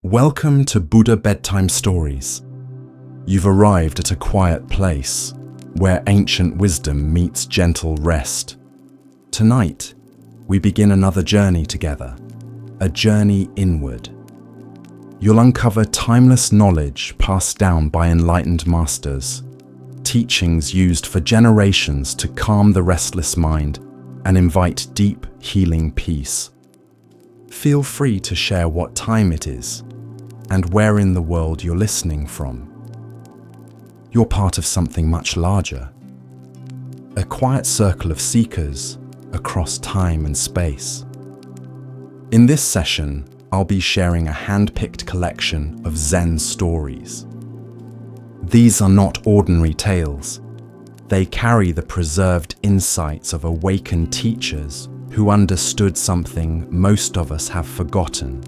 Welcome to Buddha Bedtime Stories. You've arrived at a quiet place where ancient wisdom meets gentle rest. Tonight, we begin another journey together, a journey inward. You'll uncover timeless knowledge passed down by enlightened masters, teachings used for generations to calm the restless mind and invite deep, healing peace. Feel free to share what time it is and where in the world you're listening from. You're part of something much larger, a quiet circle of seekers across time and space. In this session, I'll be sharing a hand-picked collection of Zen stories. These are not ordinary tales. They carry the preserved insights of awakened teachers who understood something most of us have forgotten.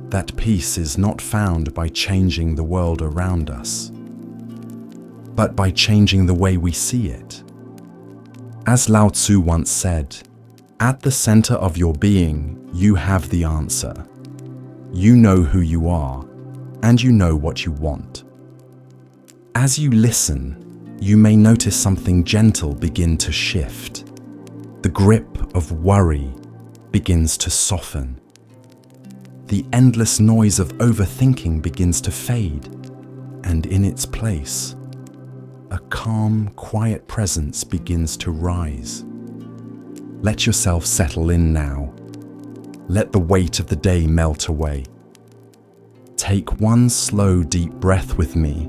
That peace is not found by changing the world around us, but by changing the way we see it. As Lao Tzu once said, at the center of your being, you have the answer. You know who you are, and you know what you want. As you listen, you may notice something gentle begin to shift. The grip of worry begins to soften. The endless noise of overthinking begins to fade, and in its place, a calm, quiet presence begins to rise. Let yourself settle in now. Let the weight of the day melt away. Take one slow, deep breath with me,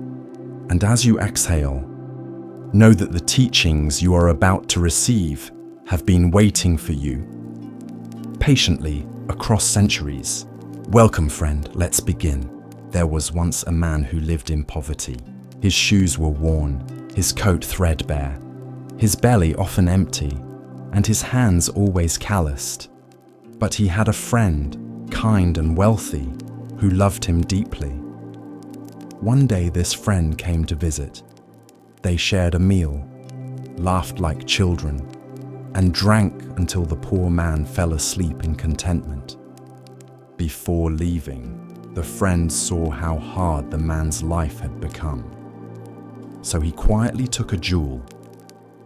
and as you exhale, know that the teachings you are about to receive have been waiting for you, patiently across centuries. Welcome, friend, let's begin. There was once a man who lived in poverty. His shoes were worn, his coat threadbare, his belly often empty, and his hands always calloused. But he had a friend, kind and wealthy, who loved him deeply. One day this friend came to visit. They shared a meal, laughed like children, and drank until the poor man fell asleep in contentment. Before leaving, the friend saw how hard the man's life had become. So he quietly took a jewel,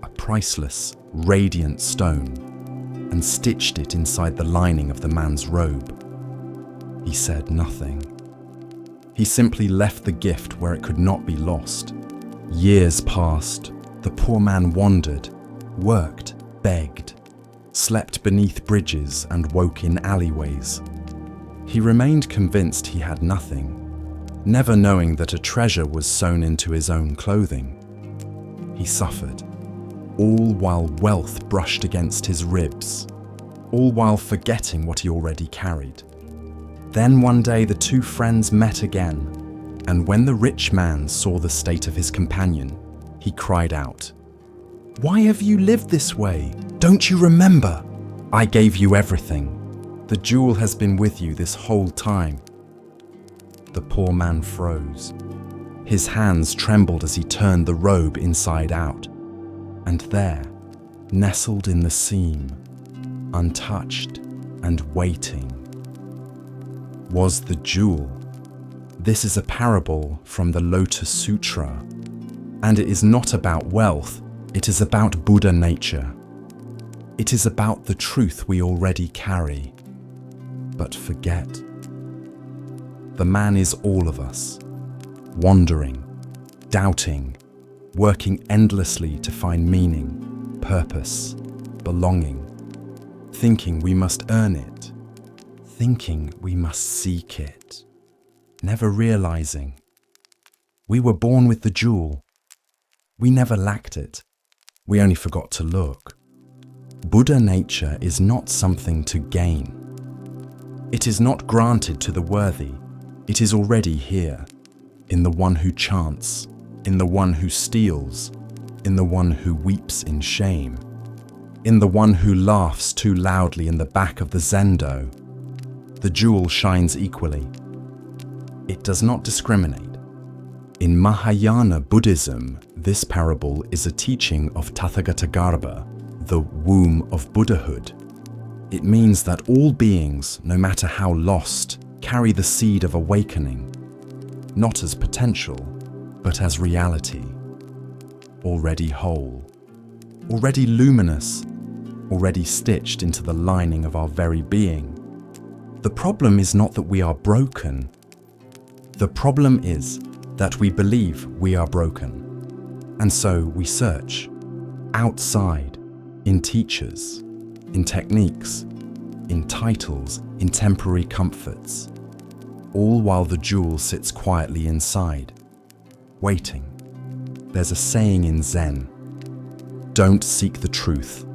a priceless, radiant stone, and stitched it inside the lining of the man's robe. He said nothing. He simply left the gift where it could not be lost. Years passed. The poor man wandered, worked, begged, slept beneath bridges and woke in alleyways. He remained convinced he had nothing, never knowing that a treasure was sewn into his own clothing. He suffered, all while wealth brushed against his ribs, all while forgetting what he already carried. Then one day the two friends met again, and when the rich man saw the state of his companion, he cried out, "Why have you lived this way? Don't you remember? I gave you everything. The jewel has been with you this whole time." The poor man froze. His hands trembled as he turned the robe inside out. And there, nestled in the seam, untouched and waiting, was the jewel. This is a parable from the Lotus Sutra, and it is not about wealth, it is about Buddha nature. It is about the truth we already carry, but forget. The man is all of us, wandering, doubting, working endlessly to find meaning, purpose, belonging, thinking we must earn it, thinking we must seek it, never realizing we were born with the jewel. We never lacked it. We only forgot to look. Buddha nature is not something to gain. It is not granted to the worthy. It is already here, in the one who chants, in the one who steals, in the one who weeps in shame, in the one who laughs too loudly in the back of the zendo. The jewel shines equally. It does not discriminate. In Mahayana Buddhism, this parable is a teaching of Tathagatagarbha, the womb of Buddhahood. It means that all beings, no matter how lost, carry the seed of awakening, not as potential, but as reality. Already whole, already luminous, already stitched into the lining of our very being. The problem is not that we are broken. The problem is that we believe we are broken. And so we search outside, in teachers, in techniques, in titles, in temporary comforts, all while the jewel sits quietly inside, waiting. There's a saying in Zen: don't seek the truth,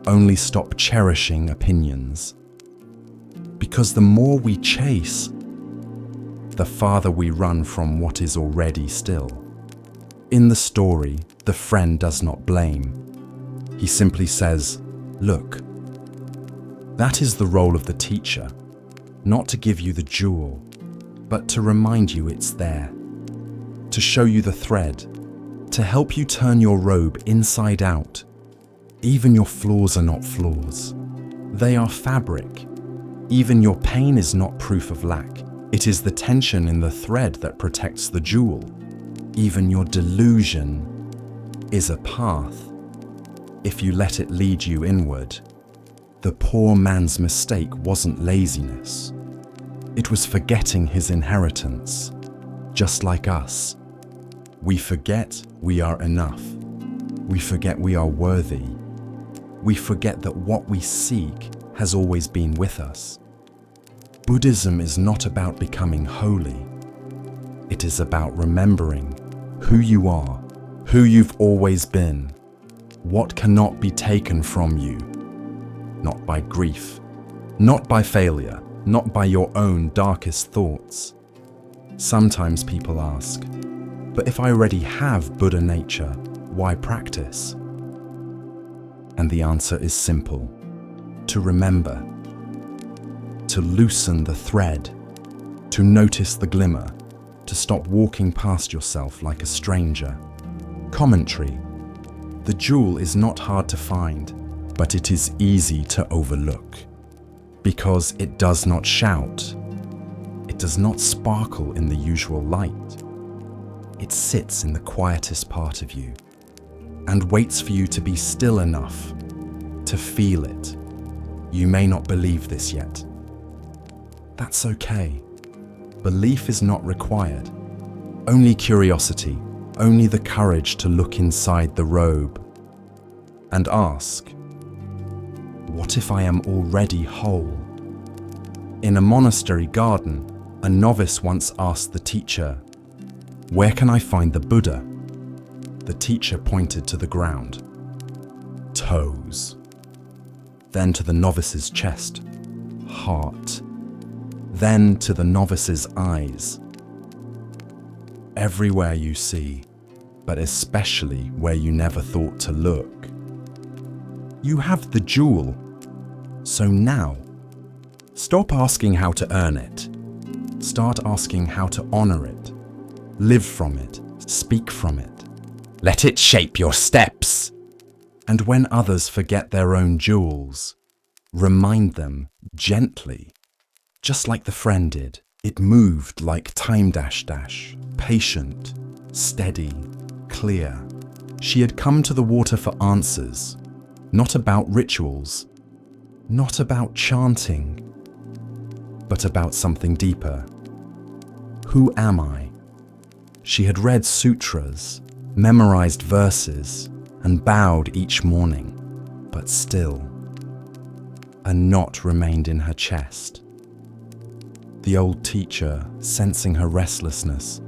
only stop cherishing opinions. Because the more we chase, the farther we run from what is already still. In the story, the friend does not blame. He simply says, look. That is the role of the teacher, not to give you the jewel, but to remind you it's there, to show you the thread, to help you turn your robe inside out. Even your flaws are not flaws. They are fabric. Even your pain is not proof of lack. It is the tension in the thread that protects the jewel. Even your delusion is a path, if you let it lead you inward. The poor man's mistake wasn't laziness. It was forgetting his inheritance, just like us. We forget we are enough. We forget we are worthy. We forget that what we seek has always been with us. Buddhism is not about becoming holy. It is about remembering who you are, who you've always been, what cannot be taken from you. Not by grief, not by failure, not by your own darkest thoughts. Sometimes people ask, but if I already have Buddha nature, why practice? And the answer is simple: to remember, to loosen the thread, to notice the glimmer, to stop walking past yourself like a stranger. Commentary: the jewel is not hard to find, but it is easy to overlook. Because it does not shout, it does not sparkle in the usual light. It sits in the quietest part of you and waits for you to be still enough to feel it. You may not believe this yet. That's okay. Belief is not required. Only curiosity, only the courage to look inside the robe and ask, what if I am already whole? In a monastery garden, a novice once asked the teacher, where can I find the Buddha? The teacher pointed to the ground. Toes. Then to the novice's chest. Heart. Then to the novice's eyes. Everywhere you see, but especially where you never thought to look. You have the jewel. So now, stop asking how to earn it. Start asking how to honor it. Live from it. Speak from it. Let it shape your steps. And when others forget their own jewels, remind them gently, just like the friend did. It moved like time dash dash, patient, steady, clear. She had come to the water for answers, not about rituals, not about chanting, but about something deeper. Who am I? She had read sutras, memorized verses, and bowed each morning, but still, a knot remained in her chest. The old teacher, sensing her restlessness,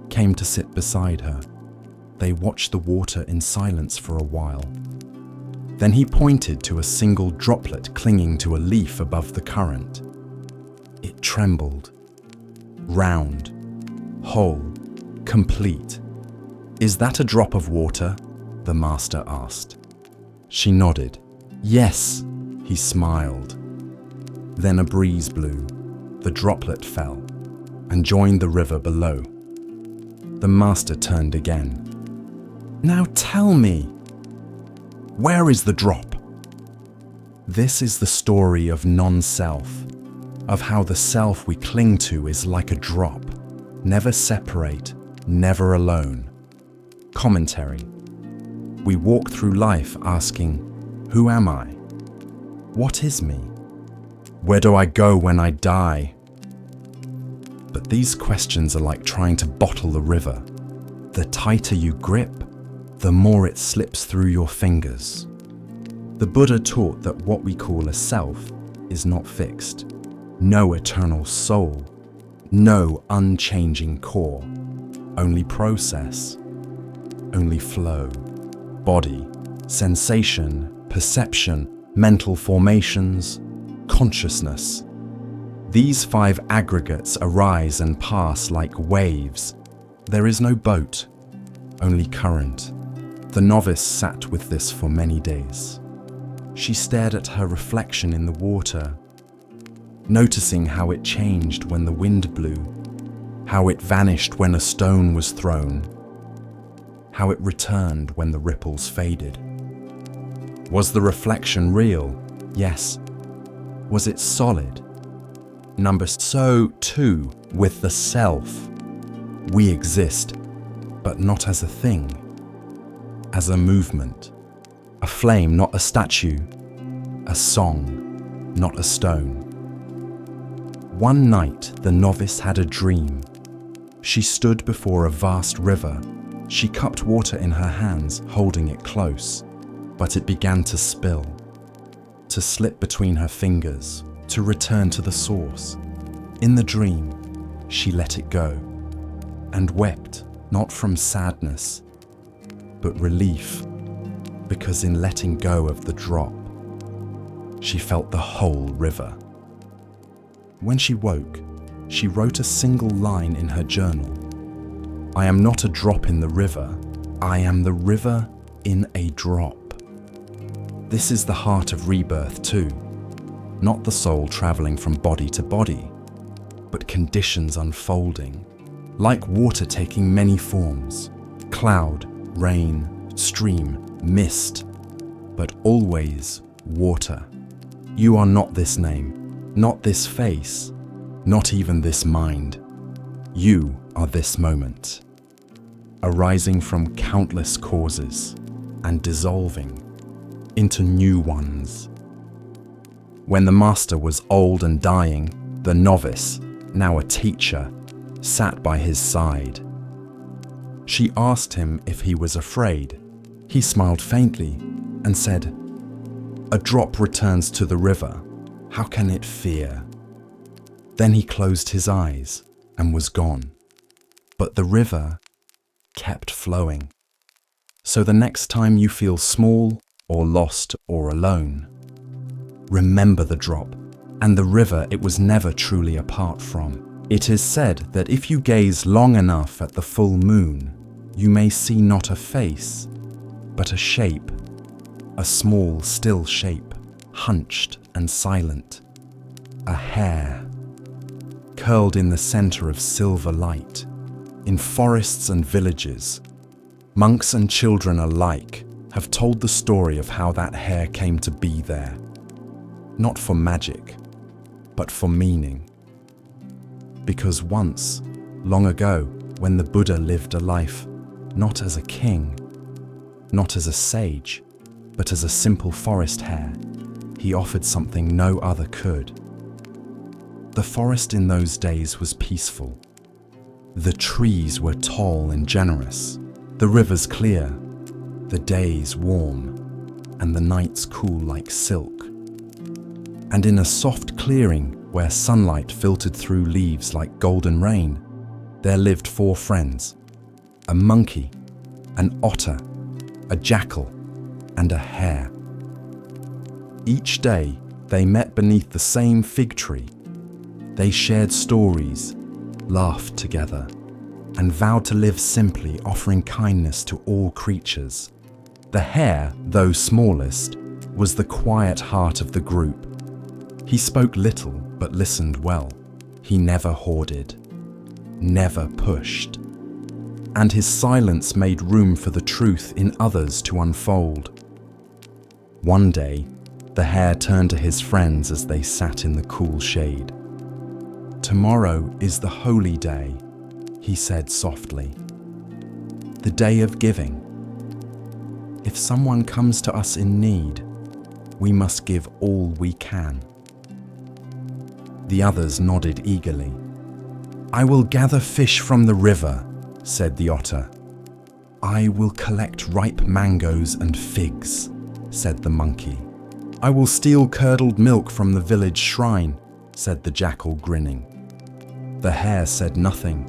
came to sit beside her. They watched the water in silence for a while. Then he pointed to a single droplet clinging to a leaf above the current. It trembled. Round, whole, complete. Is that a drop of water? The master asked. She nodded. Yes, he smiled. Then a breeze blew. The droplet fell and joined the river below. The master turned again. Now tell me, where is the drop? This is the story of non-self, of how the self we cling to is like a drop, never separate, never alone. Commentary. We walk through life asking, who am I? What is me? Where do I go when I die? But these questions are like trying to bottle the river. The tighter you grip, the more it slips through your fingers. The Buddha taught that what we call a self is not fixed. No eternal soul, no unchanging core, only process, only flow, body, sensation, perception, mental formations, consciousness. These 5 aggregates arise and pass like waves. There is no boat, only current. The novice sat with this for many days. She stared at her reflection in the water, noticing how it changed when the wind blew, how it vanished when a stone was thrown, how it returned when the ripples faded. Was the reflection real? Yes. Was it solid? So too with the self. We exist, but not as a thing, as a movement, a flame, not a statue, a song, not a stone. One night, the novice had a dream. She stood before a vast river. She cupped water in her hands, holding it close, but it began to spill, to slip between her fingers, to return to the source. In the dream, she let it go and wept, not from sadness, but relief, because in letting go of the drop, she felt the whole river. When she woke, she wrote a single line in her journal. I am not a drop in the river, I am the river in a drop. This is the heart of rebirth too, not the soul traveling from body to body, but conditions unfolding, like water taking many forms, cloud, rain, stream, mist, but always water. You are not this name, not this face, not even this mind. You are this moment, arising from countless causes and dissolving into new ones. When the master was old and dying, the novice, now a teacher, sat by his side. She asked him if he was afraid. He smiled faintly and said, "A drop returns to the river. How can it fear?" Then he closed his eyes and was gone. But the river kept flowing. So the next time you feel small or lost or alone, remember the drop and the river it was never truly apart from. It is said that if you gaze long enough at the full moon, you may see not a face, but a shape, a small, still shape, hunched and silent, a hair, curled in the center of silver light. In forests and villages, monks and children alike have told the story of how that hair came to be there, not for magic, but for meaning. Because once, long ago, when the Buddha lived a life not as a king, not as a sage, but as a simple forest hare, he offered something no other could. The forest in those days was peaceful. The trees were tall and generous, the rivers clear, the days warm, and the nights cool like silk. And in a soft clearing where sunlight filtered through leaves like golden rain, there lived 4 friends, a monkey, an otter, a jackal, and a hare. Each day they met beneath the same fig tree. They shared stories, laughed together, and vowed to live simply, offering kindness to all creatures. The hare, though smallest, was the quiet heart of the group. He spoke little but listened well. He never hoarded, never pushed. And his silence made room for the truth in others to unfold. One day, the hare turned to his friends as they sat in the cool shade. Tomorrow is the holy day, he said softly. The day of giving. If someone comes to us in need, we must give all we can. The others nodded eagerly. I will gather fish from the river, said the otter. I will collect ripe mangoes and figs, said the monkey. I will steal curdled milk from the village shrine, said the jackal, grinning. The hare said nothing.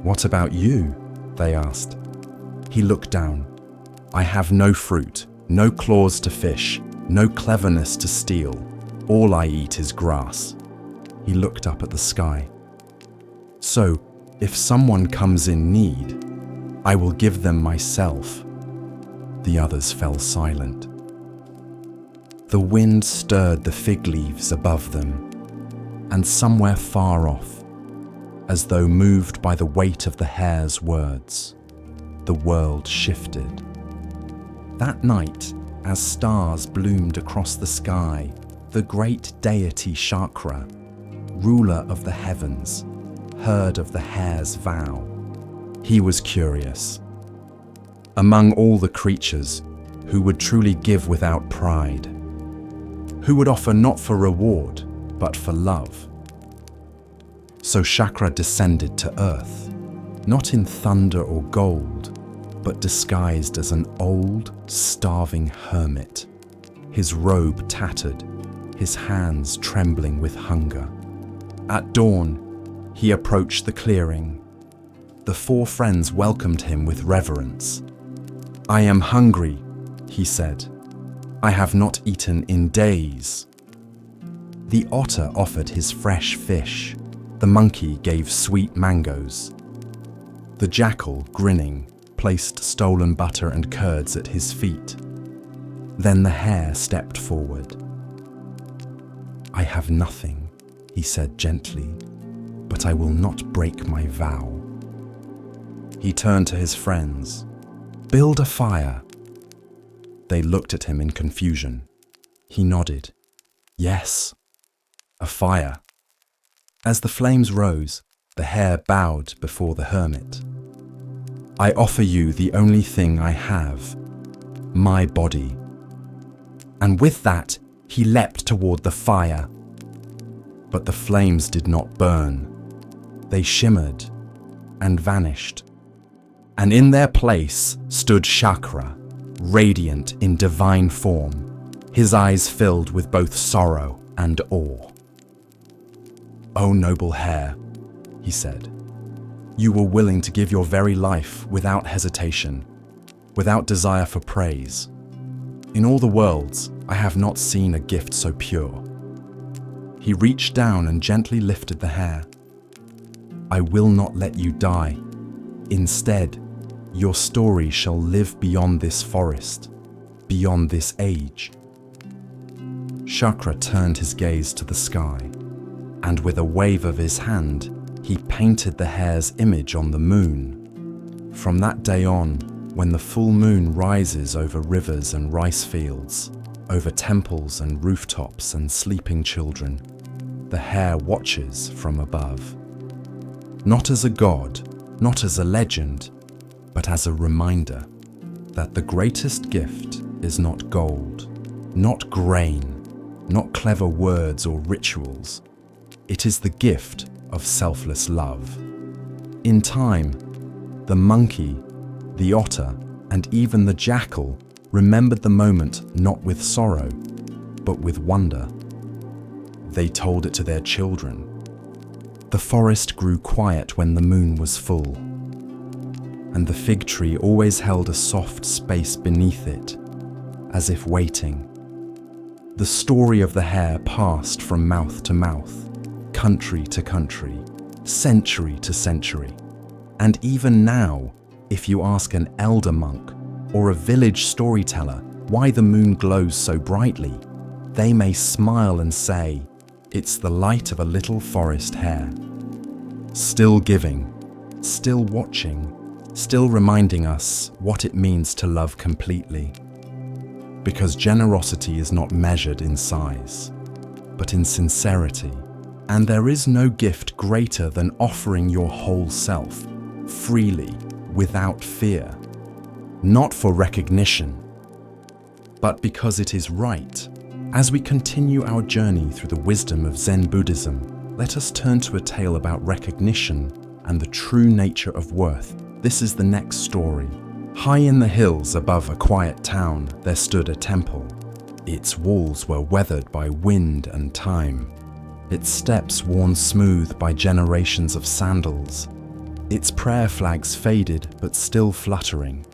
What about you? They asked. He looked down. I have no fruit, no claws to fish, no cleverness to steal. All I eat is grass. He looked up at the sky. So, if someone comes in need, I will give them myself. The others fell silent. The wind stirred the fig leaves above them, and somewhere far off, as though moved by the weight of the hare's words, the world shifted. That night, as stars bloomed across the sky, the great deity Chakra, ruler of the heavens, heard of the hare's vow. He was curious. Among all the creatures, who would truly give without pride? Who would offer not for reward, but for love? So Chakra descended to earth, not in thunder or gold, but disguised as an old, starving hermit, his robe tattered, his hands trembling with hunger. At dawn, he approached the clearing. The four friends welcomed him with reverence. I am hungry, he said. I have not eaten in days. The otter offered his fresh fish. The monkey gave sweet mangoes. The jackal, grinning, placed stolen butter and curds at his feet. Then the hare stepped forward. I have nothing, he said gently, but I will not break my vow. He turned to his friends. Build a fire. They looked at him in confusion. He nodded. Yes, a fire. As the flames rose, the hare bowed before the hermit. I offer you the only thing I have, my body. And with that, he leapt toward the fire. But the flames did not burn. They shimmered and vanished. And in their place stood Chakra, radiant in divine form, his eyes filled with both sorrow and awe. O noble hare, he said, you were willing to give your very life without hesitation, without desire for praise. In all the worlds, I have not seen a gift so pure. He reached down and gently lifted the hare. I will not let you die. Instead, your story shall live beyond this forest, beyond this age. Chakra turned his gaze to the sky, and with a wave of his hand, he painted the hare's image on the moon. From that day on, when the full moon rises over rivers and rice fields, over temples and rooftops and sleeping children, the hare watches from above. Not as a god, not as a legend, but as a reminder that the greatest gift is not gold, not grain, not clever words or rituals. It is the gift of selfless love. In time, the monkey, the otter, and even the jackal remembered the moment not with sorrow, but with wonder. They told it to their children. The forest grew quiet when the moon was full, and the fig tree always held a soft space beneath it, as if waiting. The story of the hare passed from mouth to mouth, country to country, century to century. And even now, if you ask an elder monk or a village storyteller why the moon glows so brightly, they may smile and say, it's the light of a little forest hare. Still giving, still watching, still reminding us what it means to love completely. Because generosity is not measured in size, but in sincerity And there is no gift greater than offering your whole self, freely, without fear. Not for recognition, but because it is right. As we continue our journey through the wisdom of Zen Buddhism, let us turn to a tale about recognition and the true nature of worth. This is the next story. High in the hills above a quiet town, there stood a temple. Its walls were weathered by wind and time, its steps worn smooth by generations of sandals, its prayer flags faded but still fluttering,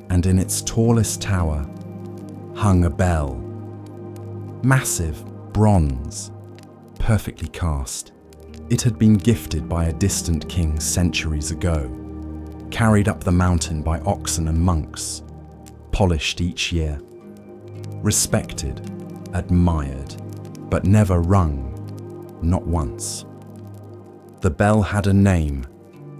and in its tallest tower hung a bell. Massive, bronze, perfectly cast. It had been gifted by a distant king centuries ago, carried up the mountain by oxen and monks, polished each year, respected, admired, but never rung, not once. The bell had a name,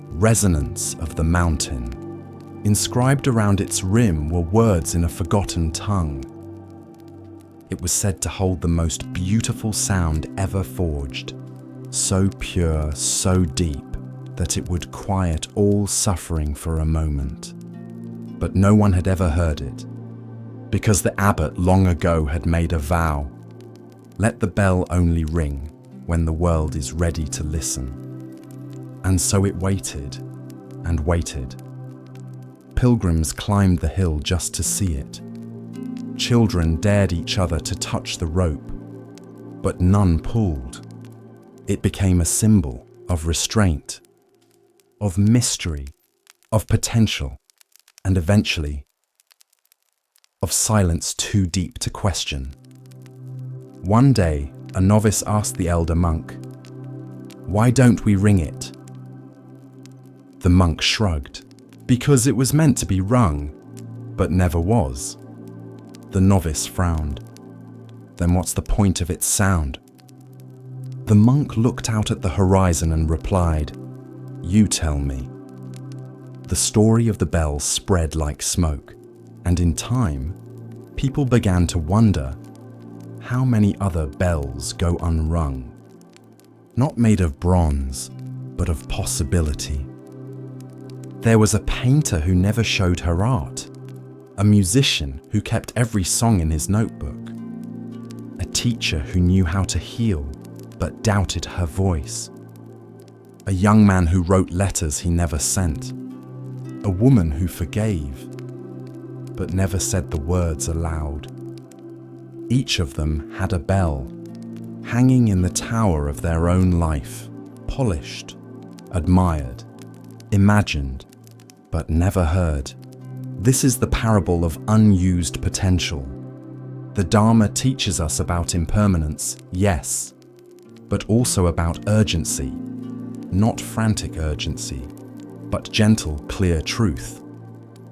Resonance of the Mountain. Inscribed around its rim were words in a forgotten tongue. It was said to hold the most beautiful sound ever forged, so pure, so deep, that it would quiet all suffering for a moment. But no one had ever heard it, because the abbot long ago had made a vow: let the bell only ring when the world is ready to listen. And so it waited and waited. Pilgrims climbed the hill just to see it. Children dared each other to touch the rope, but none pulled. It became a symbol of restraint, of mystery, of potential, and eventually of silence too deep to question. One day, a novice asked the elder monk, "Why don't we ring it?" The monk shrugged. Because it was meant to be rung, but never was. The novice frowned. Then what's the point of its sound? The monk looked out at the horizon and replied, "You tell me." The story of the bell spread like smoke, and in time, people began to wonder how many other bells go unrung, not made of bronze, but of possibility. There was a painter who never showed her art, a musician who kept every song in his notebook, a teacher who knew how to heal but doubted her voice, a young man who wrote letters he never sent, a woman who forgave but never said the words aloud. Each of them had a bell, hanging in the tower of their own life, polished, admired, imagined, but never heard. This is the parable of unused potential. The Dharma teaches us about impermanence, yes, but also about urgency, not frantic urgency, but gentle, clear truth.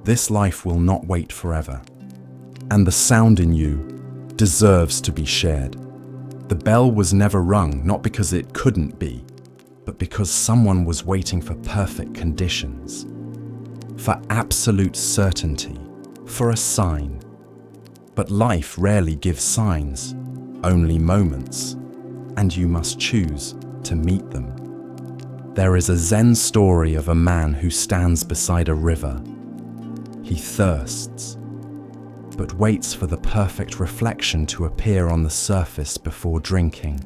This life will not wait forever, and the sound in you deserves to be shared. The bell was never rung, not because it couldn't be, but because someone was waiting for perfect conditions, for absolute certainty, for a sign. But life rarely gives signs, only moments, and you must choose to meet them. There is a Zen story of a man who stands beside a river. He thirsts, but waits for the perfect reflection to appear on the surface before drinking.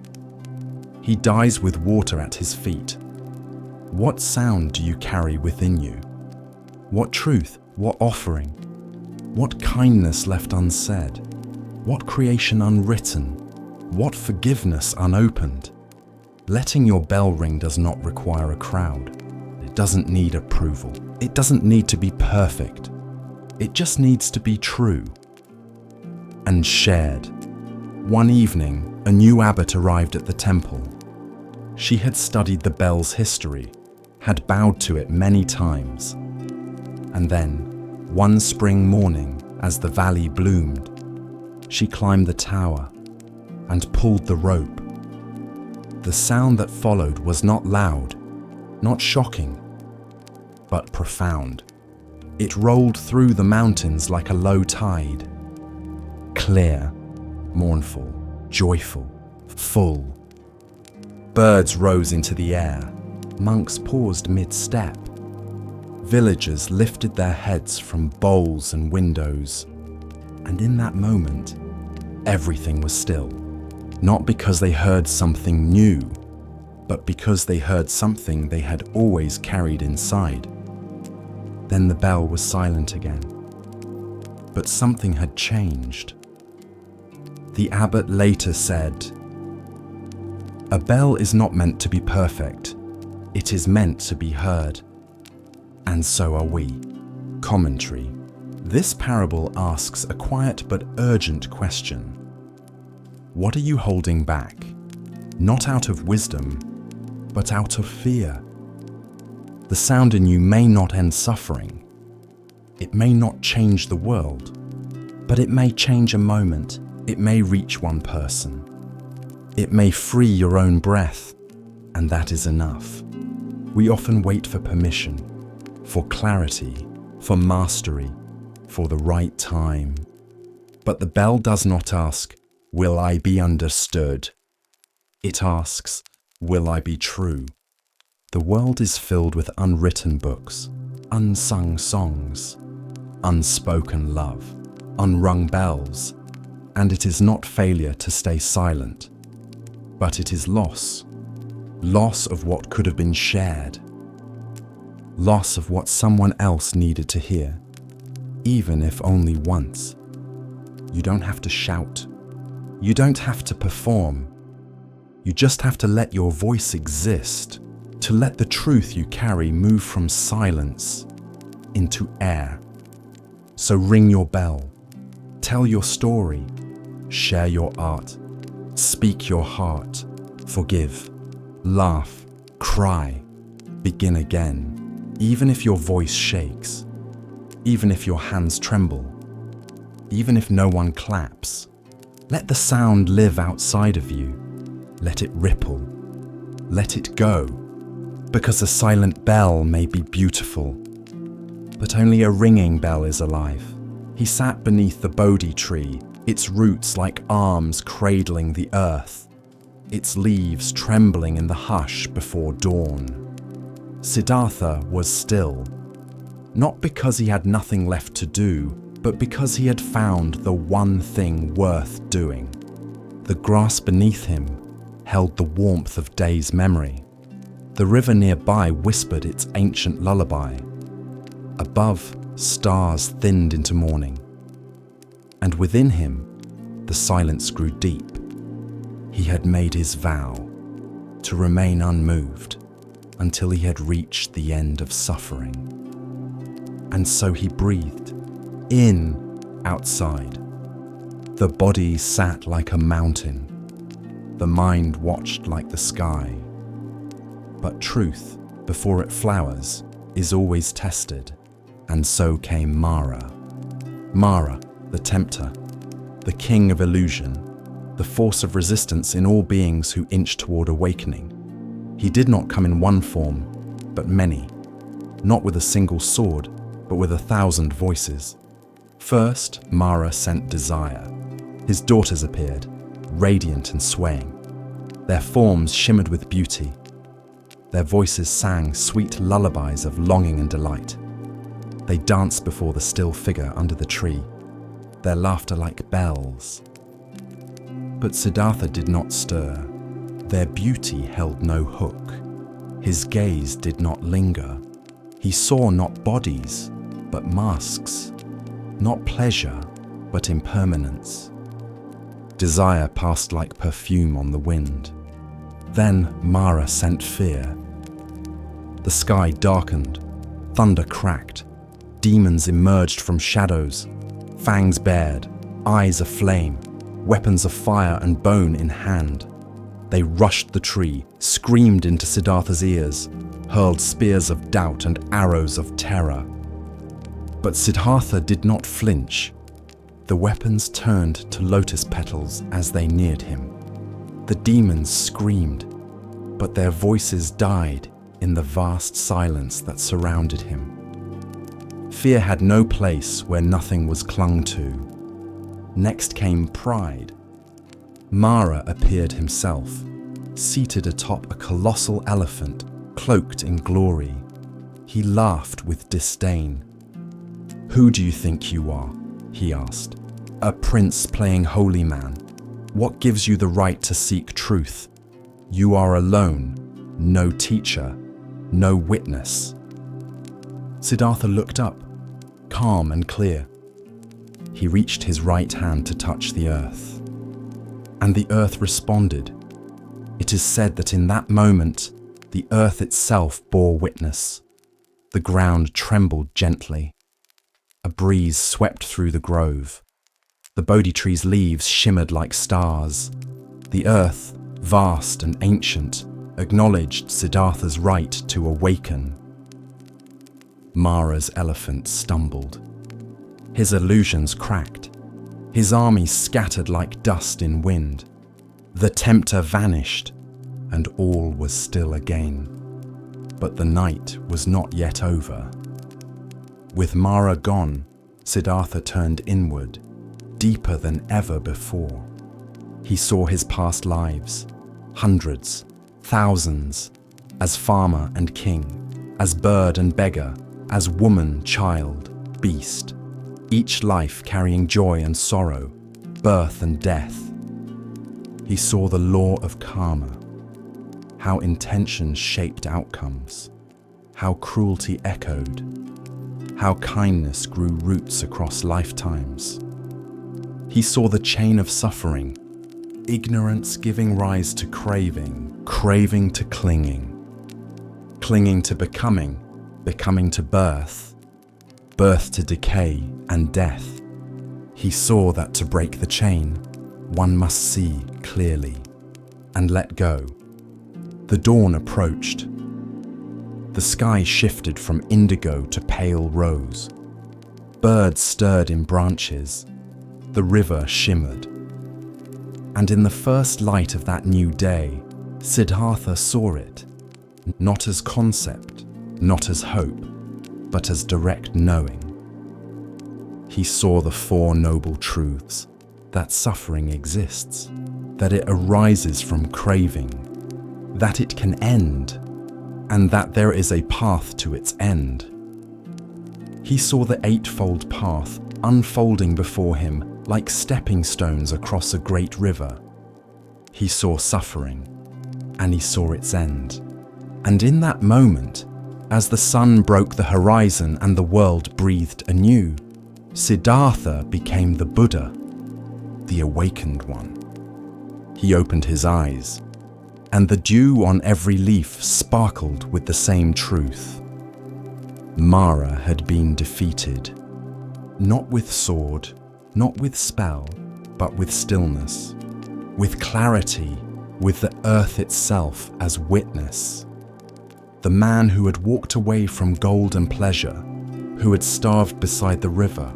He dies with water at his feet. What sound do you carry within you? What truth? What offering? What kindness left unsaid? What creation unwritten? What forgiveness unopened? Letting your bell ring does not require a crowd. It doesn't need approval. It doesn't need to be perfect. It just needs to be true and shared. One evening, a new abbot arrived at the temple. She had studied the bell's history, had bowed to it many times. And then, one spring morning, as the valley bloomed, she climbed the tower and pulled the rope. The sound that followed was not loud, not shocking, but profound. It rolled through the mountains like a low tide, clear, mournful, joyful, full. Birds rose into the air. Monks paused mid-step. Villagers lifted their heads from bowls and windows. And in that moment, everything was still. Not because they heard something new, but because they heard something they had always carried inside. Then the bell was silent again. But something had changed. The abbot later said, "A bell is not meant to be perfect. It is meant to be heard. And so are we." Commentary. This parable asks a quiet but urgent question. What are you holding back? Not out of wisdom, but out of fear. The sound in you may not end suffering. It may not change the world, but it may change a moment. It may reach one person. It may free your own breath, and that is enough. We often wait for permission, for clarity, for mastery, for the right time. But the bell does not ask, "Will I be understood?" It asks, "Will I be true?" The world is filled with unwritten books, unsung songs, unspoken love, unrung bells, and it is not failure to stay silent, but it is loss. Loss of what could have been shared. Loss of what someone else needed to hear, even if only once. You don't have to shout. You don't have to perform. You just have to let your voice exist, to let the truth you carry move from silence into air. So ring your bell, tell your story, share your art, speak your heart, forgive, laugh, cry, begin again, even if your voice shakes, even if your hands tremble, even if no one claps. Let the sound live outside of you. Let it ripple. Let it go. Because a silent bell may be beautiful, but only a ringing bell is alive. He sat beneath the Bodhi tree, its roots like arms cradling the earth, its leaves trembling in the hush before dawn. Siddhartha was still, not because he had nothing left to do, but because he had found the one thing worth doing. The grass beneath him held the warmth of day's memory. The river nearby whispered its ancient lullaby. Above, stars thinned into morning. And within him, the silence grew deep. He had made his vow to remain unmoved until he had reached the end of suffering. And so he breathed, in, outside. The body sat like a mountain. The mind watched like the sky. But truth, before it flowers, is always tested, and so came Mara. Mara, the tempter, the king of illusion, the force of resistance in all beings who inch toward awakening. He did not come in one form, but many, not with a single sword, but with 1,000 voices. First, Mara sent desire. His daughters appeared, radiant and swaying. Their forms shimmered with beauty. Their voices sang sweet lullabies of longing and delight. They danced before the still figure under the tree, their laughter like bells. But Siddhartha did not stir. Their beauty held no hook. His gaze did not linger. He saw not bodies, but masks. Not pleasure, but impermanence. Desire passed like perfume on the wind. Then Mara sent fear. The sky darkened, thunder cracked, demons emerged from shadows, fangs bared, eyes aflame, weapons of fire and bone in hand. They rushed the tree, screamed into Siddhartha's ears, hurled spears of doubt and arrows of terror. But Siddhartha did not flinch. The weapons turned to lotus petals as they neared him. The demons screamed, but their voices died in the vast silence that surrounded him. Fear had no place where nothing was clung to. Next came pride. Mara appeared himself, seated atop a colossal elephant, cloaked in glory. He laughed with disdain. "Who do you think you are?" he asked. "A prince playing holy man. What gives you the right to seek truth? You are alone, no teacher, no witness." Siddhartha looked up, calm and clear. He reached his right hand to touch the earth, and the earth responded. It is said that in that moment, the earth itself bore witness. The ground trembled gently. A breeze swept through the grove. The Bodhi tree's leaves shimmered like stars. The earth, vast and ancient, acknowledged Siddhartha's right to awaken. Mara's elephant stumbled. His illusions cracked. His army scattered like dust in wind. The tempter vanished, and all was still again. But the night was not yet over. With Mara gone, Siddhartha turned inward, deeper than ever before. He saw his past lives, hundreds, thousands, as farmer and king, as bird and beggar, as woman, child, beast, each life carrying joy and sorrow, birth and death. He saw the law of karma, how intentions shaped outcomes, how cruelty echoed, how kindness grew roots across lifetimes. He saw the chain of suffering, ignorance giving rise to craving, craving to clinging, clinging to becoming, becoming to birth, birth to decay and death. He saw that to break the chain, one must see clearly and let go. The dawn approached. The sky shifted from indigo to pale rose. Birds stirred in branches. The river shimmered. And in the first light of that new day, Siddhartha saw it, not as concept, not as hope, but as direct knowing. He saw the four noble truths, that suffering exists, that it arises from craving, that it can end, and that there is a path to its end. He saw the eightfold path unfolding before him like stepping stones across a great river. He saw suffering, and he saw its end. And in that moment, as the sun broke the horizon and the world breathed anew, Siddhartha became the Buddha, the awakened one. He opened his eyes, and the dew on every leaf sparkled with the same truth. Mara had been defeated, not with sword, not with spell, but with stillness, with clarity, with the earth itself as witness. The man who had walked away from gold and pleasure, who had starved beside the river,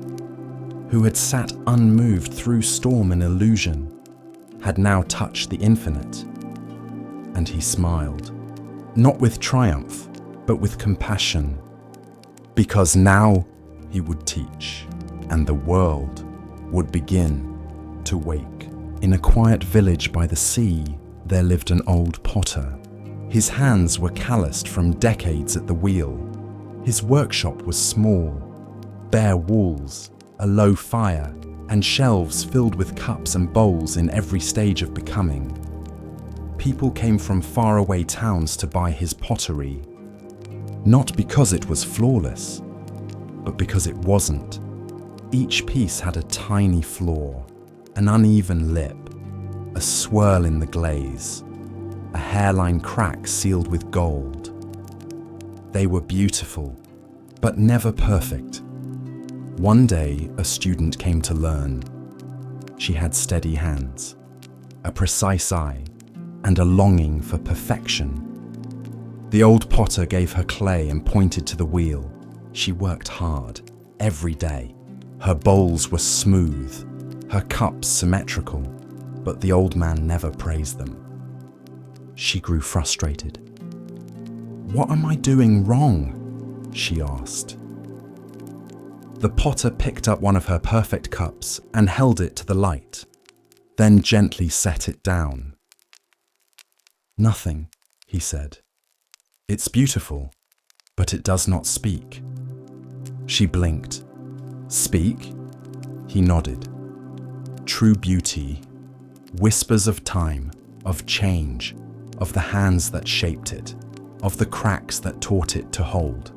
who had sat unmoved through storm and illusion, had now touched the infinite. And he smiled, not with triumph, but with compassion, because now he would teach, and the world would begin to wake. In a quiet village by the sea, there lived an old potter. His hands were calloused from decades at the wheel. His workshop was small, bare walls, a low fire, and shelves filled with cups and bowls in every stage of becoming. People came from faraway towns to buy his pottery, not because it was flawless, but because it wasn't. Each piece had a tiny flaw, an uneven lip, a swirl in the glaze, a hairline crack sealed with gold. They were beautiful, but never perfect. One day, a student came to learn. She had steady hands, a precise eye, and a longing for perfection. The old potter gave her clay and pointed to the wheel. She worked hard, every day. Her bowls were smooth, her cups symmetrical, but the old man never praised them. She grew frustrated. "What am I doing wrong?" she asked. The potter picked up one of her perfect cups and held it to the light, then gently set it down. Nothing, he said. It's beautiful, but it does not speak. She blinked. Speak? He nodded. True beauty, whispers of time, of change, of the hands that shaped it, of the cracks that taught it to hold.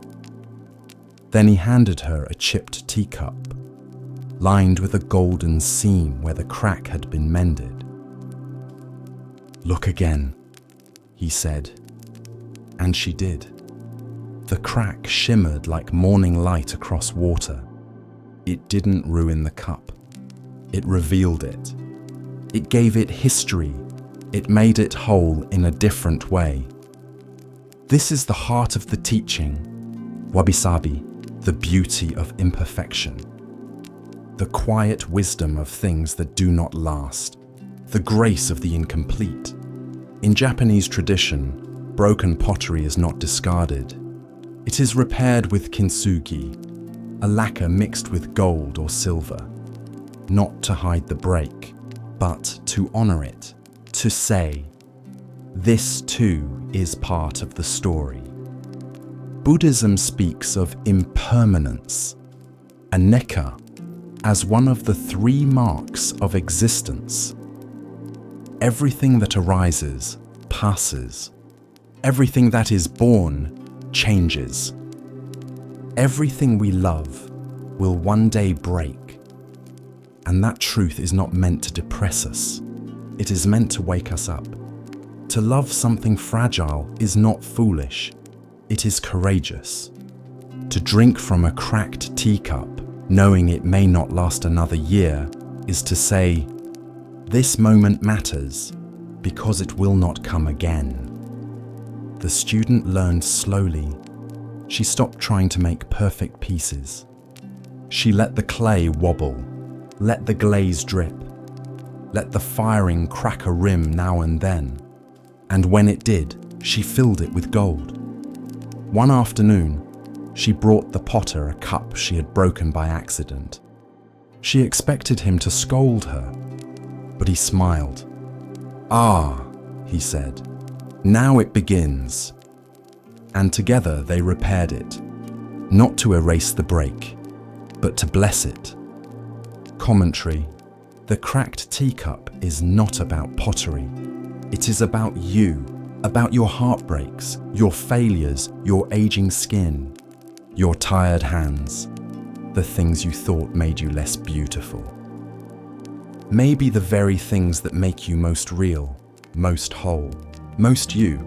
Then he handed her a chipped teacup, lined with a golden seam where the crack had been mended. Look again, he said, and she did. The crack shimmered like morning light across water. It didn't ruin the cup. It revealed it. It gave it history. It made it whole in a different way. This is the heart of the teaching, wabi-sabi, the beauty of imperfection, the quiet wisdom of things that do not last, the grace of the incomplete. In Japanese tradition, broken pottery is not discarded. It is repaired with kintsugi, a lacquer mixed with gold or silver, not to hide the break, but to honor it, to say, this too is part of the story. Buddhism speaks of impermanence, anicca, as one of the 3 marks of existence. Everything that arises passes. Everything that is born changes. Everything we love will one day break. And that truth is not meant to depress us. It is meant to wake us up. To love something fragile is not foolish. It is courageous. To drink from a cracked teacup, knowing it may not last another year, is to say, this moment matters because it will not come again. The student learned slowly. She stopped trying to make perfect pieces. She let the clay wobble, let the glaze drip, let the firing crack a rim now and then. And when it did, she filled it with gold. One afternoon, she brought the potter a cup she had broken by accident. She expected him to scold her, but he smiled. "Ah," he said, "now it begins." And together they repaired it, not to erase the break, but to bless it. Commentary: the cracked teacup is not about pottery. It is about you, about your heartbreaks, your failures, your aging skin, your tired hands, the things you thought made you less beautiful. Maybe the very things that make you most real, most whole, most you.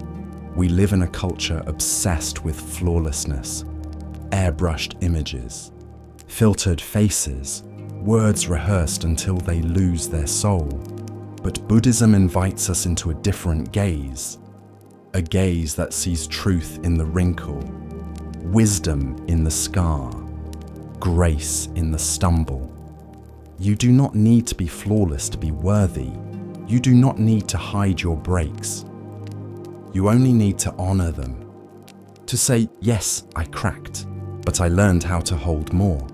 We live in a culture obsessed with flawlessness, airbrushed images, filtered faces, words rehearsed until they lose their soul. But Buddhism invites us into a different gaze, a gaze that sees truth in the wrinkle, wisdom in the scar, grace in the stumble. You do not need to be flawless to be worthy. You do not need to hide your breaks. You only need to honor them. To say, yes, I cracked, but I learned how to hold more.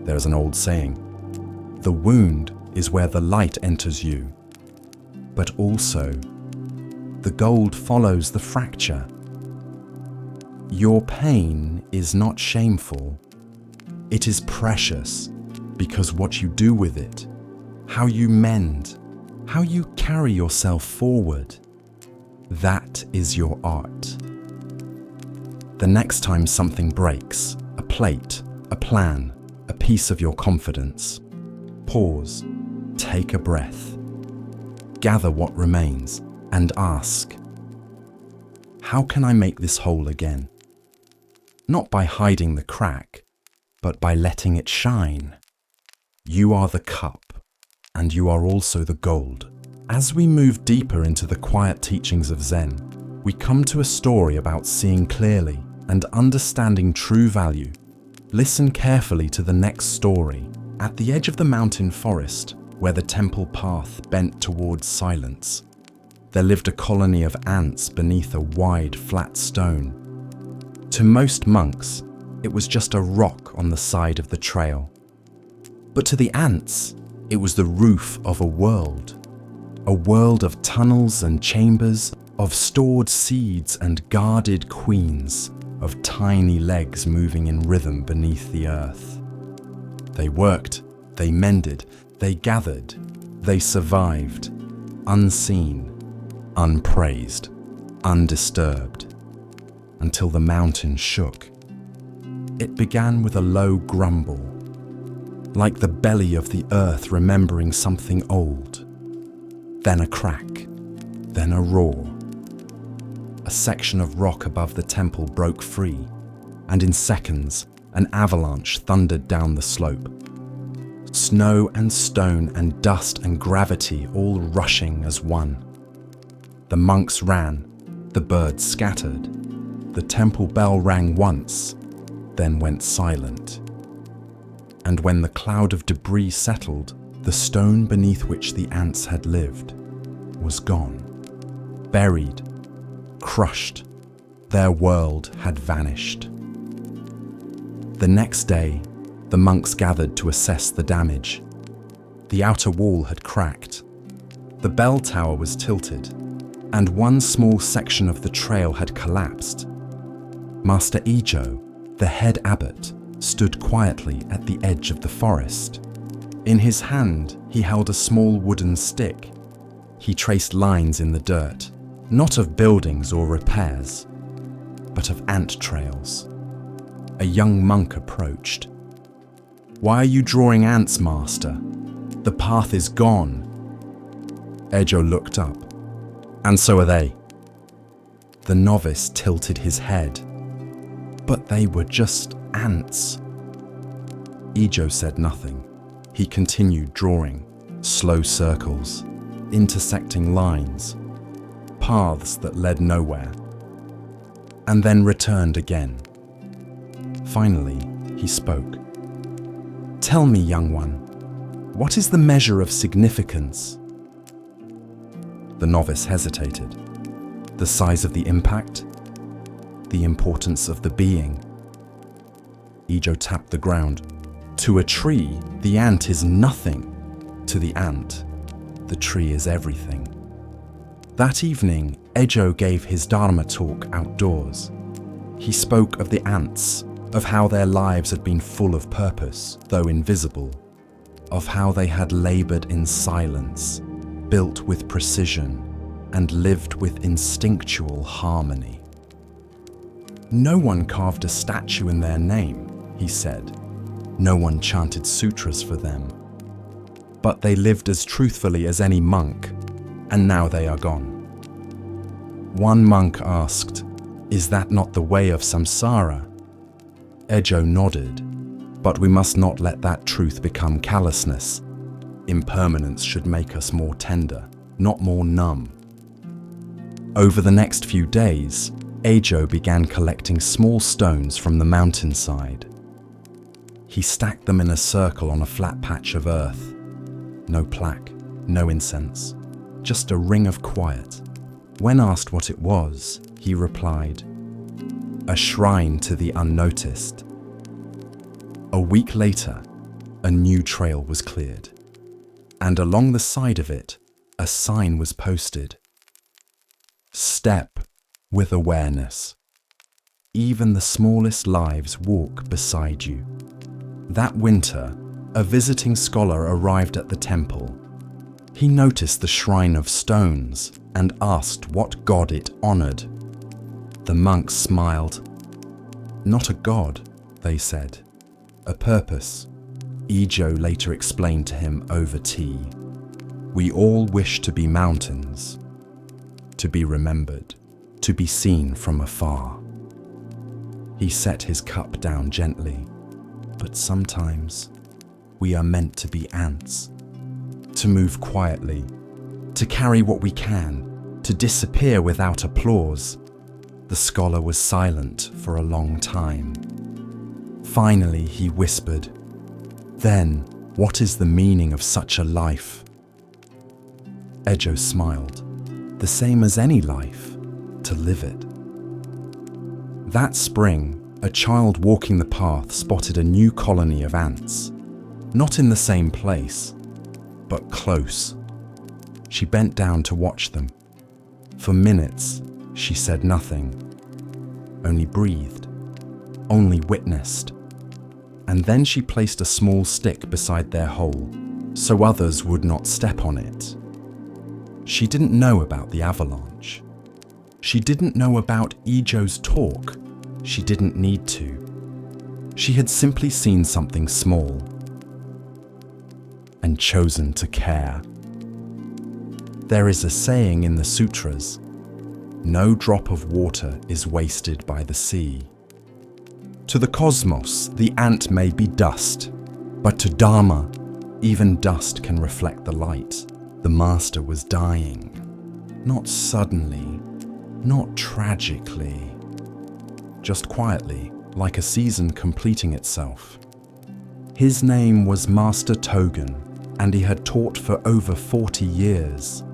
There is an old saying, the wound is where the light enters you, but also the gold follows the fracture. Your pain is not shameful. It is precious because what you do with it, how you mend, how you carry yourself forward, that is your art. The next time something breaks, a plate, a plan, a piece of your confidence, pause, take a breath, gather what remains, and ask, how can I make this whole again? Not by hiding the crack, but by letting it shine. You are the cup, and you are also the gold. As we move deeper into the quiet teachings of Zen, we come to a story about seeing clearly and understanding true value. Listen carefully to the next story. At the edge of the mountain forest, where the temple path bent towards silence, there lived a colony of ants beneath a wide, flat stone. To most monks, it was just a rock on the side of the trail. But to the ants, it was the roof of a world of tunnels and chambers, of stored seeds and guarded queens, of tiny legs moving in rhythm beneath the earth. They worked, they mended, they gathered, they survived, unseen, unpraised, undisturbed, until the mountain shook. It began with a low grumble, like the belly of the earth remembering something old. Then a crack, then a roar. A section of rock above the temple broke free, and in seconds, an avalanche thundered down the slope. Snow and stone and dust and gravity all rushing as one. The monks ran, the birds scattered. The temple bell rang once, then went silent. And when the cloud of debris settled, the stone beneath which the ants had lived was gone. Buried, crushed, their world had vanished. The next day, the monks gathered to assess the damage. The outer wall had cracked. The bell tower was tilted, and one small section of the trail had collapsed. Master Ijo, the head abbot, stood quietly at the edge of the forest. In his hand, he held a small wooden stick. He traced lines in the dirt, not of buildings or repairs, but of ant trails. A young monk approached. "Why are you drawing ants, master? The path is gone." Ejo looked up. "And so are they." The novice tilted his head. "But they were just ants." Ijo said nothing. He continued drawing, slow circles, intersecting lines, paths that led nowhere, and then returned again. Finally, he spoke. "Tell me, young one, what is the measure of significance?" The novice hesitated. The size of the impact? The importance of the being? Ijo tapped the ground. To a tree, the ant is nothing. To the ant, the tree is everything. That evening, Ejo gave his Dharma talk outdoors. He spoke of the ants, of how their lives had been full of purpose, though invisible, of how they had labored in silence, built with precision, and lived with instinctual harmony. No one carved a statue in their name, he said. No one chanted sutras for them. But they lived as truthfully as any monk, and now they are gone. One monk asked, "Is that not the way of samsara?" Ejo nodded, "But we must not let that truth become callousness. Impermanence should make us more tender, not more numb." Over the next few days, Ejo began collecting small stones from the mountainside. He stacked them in a circle on a flat patch of earth. No plaque, no incense, just a ring of quiet. When asked what it was, he replied, "A shrine to the unnoticed." A week later, a new trail was cleared, and along the side of it, a sign was posted. "Step with awareness. Even the smallest lives walk beside you." That winter, a visiting scholar arrived at the temple. He noticed the shrine of stones and asked what god it honored. The monks smiled. "Not a god," they said. "A purpose." Ijo later explained to him over tea. "We all wish to be mountains, to be remembered, to be seen from afar." He set his cup down gently. But sometimes we are meant to be ants, to move quietly, to carry what we can, to disappear without applause. The scholar was silent for a long time. Finally, he whispered, "Then, what is the meaning of such a life?" Ejo smiled. "The same as any life, to live it." That spring, a child walking the path spotted a new colony of ants. Not in the same place, but close. She bent down to watch them. For minutes, she said nothing, only breathed, only witnessed. And then she placed a small stick beside their hole, so others would not step on it. She didn't know about the avalanche. She didn't know about Ijo's talk. She didn't need to. She had simply seen something small and chosen to care. There is a saying in the sutras, no drop of water is wasted by the sea. To the cosmos, the ant may be dust, but to Dharma, even dust can reflect the light. The master was dying, not suddenly, not tragically, just quietly, like a season completing itself. His name was Master Togen, and he had taught for over 40 years.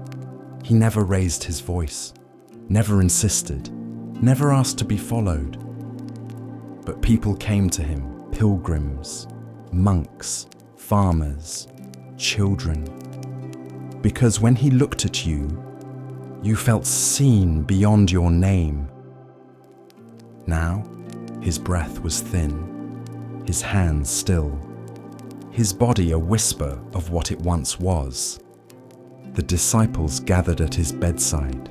He never raised his voice, never insisted, never asked to be followed. But people came to him, pilgrims, monks, farmers, children. Because when he looked at you, you felt seen beyond your name. Now, his breath was thin, his hands still, his body a whisper of what it once was. The disciples gathered at his bedside,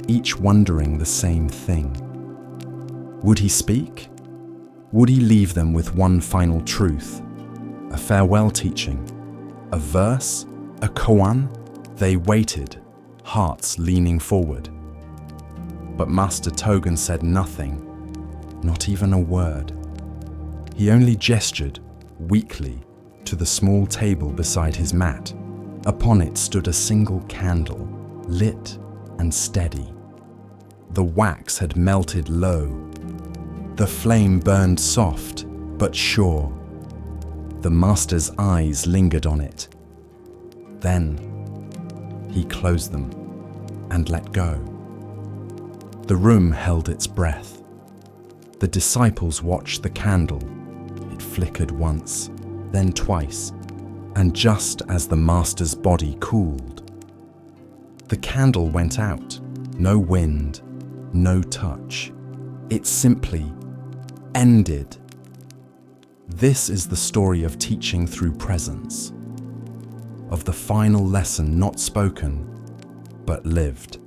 each wondering the same thing. Would he speak? Would he leave them with one final truth? A farewell teaching? A verse? A koan? They waited, hearts leaning forward. But Master Togen said nothing, not even a word. He only gestured, weakly, to the small table beside his mat. Upon it stood a single candle, lit and steady. The wax had melted low. The flame burned soft, but sure. The master's eyes lingered on it. Then he closed them and let go. The room held its breath. The disciples watched the candle. It flickered once, then twice, and just as the master's body cooled, the candle went out. No wind, no touch. It simply ended. This is the story of teaching through presence, of the final lesson not spoken, but lived.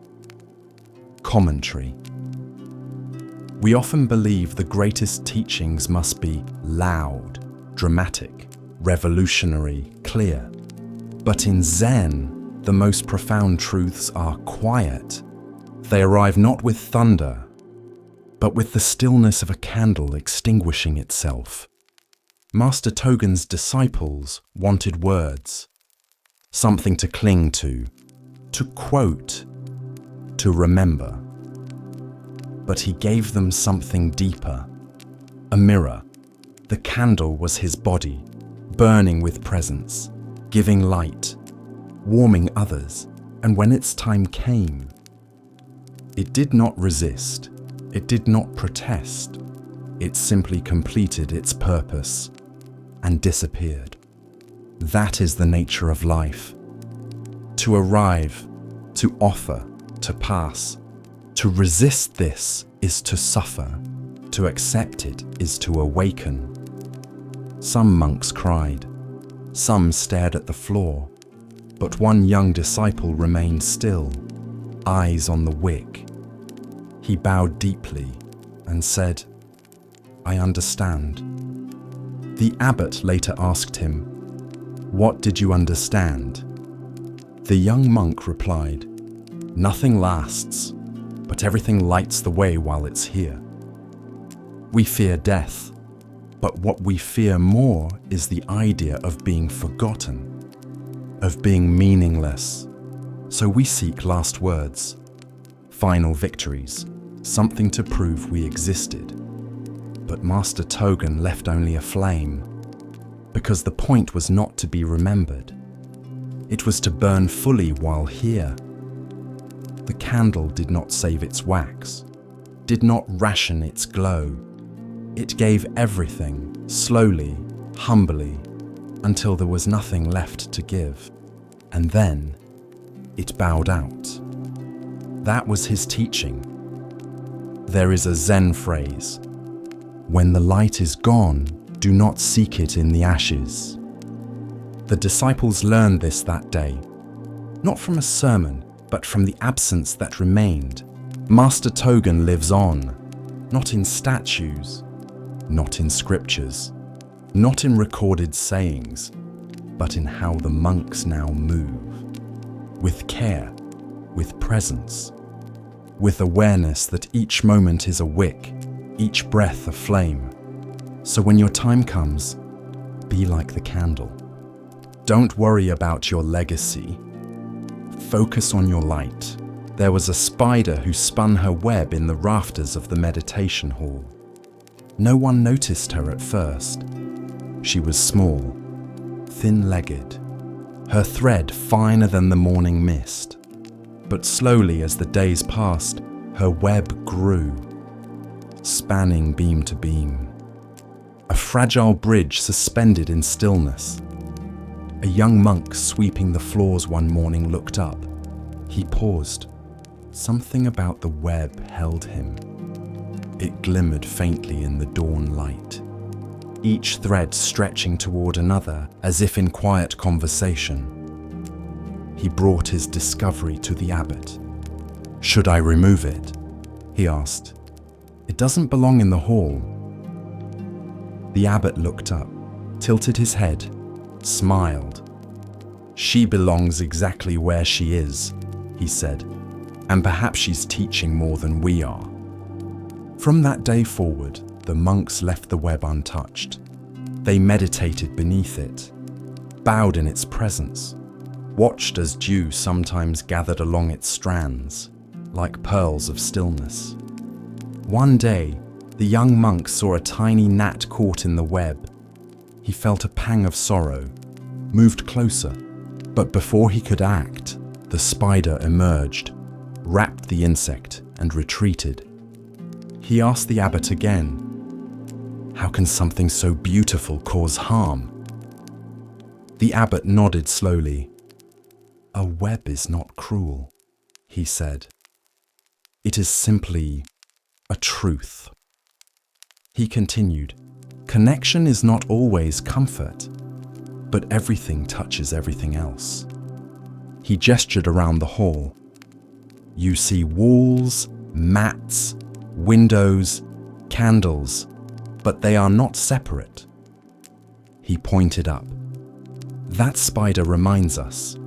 Commentary. We often believe the greatest teachings must be loud, dramatic, revolutionary, clear. But in Zen, the most profound truths are quiet. They arrive not with thunder, but with the stillness of a candle extinguishing itself. Master Togen's disciples wanted words, something to cling to quote, to remember. But he gave them something deeper, a mirror. The candle was his body, burning with presence, giving light, warming others, and when its time came, it did not resist, it did not protest, it simply completed its purpose and disappeared. That is the nature of life. To arrive, to offer, to pass. To resist this is to suffer. To accept it is to awaken. Some monks cried. Some stared at the floor. But one young disciple remained still, eyes on the wick. He bowed deeply and said, "I understand." The abbot later asked him, "What did you understand?" The young monk replied, "Nothing lasts, but everything lights the way while it's here." We fear death, but what we fear more is the idea of being forgotten, of being meaningless. So we seek last words, final victories, something to prove we existed. But Master Togen left only a flame, because the point was not to be remembered. It was to burn fully while here. The candle did not save its wax, did not ration its glow. It gave everything, slowly, humbly, until there was nothing left to give. And then it bowed out. That was his teaching. There is a Zen phrase: when the light is gone, do not seek it in the ashes. The disciples learned this that day, not from a sermon, but from the absence that remained. Master Togen lives on, not in statues, not in scriptures, not in recorded sayings, but in how the monks now move. With care, with presence, with awareness that each moment is a wick, each breath a flame. So when your time comes, be like the candle. Don't worry about your legacy. Focus on your light. There was a spider who spun her web in the rafters of the meditation hall. No one noticed her at first. She was small, thin-legged, her thread finer than the morning mist. But slowly, as the days passed, her web grew, spanning beam to beam. A fragile bridge suspended in stillness. A young monk sweeping the floors one morning looked up. He paused. Something about the web held him. It glimmered faintly in the dawn light, each thread stretching toward another as if in quiet conversation. He brought his discovery to the abbot. "Should I remove it?" he asked. "It doesn't belong in the hall." The abbot looked up, tilted his head, smiled. "She belongs exactly where she is," he said, "and perhaps she's teaching more than we are." From that day forward, the monks left the web untouched. They meditated beneath it, bowed in its presence, watched as dew sometimes gathered along its strands, like pearls of stillness. One day, the young monk saw a tiny gnat caught in the web. He felt a pang of sorrow, moved closer, but before he could act, the spider emerged, wrapped the insect, and retreated. He asked the abbot again, "How can something so beautiful cause harm?" The abbot nodded slowly. "A web is not cruel," he said. "It is simply a truth." He continued, "Connection is not always comfort, but everything touches everything else." He gestured around the hall. "You see walls, mats, windows, candles, but they are not separate." He pointed up. "That spider reminds us.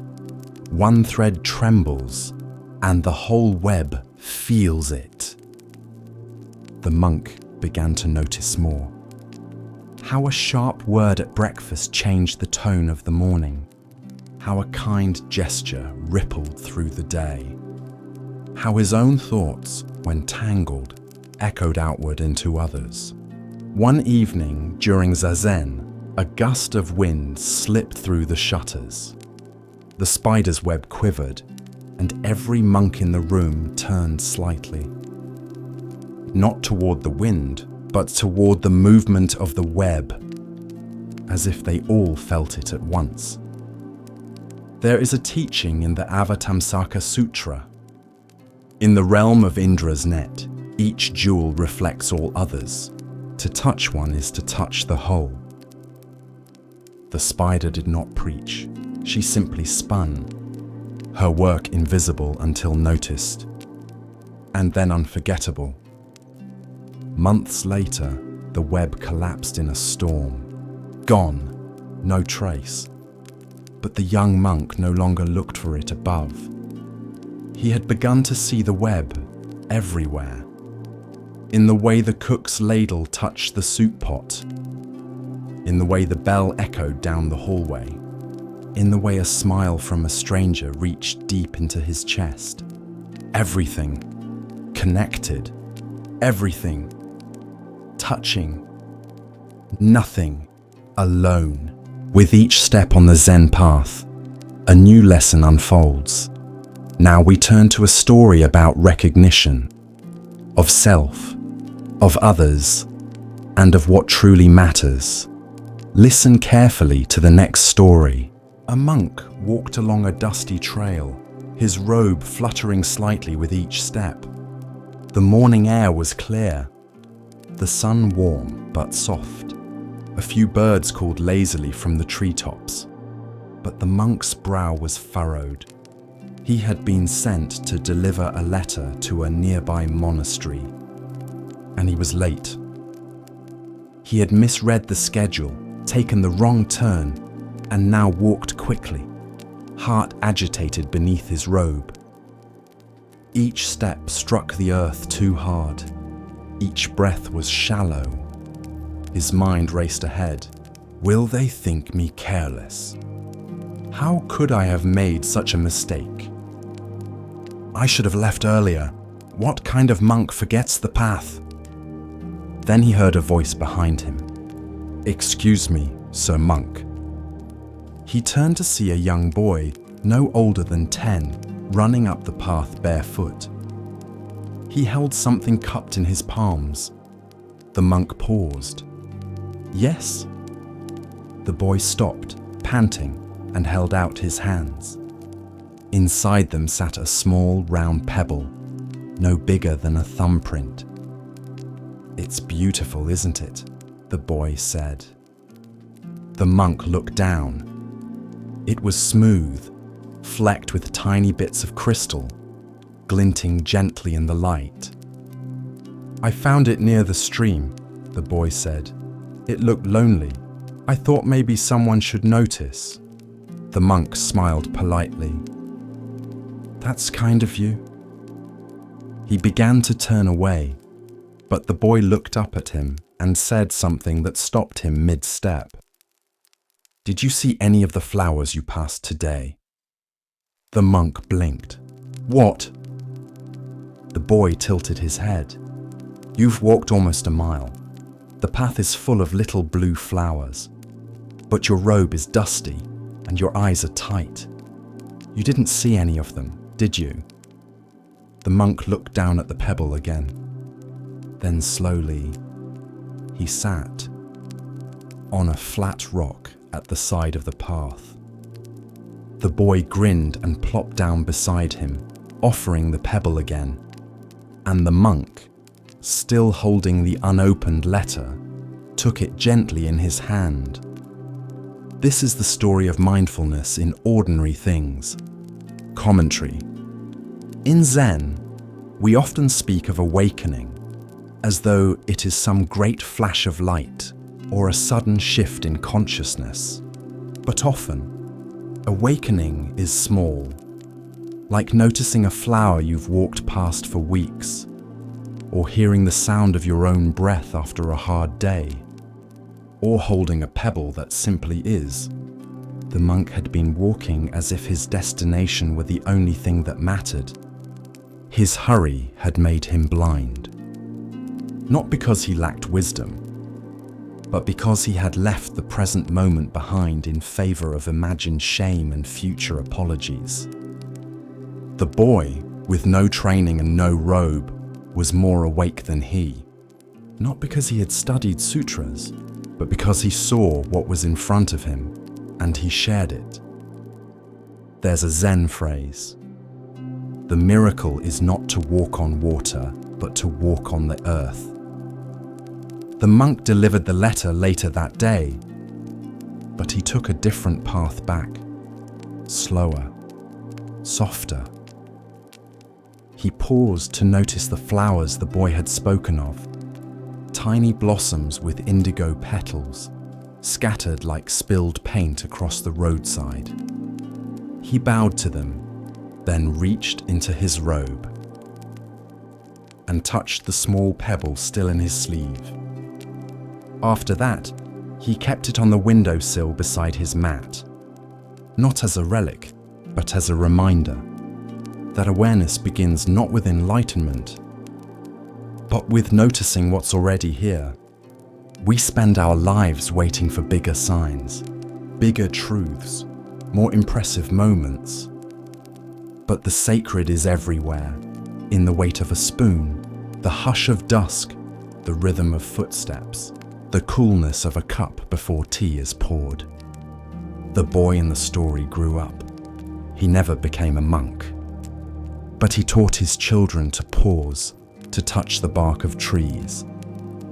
One thread trembles, and the whole web feels it." The monk began to notice more. How a sharp word at breakfast changed the tone of the morning. How a kind gesture rippled through the day. How his own thoughts, when tangled, echoed outward into others. One evening during Zazen, a gust of wind slipped through the shutters. The spider's web quivered, and every monk in the room turned slightly. Not toward the wind, but toward the movement of the web, as if they all felt it at once. There is a teaching in the Avatamsaka Sutra. In the realm of Indra's net, each jewel reflects all others. To touch one is to touch the whole. The spider did not preach. She simply spun, her work invisible until noticed, and then unforgettable. Months later, the web collapsed in a storm. Gone, no trace. But the young monk no longer looked for it above. He had begun to see the web everywhere. In the way the cook's ladle touched the soup pot. In the way the bell echoed down the hallway. In the way a smile from a stranger reached deep into his chest. Everything. Connected. Everything. Touching. Nothing. Alone. With each step on the Zen path, a new lesson unfolds. Now we turn to a story about recognition, of self, of others, and of what truly matters. Listen carefully to the next story. A monk walked along a dusty trail, his robe fluttering slightly with each step. The morning air was clear, the sun warm but soft. A few birds called lazily from the treetops, but the monk's brow was furrowed. He had been sent to deliver a letter to a nearby monastery, and he was late. He had misread the schedule, taken the wrong turn, and now walked quickly, heart agitated beneath his robe. Each step struck the earth too hard. Each breath was shallow. His mind raced ahead. Will they think me careless? How could I have made such a mistake? I should have left earlier. What kind of monk forgets the path? Then he heard a voice behind him. Excuse me, Sir Monk. He turned to see a young boy, no older than 10, running up the path barefoot. He held something cupped in his palms. The monk paused. Yes? The boy stopped, panting, and held out his hands. Inside them sat a small, round pebble, no bigger than a thumbprint. It's beautiful, isn't it? The boy said. The monk looked down. It was smooth, flecked with tiny bits of crystal, glinting gently in the light. I found it near the stream, the boy said. It looked lonely. I thought maybe someone should notice. The monk smiled politely. That's kind of you. He began to turn away, but the boy looked up at him and said something that stopped him mid-step. Did you see any of the flowers you passed today? The monk blinked. What? The boy tilted his head. You've walked almost a mile. The path is full of little blue flowers, but your robe is dusty and your eyes are tight. You didn't see any of them, did you? The monk looked down at the pebble again. Then slowly, he sat on a flat rock at the side of the path. The boy grinned and plopped down beside him, offering the pebble again. And the monk, still holding the unopened letter, took it gently in his hand. This is the story of mindfulness in ordinary things. Commentary. In Zen, we often speak of awakening as though it is some great flash of light or a sudden shift in consciousness. But often, awakening is small, like noticing a flower you've walked past for weeks, or hearing the sound of your own breath after a hard day, or holding a pebble that simply is. The monk had been walking as if his destination were the only thing that mattered. His hurry had made him blind. Not because he lacked wisdom, but because he had left the present moment behind in favor of imagined shame and future apologies. The boy, with no training and no robe, was more awake than he, not because he had studied sutras, but because he saw what was in front of him, and he shared it. There's a Zen phrase: the miracle is not to walk on water, but to walk on the earth. The monk delivered the letter later that day, but he took a different path back, slower, softer. He paused to notice the flowers the boy had spoken of, tiny blossoms with indigo petals, scattered like spilled paint across the roadside. He bowed to them, then reached into his robe and touched the small pebble still in his sleeve. After that, he kept it on the windowsill beside his mat, not as a relic, but as a reminder that awareness begins not with enlightenment, but with noticing what's already here. We spend our lives waiting for bigger signs, bigger truths, more impressive moments. But the sacred is everywhere, in the weight of a spoon, the hush of dusk, the rhythm of footsteps, the coolness of a cup before tea is poured. The boy in the story grew up. He never became a monk, But he taught his children to pause, to touch the bark of trees,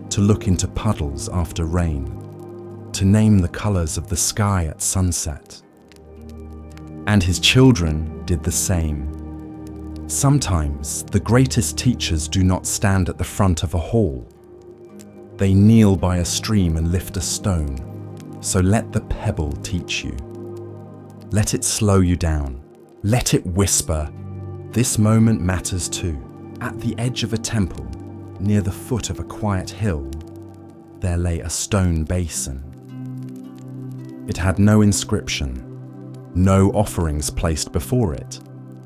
to look into puddles after rain, to name the colors of the sky at sunset. And his children did the same. Sometimes the greatest teachers do not stand at the front of a hall. They kneel by a stream and lift a stone. So let the pebble teach you. Let it slow you down. Let it whisper. This moment matters too. At the edge of a temple, near the foot of a quiet hill, there lay a stone basin. It had no inscription, no offerings placed before it,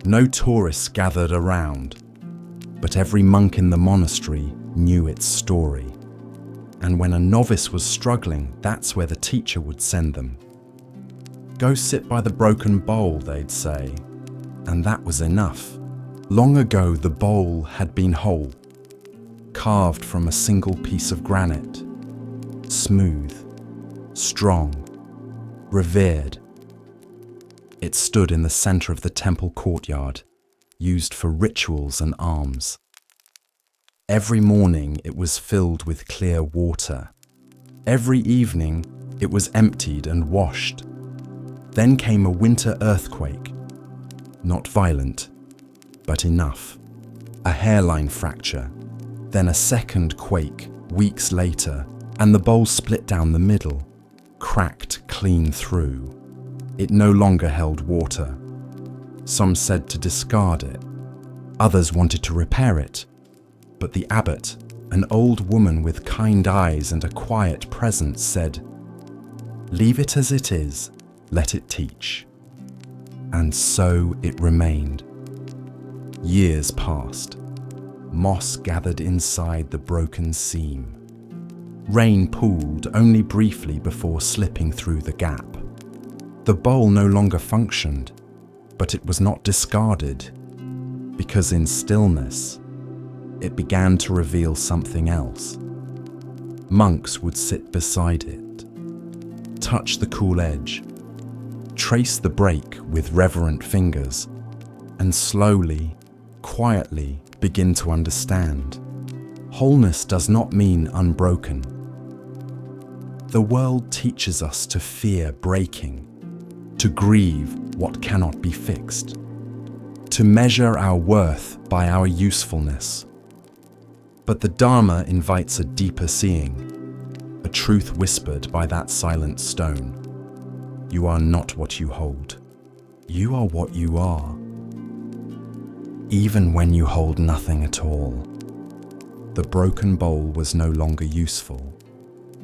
no tourists gathered around, but every monk in the monastery knew its story. And when a novice was struggling, that's where the teacher would send them. Go sit by the broken bowl, they'd say, and that was enough. Long ago, the bowl had been whole, carved from a single piece of granite, smooth, strong, revered. It stood in the center of the temple courtyard, used for rituals and alms. Every morning it was filled with clear water. Every evening it was emptied and washed. Then came a winter earthquake, not violent, but enough. A hairline fracture, then a second quake weeks later, and the bowl split down the middle, cracked clean through. It no longer held water. Some said to discard it. Others wanted to repair it. But the abbot, an old woman with kind eyes and a quiet presence, said, "Leave it as it is, let it teach." And so it remained. Years passed. Moss gathered inside the broken seam. Rain pooled only briefly before slipping through the gap. The bowl no longer functioned, but it was not discarded, because in stillness, it began to reveal something else. Monks would sit beside it, touch the cool edge, trace the break with reverent fingers, and slowly, quietly begin to understand. Wholeness does not mean unbroken. The world teaches us to fear breaking, to grieve what cannot be fixed, to measure our worth by our usefulness. But the Dharma invites a deeper seeing, a truth whispered by that silent stone. You are not what you hold. You are what you are. Even when you hold nothing at all. The broken bowl was no longer useful,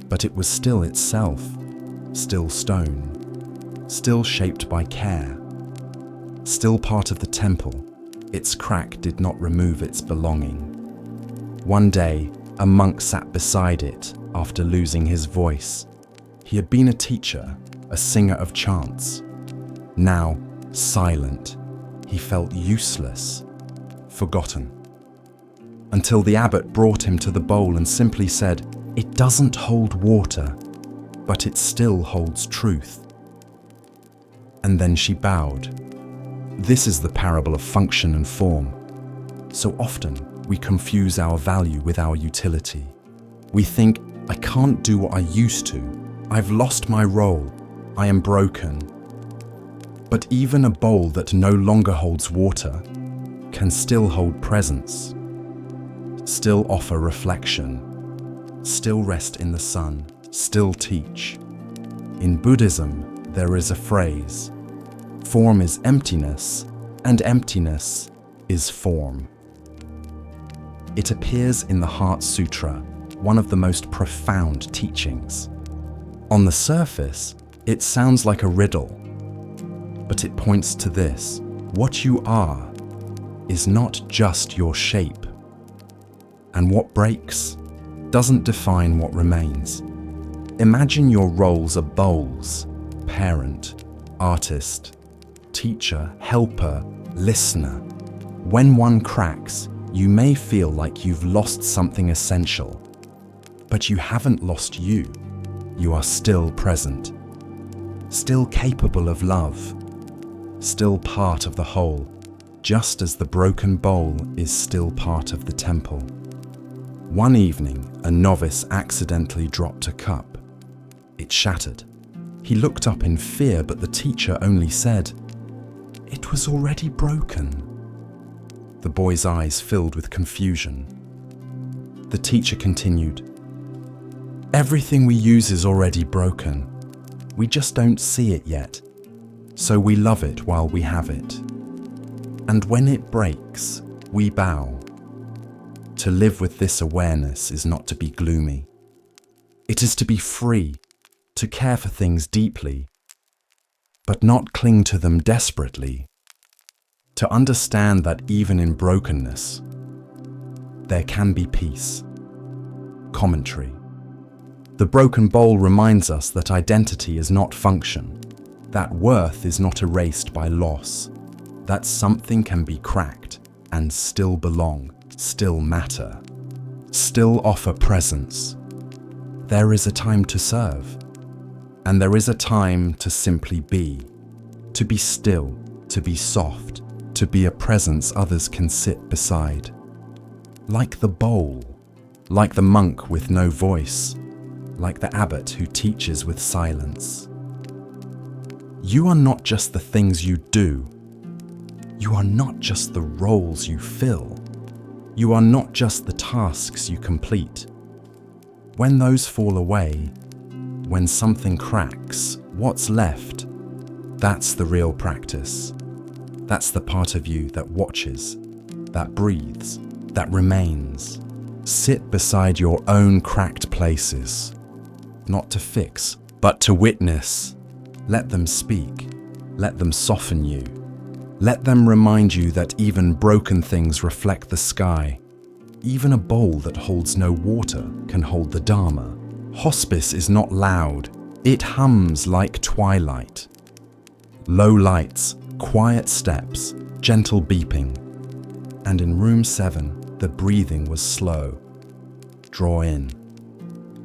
but it was still itself, still stone, still shaped by care, still part of the temple. Its crack did not remove its belonging. One day, a monk sat beside it after losing his voice. He had been a teacher, a singer of chants. Now, silent, he felt useless, forgotten. Until the abbot brought him to the bowl and simply said, "It doesn't hold water, but it still holds truth." And then she bowed. This is the parable of function and form. So often, we confuse our value with our utility. We think, I can't do what I used to. I've lost my role. I am broken. But even a bowl that no longer holds water can still hold presence, still offer reflection, still rest in the sun, still teach. In Buddhism, there is a phrase, form is emptiness, and emptiness is form. It appears in the Heart Sutra, one of the most profound teachings. On the surface, it sounds like a riddle, but it points to this: what you are is not just your shape, and what breaks doesn't define what remains. Imagine your roles are bowls: parent, artist, teacher, helper, listener. When one cracks, you may feel like you've lost something essential, but you haven't lost you. You are still present, still capable of love, still part of the whole. just as the broken bowl is still part of the temple. One evening, a novice accidentally dropped a cup. It shattered. He looked up in fear, but the teacher only said, "It was already broken." The boy's eyes filled with confusion. The teacher continued, "Everything we use is already broken. We just don't see it yet, so we love it while we have it. And when it breaks, we bow. To live with this awareness is not to be gloomy. It is to be free, to care for things deeply, but not cling to them desperately. To understand that even in brokenness, there can be peace." Commentary. The broken bowl reminds us that identity is not function, that worth is not erased by loss, that something can be cracked and still belong, still matter, still offer presence. There is a time to serve, and there is a time to simply be, to be still, to be soft, to be a presence others can sit beside. Like the bowl, like the monk with no voice, like the abbot who teaches with silence. You are not just the things you do. You are not just the roles you fill. You are not just the tasks you complete. When those fall away, when something cracks, what's left? That's the real practice. That's the part of you that watches, that breathes, that remains. Sit beside your own cracked places, not to fix, but to witness. Let them speak. Let them soften you. Let them remind you that even broken things reflect the sky. Even a bowl that holds no water can hold the Dharma. Hospice is not loud. It hums like twilight. Low lights, quiet steps, gentle beeping. And in room 7, the breathing was slow. Draw in.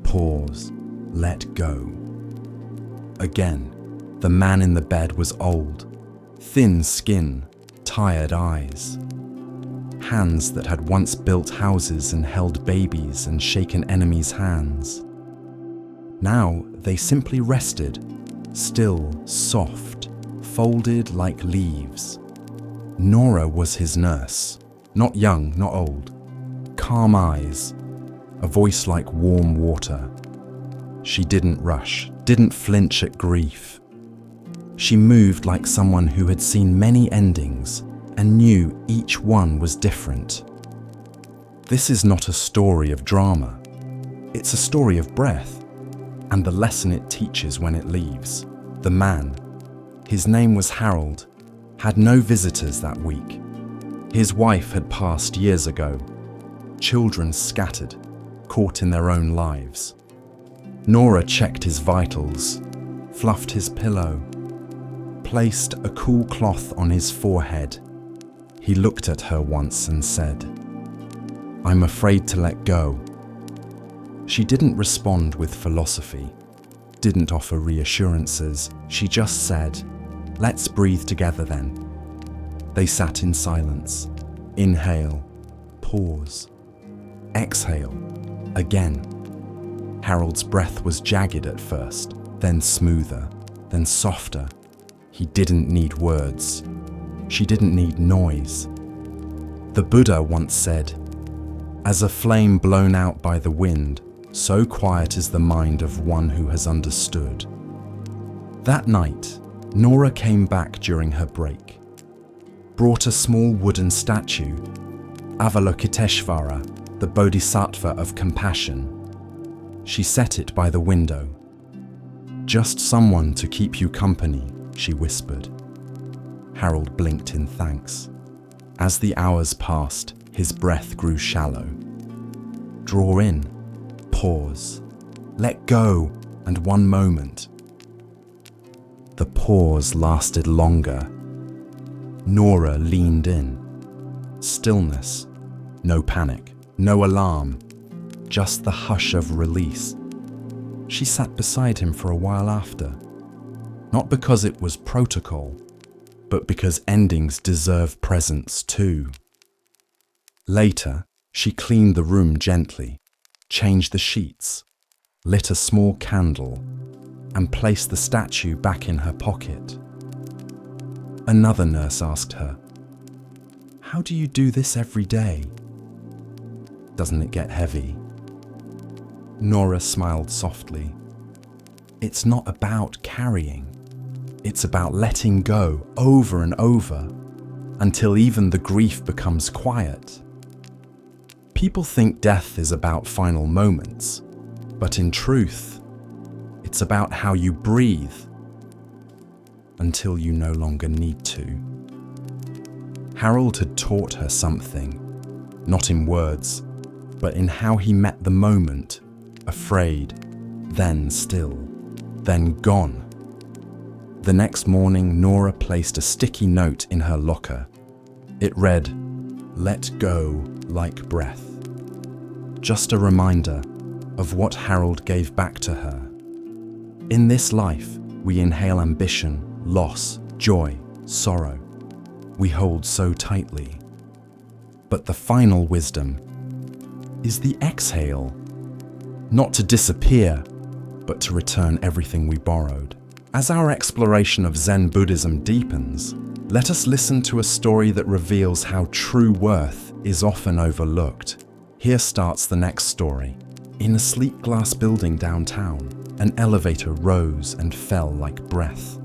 Pause. Let go. Again, the man in the bed was old. Thin skin, tired eyes. Hands that had once built houses and held babies and shaken enemies' hands. Now they simply rested, still, soft, folded like leaves. Nora was his nurse, not young, not old. Calm eyes, a voice like warm water. She didn't rush, didn't flinch at grief. She moved like someone who had seen many endings and knew each one was different. This is not a story of drama. It's a story of breath, and the lesson it teaches when it leaves. The man, his name was Harold, had no visitors that week. His wife had passed years ago. Children scattered, caught in their own lives. Nora checked his vitals, fluffed his pillow, placed a cool cloth on his forehead. He looked at her once and said, "I'm afraid to let go." She didn't respond with philosophy, didn't offer reassurances. She just said, "Let's breathe together then." They sat in silence. Inhale, pause, exhale, again. Harold's breath was jagged at first, then smoother, then softer. He didn't need words. She didn't need noise. The Buddha once said, "As a flame blown out by the wind, so quiet is the mind of one who has understood." That night, Nora came back during her break, brought a small wooden statue, Avalokiteshvara, the Bodhisattva of compassion. She set it by the window. "Just someone to keep you company," she whispered. Harold blinked in thanks. As the hours passed, his breath grew shallow. Draw in, pause, let go, and one moment. The pause lasted longer. Nora leaned in. Stillness, no panic, no alarm, just the hush of release. She sat beside him for a while after, not because it was protocol, but because endings deserve presence too. Later, she cleaned the room gently, changed the sheets, lit a small candle, and placed the statue back in her pocket. Another nurse asked her, "How do you do this every day? Doesn't it get heavy?" Nora smiled softly. "It's not about carrying. It's about letting go over and over until even the grief becomes quiet." People think death is about final moments, but in truth, it's about how you breathe until you no longer need to. Harold had taught her something, not in words, but in how he met the moment, afraid, then still, then gone. The next morning, Nora placed a sticky note in her locker. It read, "Let go like breath." Just a reminder of what Harold gave back to her. In this life, we inhale ambition, loss, joy, sorrow. We hold so tightly. But the final wisdom is the exhale. Not to disappear, but to return everything we borrowed. As our exploration of Zen Buddhism deepens, let us listen to a story that reveals how true worth is often overlooked. Here starts the next story. In a sleek glass building downtown, an elevator rose and fell like breath.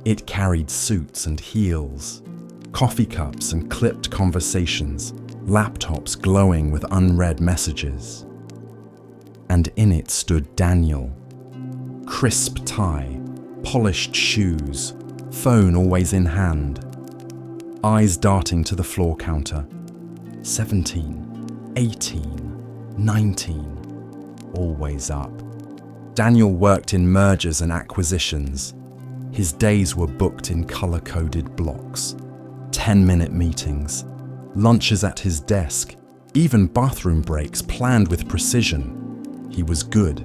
It carried suits and heels, coffee cups and clipped conversations, laptops glowing with unread messages. And in it stood Daniel. Crisp tie, polished shoes, phone always in hand. Eyes darting to the floor counter. 17, 18, 19, always up. Daniel worked in mergers and acquisitions. His days were booked in color-coded blocks. 10-minute meetings, lunches at his desk, even bathroom breaks planned with precision. He was good,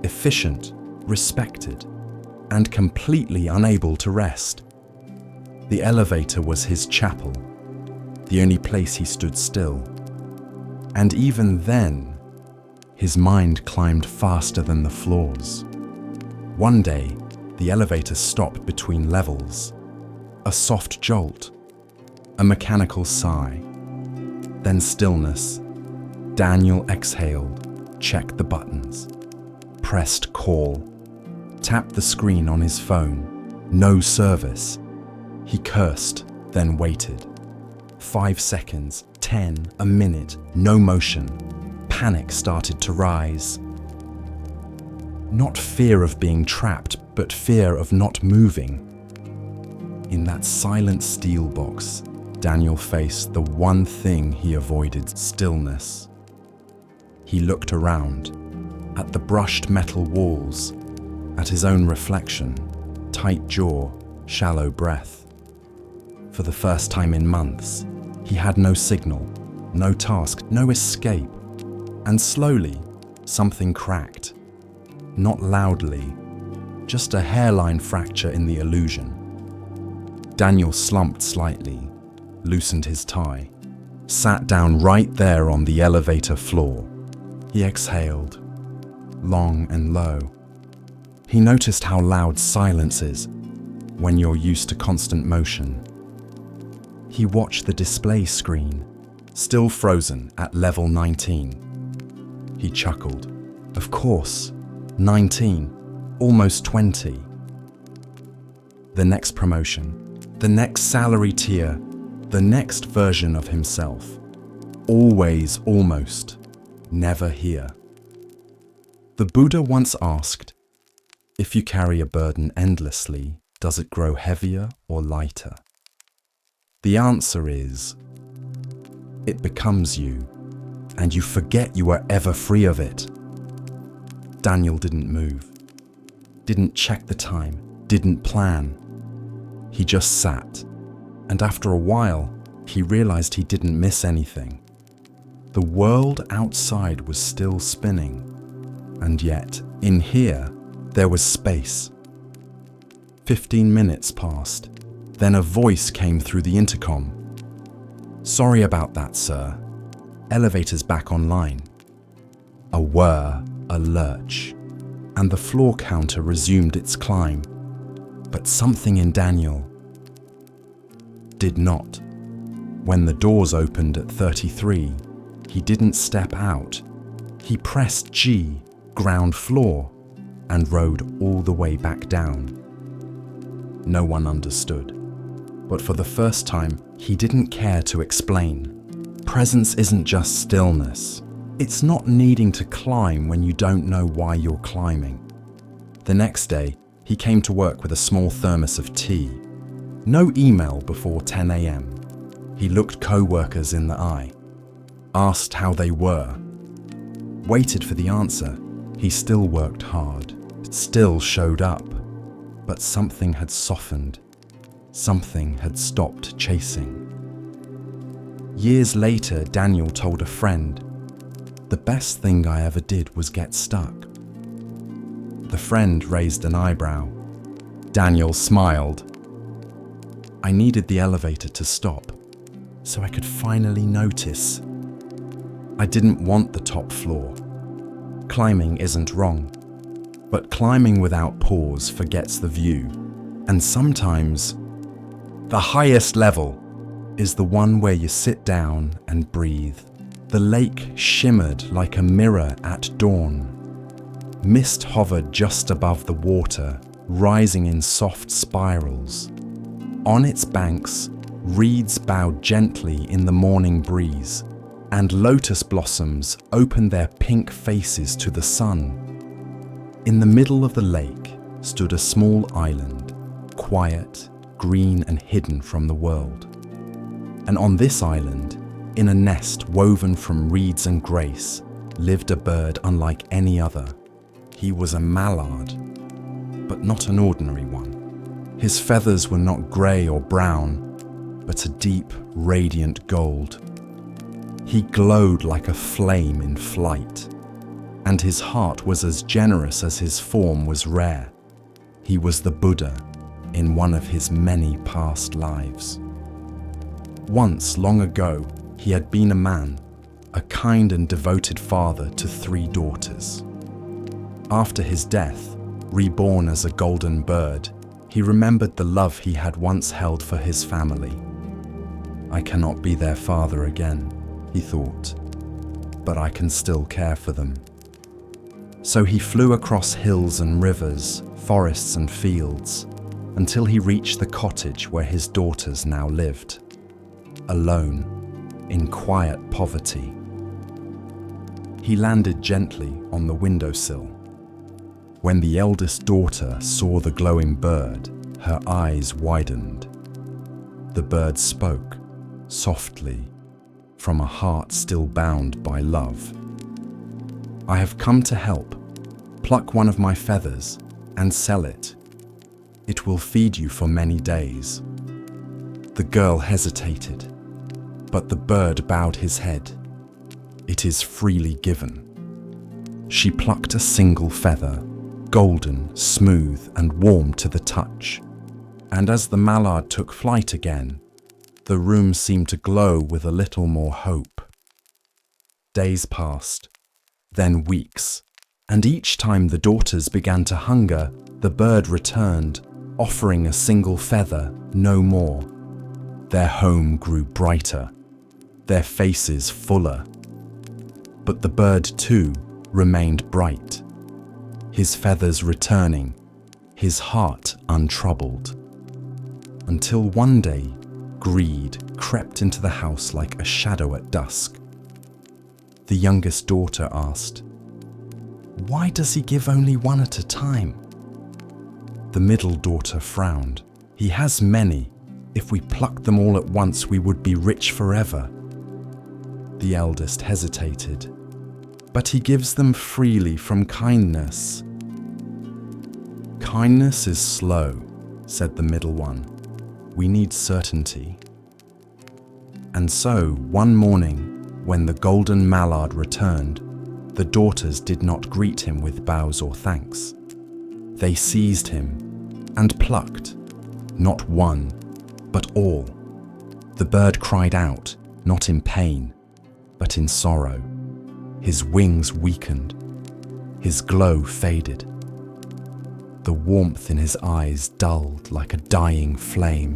efficient, respected, and completely unable to rest. The elevator was his chapel, the only place he stood still. And even then, his mind climbed faster than the floors. One day, the elevator stopped between levels. A soft jolt, a mechanical sigh, then stillness. Daniel exhaled, checked the buttons, pressed call, tapped the screen on his phone. No service. He cursed, then waited. 5 seconds, 10, a minute, no motion. Panic started to rise. Not fear of being trapped, but fear of not moving. In that silent steel box, Daniel faced the one thing he avoided: stillness. He looked around, at the brushed metal walls, at his own reflection, tight jaw, shallow breath. For the first time in months, he had no signal, no task, no escape. And slowly, something cracked. Not loudly, just a hairline fracture in the illusion. Daniel slumped slightly, loosened his tie, sat down right there on the elevator floor. He exhaled, long and low. He noticed how loud silence is when you're used to constant motion. He watched the display screen, still frozen at level 19. He chuckled. Of course, 19, almost 20. The next promotion, the next salary tier, the next version of himself. Always almost, never here. The Buddha once asked, if you carry a burden endlessly, does it grow heavier or lighter? The answer is, it becomes you, and you forget you are ever free of it. Daniel didn't move, didn't check the time, didn't plan. He just sat, and after a while, he realized he didn't miss anything. The world outside was still spinning, and yet, in here, there was space. 15 minutes passed, Then a voice came through the intercom. "Sorry about that, sir. Elevator's back online." A whir, a lurch, and the floor counter resumed its climb. But something in Daniel did not. When the doors opened at 33, he didn't step out. He pressed G, ground floor, and rode all the way back down. No one understood. But for the first time, he didn't care to explain. Presence isn't just stillness. It's not needing to climb when you don't know why you're climbing. The next day, he came to work with a small thermos of tea. No email before 10 a.m. He looked co-workers in the eye, asked how they were, waited for the answer. He still worked hard, still showed up, but something had softened. Something had stopped chasing. Years later, Daniel told a friend, "The best thing I ever did was get stuck." The friend raised an eyebrow. Daniel smiled. "I needed the elevator to stop, so I could finally notice. I didn't want the top floor. Climbing isn't wrong, but climbing without pause forgets the view. And sometimes, the highest level is the one where you sit down and breathe." The lake shimmered like a mirror at dawn. Mist hovered just above the water, rising in soft spirals. On its banks, reeds bowed gently in the morning breeze, and lotus blossoms opened their pink faces to the sun. In the middle of the lake stood a small island, quiet, green and hidden from the world. And on this island, in a nest woven from reeds and grace, lived a bird unlike any other. He was a mallard, but not an ordinary one. His feathers were not grey or brown, but a deep, radiant gold. He glowed like a flame in flight, and his heart was as generous as his form was rare. He was the Buddha in one of his many past lives. Once, long ago, he had been a man, a kind and devoted father to 3 daughters. After his death, reborn as a golden bird, he remembered the love he had once held for his family. "I cannot be their father again," he thought, "but I can still care for them." So he flew across hills and rivers, forests and fields, until he reached the cottage where his daughters now lived, alone, in quiet poverty. He landed gently on the windowsill. When the eldest daughter saw the glowing bird, her eyes widened. The bird spoke, softly, from a heart still bound by love. "I have come to help. Pluck one of my feathers and sell it. It will feed you for many days." The girl hesitated, but the bird bowed his head. "It is freely given." She plucked a single feather, golden, smooth, and warm to the touch. And as the mallard took flight again, the room seemed to glow with a little more hope. Days passed, then weeks, and each time the daughters began to hunger, the bird returned, offering a single feather, no more. Their home grew brighter, their faces fuller. But the bird too remained bright, his feathers returning, his heart untroubled. Until one day, greed crept into the house like a shadow at dusk. The youngest daughter asked, "Why does he give only one at a time?" The middle daughter frowned. "He has many. If we plucked them all at once, we would be rich forever." The eldest hesitated. "But he gives them freely from kindness." "Kindness is slow," said the middle one. "We need certainty." And so, one morning, when the golden mallard returned, the daughters did not greet him with bows or thanks. They seized him and plucked, not one, but all. The bird cried out, not in pain, but in sorrow. His wings weakened. His glow faded. The warmth in his eyes dulled like a dying flame.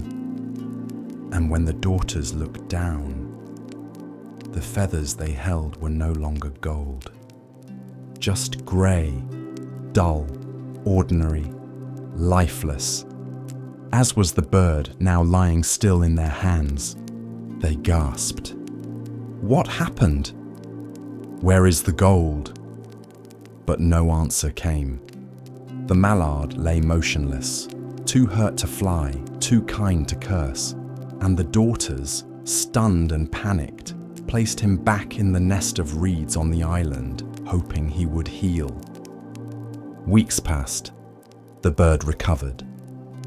And when the daughters looked down, the feathers they held were no longer gold. Just grey, dull, ordinary, lifeless. As was the bird now lying still in their hands. They gasped. What happened? Where is the gold? But no answer came. The mallard lay motionless, too hurt to fly, too kind to curse, and the daughters, stunned and panicked, placed him back in the nest of reeds on the island, hoping he would heal. Weeks passed. The bird recovered.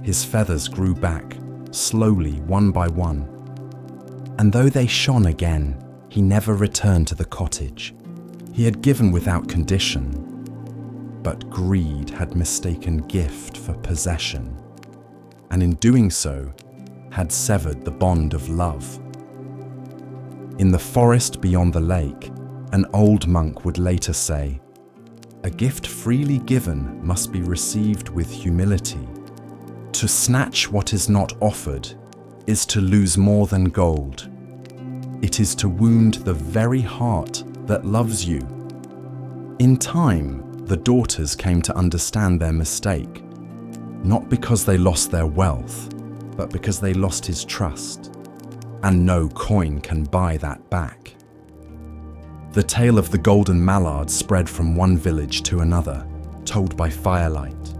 His feathers grew back, slowly, one by one. And though they shone again, he never returned to the cottage. He had given without condition, but greed had mistaken gift for possession, and in doing so, had severed the bond of love. In the forest beyond the lake, an old monk would later say, "A gift freely given must be received with humility. To snatch what is not offered is to lose more than gold. It is to wound the very heart that loves you." In time, the daughters came to understand their mistake, not because they lost their wealth, but because they lost his trust, and no coin can buy that back. The tale of the golden mallard spread from one village to another, told by firelight,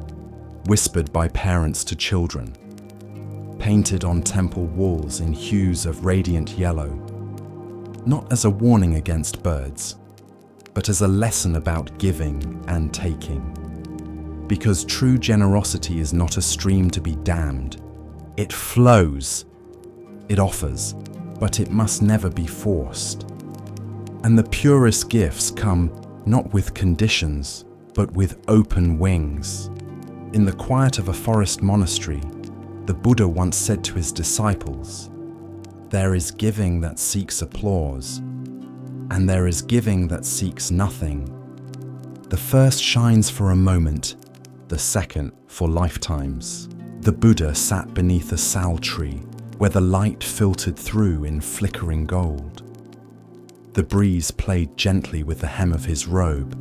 whispered by parents to children, painted on temple walls in hues of radiant yellow, not as a warning against birds, but as a lesson about giving and taking. Because true generosity is not a stream to be dammed. It flows, it offers, but it must never be forced. And the purest gifts come not with conditions, but with open wings. In the quiet of a forest monastery, the Buddha once said to his disciples, "There is giving that seeks applause, and there is giving that seeks nothing. The first shines for a moment, the second for lifetimes." The Buddha sat beneath a sal tree, where the light filtered through in flickering gold. The breeze played gently with the hem of his robe,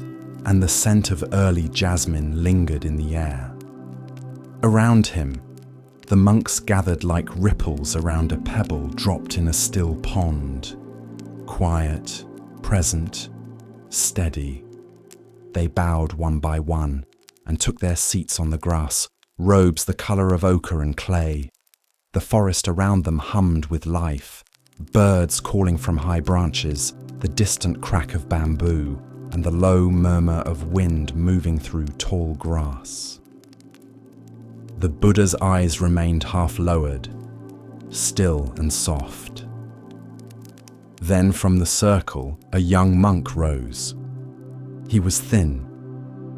and the scent of early jasmine lingered in the air. Around him, the monks gathered like ripples around a pebble dropped in a still pond. Quiet, present, steady. They bowed one by one and took their seats on the grass, robes the colour of ochre and clay. The forest around them hummed with life, birds calling from high branches, the distant crack of bamboo, and the low murmur of wind moving through tall grass. The Buddha's eyes remained half lowered, still and soft. Then from the circle, a young monk rose. He was thin,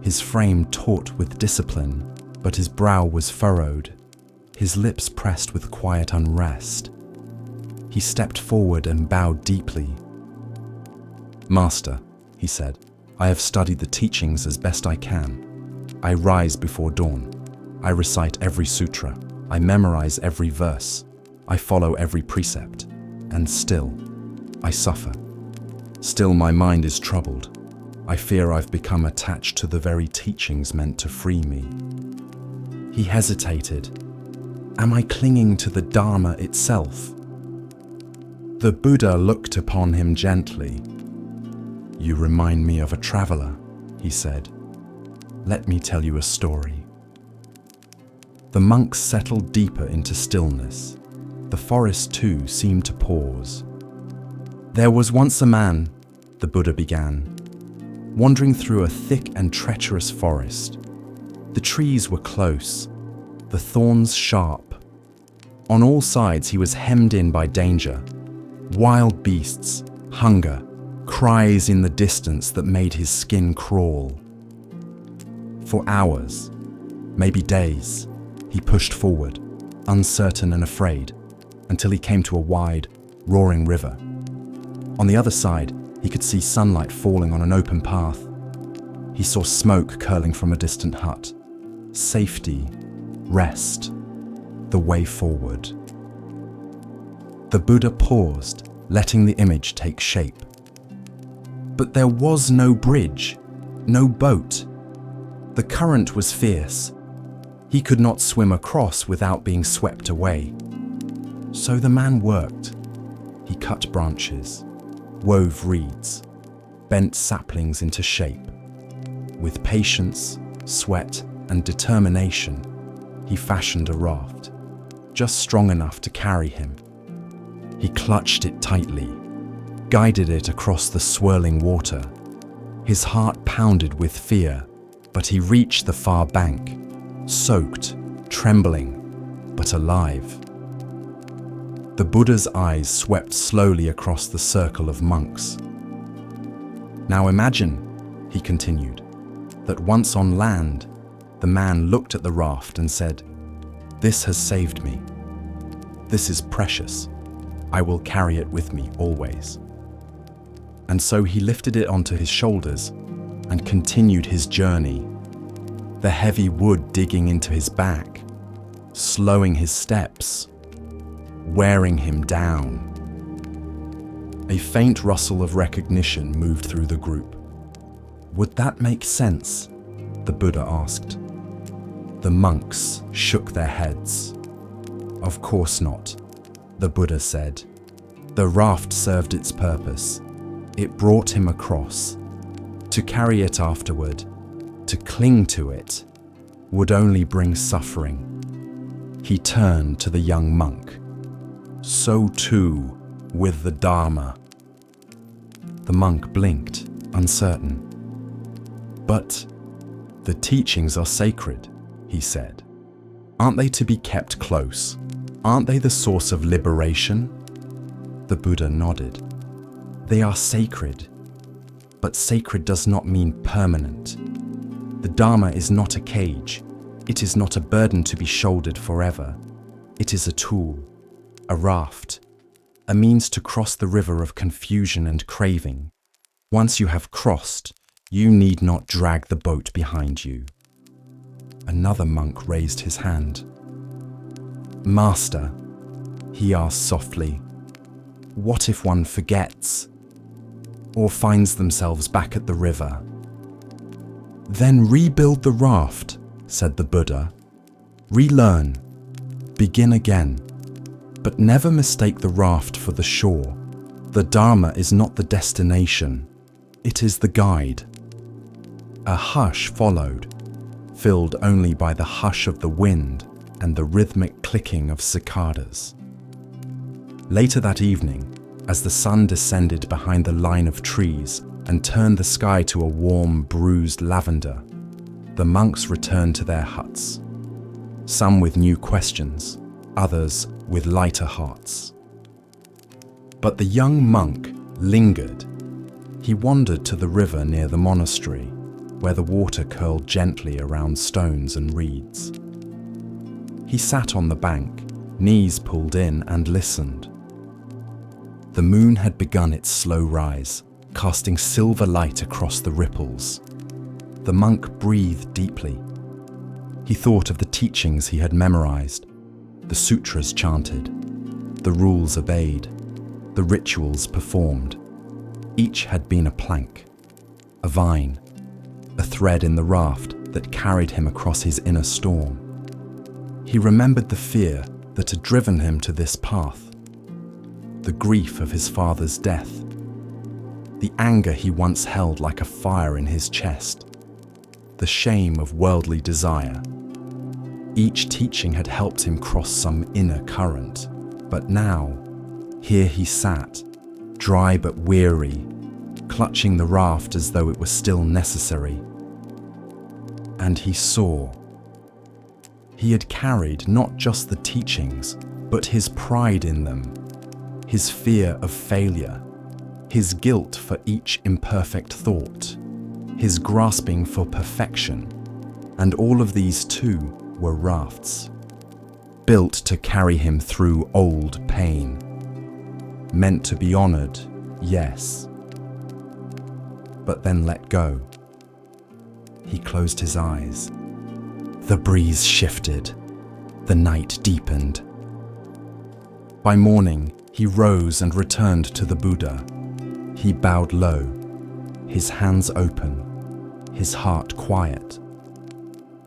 his frame taut with discipline, but his brow was furrowed, his lips pressed with quiet unrest. He stepped forward and bowed deeply. "Master," he said, "I have studied the teachings as best I can. I rise before dawn. I recite every sutra. I memorize every verse. I follow every precept. And still, I suffer. Still my mind is troubled. I fear I've become attached to the very teachings meant to free me." He hesitated. Am I clinging to the Dharma itself? The Buddha looked upon him gently. "You remind me of a traveler," he said. "Let me tell you a story." The monks settled deeper into stillness. The forest too seemed to pause. "There was once a man," the Buddha began, "wandering through a thick and treacherous forest. The trees were close, the thorns sharp. On all sides he was hemmed in by danger, wild beasts, hunger, cries in the distance that made his skin crawl. For hours, maybe days, he pushed forward, uncertain and afraid, until he came to a wide, roaring river. On the other side, he could see sunlight falling on an open path. He saw smoke curling from a distant hut. Safety, rest, the way forward. The Buddha paused, letting the image take shape. But there was no bridge, no boat. The current was fierce. He could not swim across without being swept away. So the man worked. He cut branches, wove reeds, bent saplings into shape. With patience, sweat, and determination, he fashioned a raft, just strong enough to carry him. He clutched it tightly, guided it across the swirling water. His heart pounded with fear, but he reached the far bank, soaked, trembling, but alive. The Buddha's eyes swept slowly across the circle of monks. Now imagine, he continued, that once on land, the man looked at the raft and said, "This has saved me. This is precious. I will carry it with me always." And so he lifted it onto his shoulders and continued his journey, the heavy wood digging into his back, slowing his steps, wearing him down. A faint rustle of recognition moved through the group. "Would that make sense?" the Buddha asked. The monks shook their heads. "Of course not," the Buddha said. "The raft served its purpose. It brought him across. To carry it afterward, to cling to it, would only bring suffering." He turned to the young monk. "So too with the Dharma." The monk blinked, uncertain. "But the teachings are sacred," he said. "Aren't they to be kept close? Aren't they the source of liberation?" The Buddha nodded. "They are sacred, but sacred does not mean permanent. The Dharma is not a cage. It is not a burden to be shouldered forever. It is a tool, a raft, a means to cross the river of confusion and craving. Once you have crossed, you need not drag the boat behind you." Another monk raised his hand. "Master," he asked softly, "what if one forgets or finds themselves back at the river?" "Then rebuild the raft," said the Buddha. "Relearn, begin again, but never mistake the raft for the shore. The Dharma is not the destination, it is the guide." A hush followed, filled only by the hush of the wind and the rhythmic clicking of cicadas. Later that evening, as the sun descended behind the line of trees and turned the sky to a warm, bruised lavender, the monks returned to their huts, some with new questions, others with lighter hearts. But the young monk lingered. He wandered to the river near the monastery, where the water curled gently around stones and reeds. He sat on the bank, knees pulled in, and listened. The moon had begun its slow rise, casting silver light across the ripples. The monk breathed deeply. He thought of the teachings he had memorized, the sutras chanted, the rules obeyed, the rituals performed. Each had been a plank, a vine, a thread in the raft that carried him across his inner storm. He remembered the fear that had driven him to this path, the grief of his father's death, the anger he once held like a fire in his chest, the shame of worldly desire. Each teaching had helped him cross some inner current, but now, here he sat, dry but weary, clutching the raft as though it were still necessary. And he saw. He had carried not just the teachings, but his pride in them, his fear of failure, his guilt for each imperfect thought, his grasping for perfection, and all of these too were rafts. built to carry him through old pain. Meant to be honored, yes, but then let go. He closed his eyes. The breeze shifted. The night deepened. By morning, he rose and returned to the Buddha. He bowed low, his hands open, his heart quiet.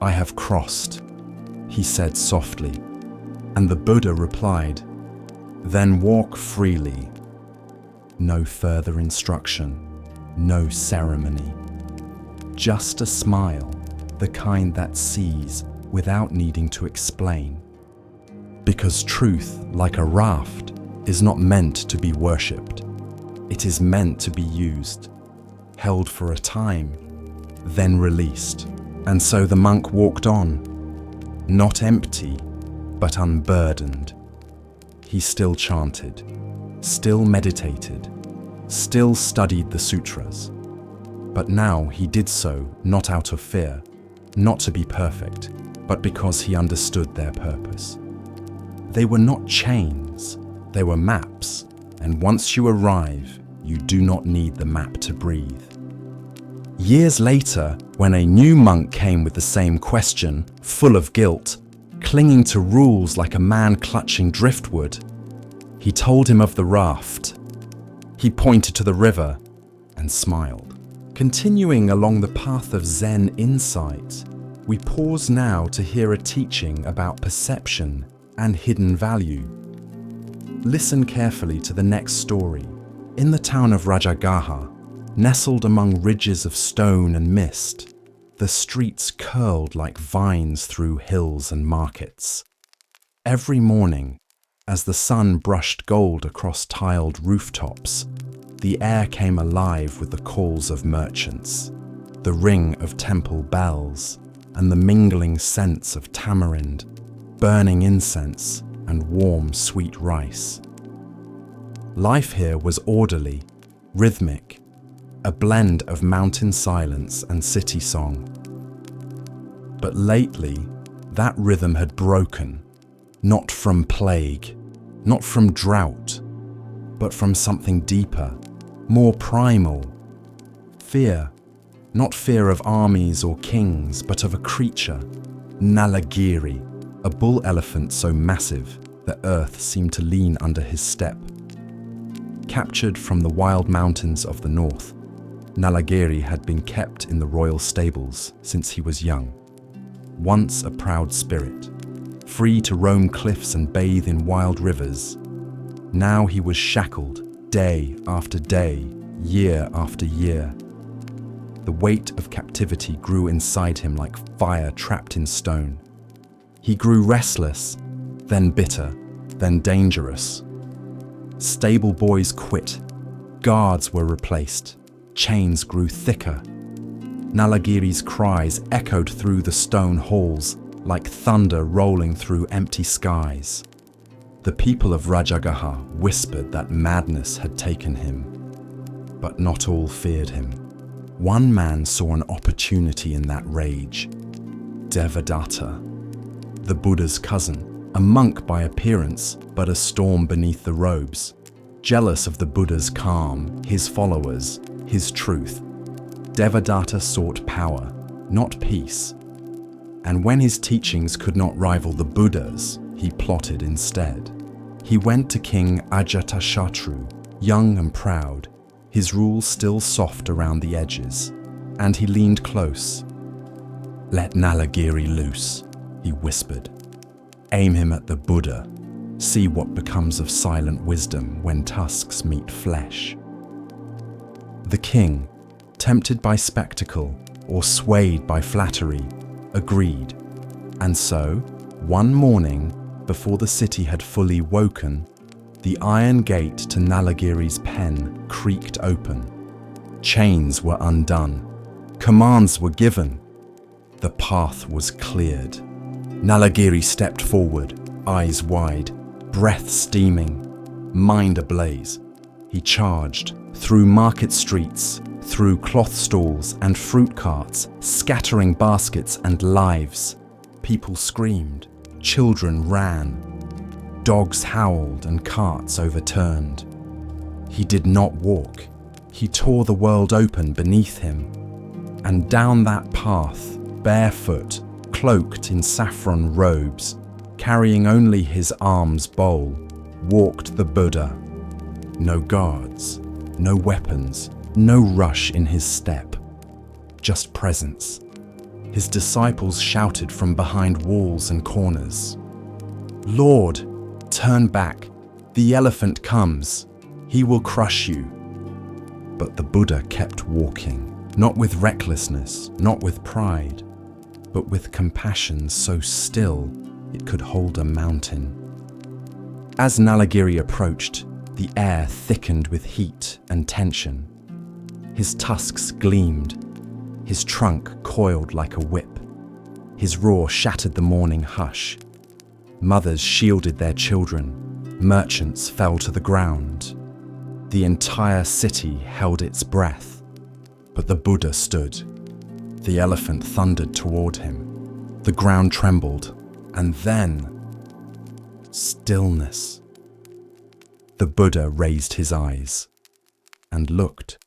I have crossed, he said softly, and the Buddha replied, then walk freely. No further instruction, no ceremony. Just a smile, the kind that sees without needing to explain. Because truth, like a raft, is not meant to be worshipped. It is meant to be used, held for a time, then released. And so the monk walked on, not empty, but unburdened. He still chanted, still meditated, still studied the sutras. But now he did so not out of fear, not to be perfect, but because he understood their purpose. They were not chains, they were maps, and once you arrive, you do not need the map to breathe. Years later, when a new monk came with the same question, full of guilt, clinging to rules like a man clutching driftwood, he told him of the raft. He pointed to the river and smiled. Continuing along the path of Zen insight, we pause now to hear a teaching about perception and hidden value. Listen carefully to the next story. In the town of Rajagaha, nestled among ridges of stone and mist, the streets curled like vines through hills and markets. Every morning, as the sun brushed gold across tiled rooftops, the air came alive with the calls of merchants, the ring of temple bells, and the mingling scents of tamarind, burning incense, and warm, sweet rice. Life here was orderly, rhythmic, a blend of mountain silence and city song. But lately, that rhythm had broken, not from plague, not from drought, but from something deeper, more primal. Fear, not fear of armies or kings, but of a creature, Nalagiri, a bull elephant so massive that earth seemed to lean under his step. Captured from the wild mountains of the north, Nalagiri had been kept in the royal stables since he was young. Once a proud spirit, free to roam cliffs and bathe in wild rivers, now he was shackled day after day, year after year. The weight of captivity grew inside him like fire trapped in stone. He grew restless, then bitter, then dangerous. Stable boys quit, guards were replaced, chains grew thicker. Nalagiri's cries echoed through the stone halls like thunder rolling through empty skies. The people of Rajagaha whispered that madness had taken him, but not all feared him. One man saw an opportunity in that rage. Devadatta, the Buddha's cousin, a monk by appearance, but a storm beneath the robes. Jealous of the Buddha's calm, his followers, his truth, Devadatta sought power, not peace. And when his teachings could not rival the Buddha's, he plotted instead. He went to King Ajatashatru, young and proud, his rule still soft around the edges, and he leaned close. "Let Nalagiri loose," he whispered. "Aim him at the Buddha. See what becomes of silent wisdom when tusks meet flesh." The king, tempted by spectacle or swayed by flattery, agreed. And so, one morning, before the city had fully woken, the iron gate to Nalagiri's pen creaked open. Chains were undone. Commands were given. The path was cleared. Nalagiri stepped forward, eyes wide, breath steaming, mind ablaze. He charged through market streets, through cloth stalls and fruit carts, scattering baskets and lives. People screamed, Children ran. Dogs howled and carts overturned. He did not walk. He tore the world open beneath him. And down that path, barefoot, cloaked in saffron robes, carrying only his arm's bowl, walked the Buddha. No guards, no weapons, no rush in his step, just presence. His disciples shouted from behind walls and corners, "Lord, turn back, the elephant comes, he will crush you." But the Buddha kept walking, not with recklessness, not with pride, but with compassion so still it could hold a mountain. As Nalagiri approached, the air thickened with heat and tension. His tusks gleamed, his trunk coiled like a whip. His roar shattered the morning hush. Mothers shielded their children, merchants fell to the ground. The entire city held its breath, but the Buddha stood. The elephant thundered toward him. The ground trembled, and then stillness. The Buddha raised his eyes and looked.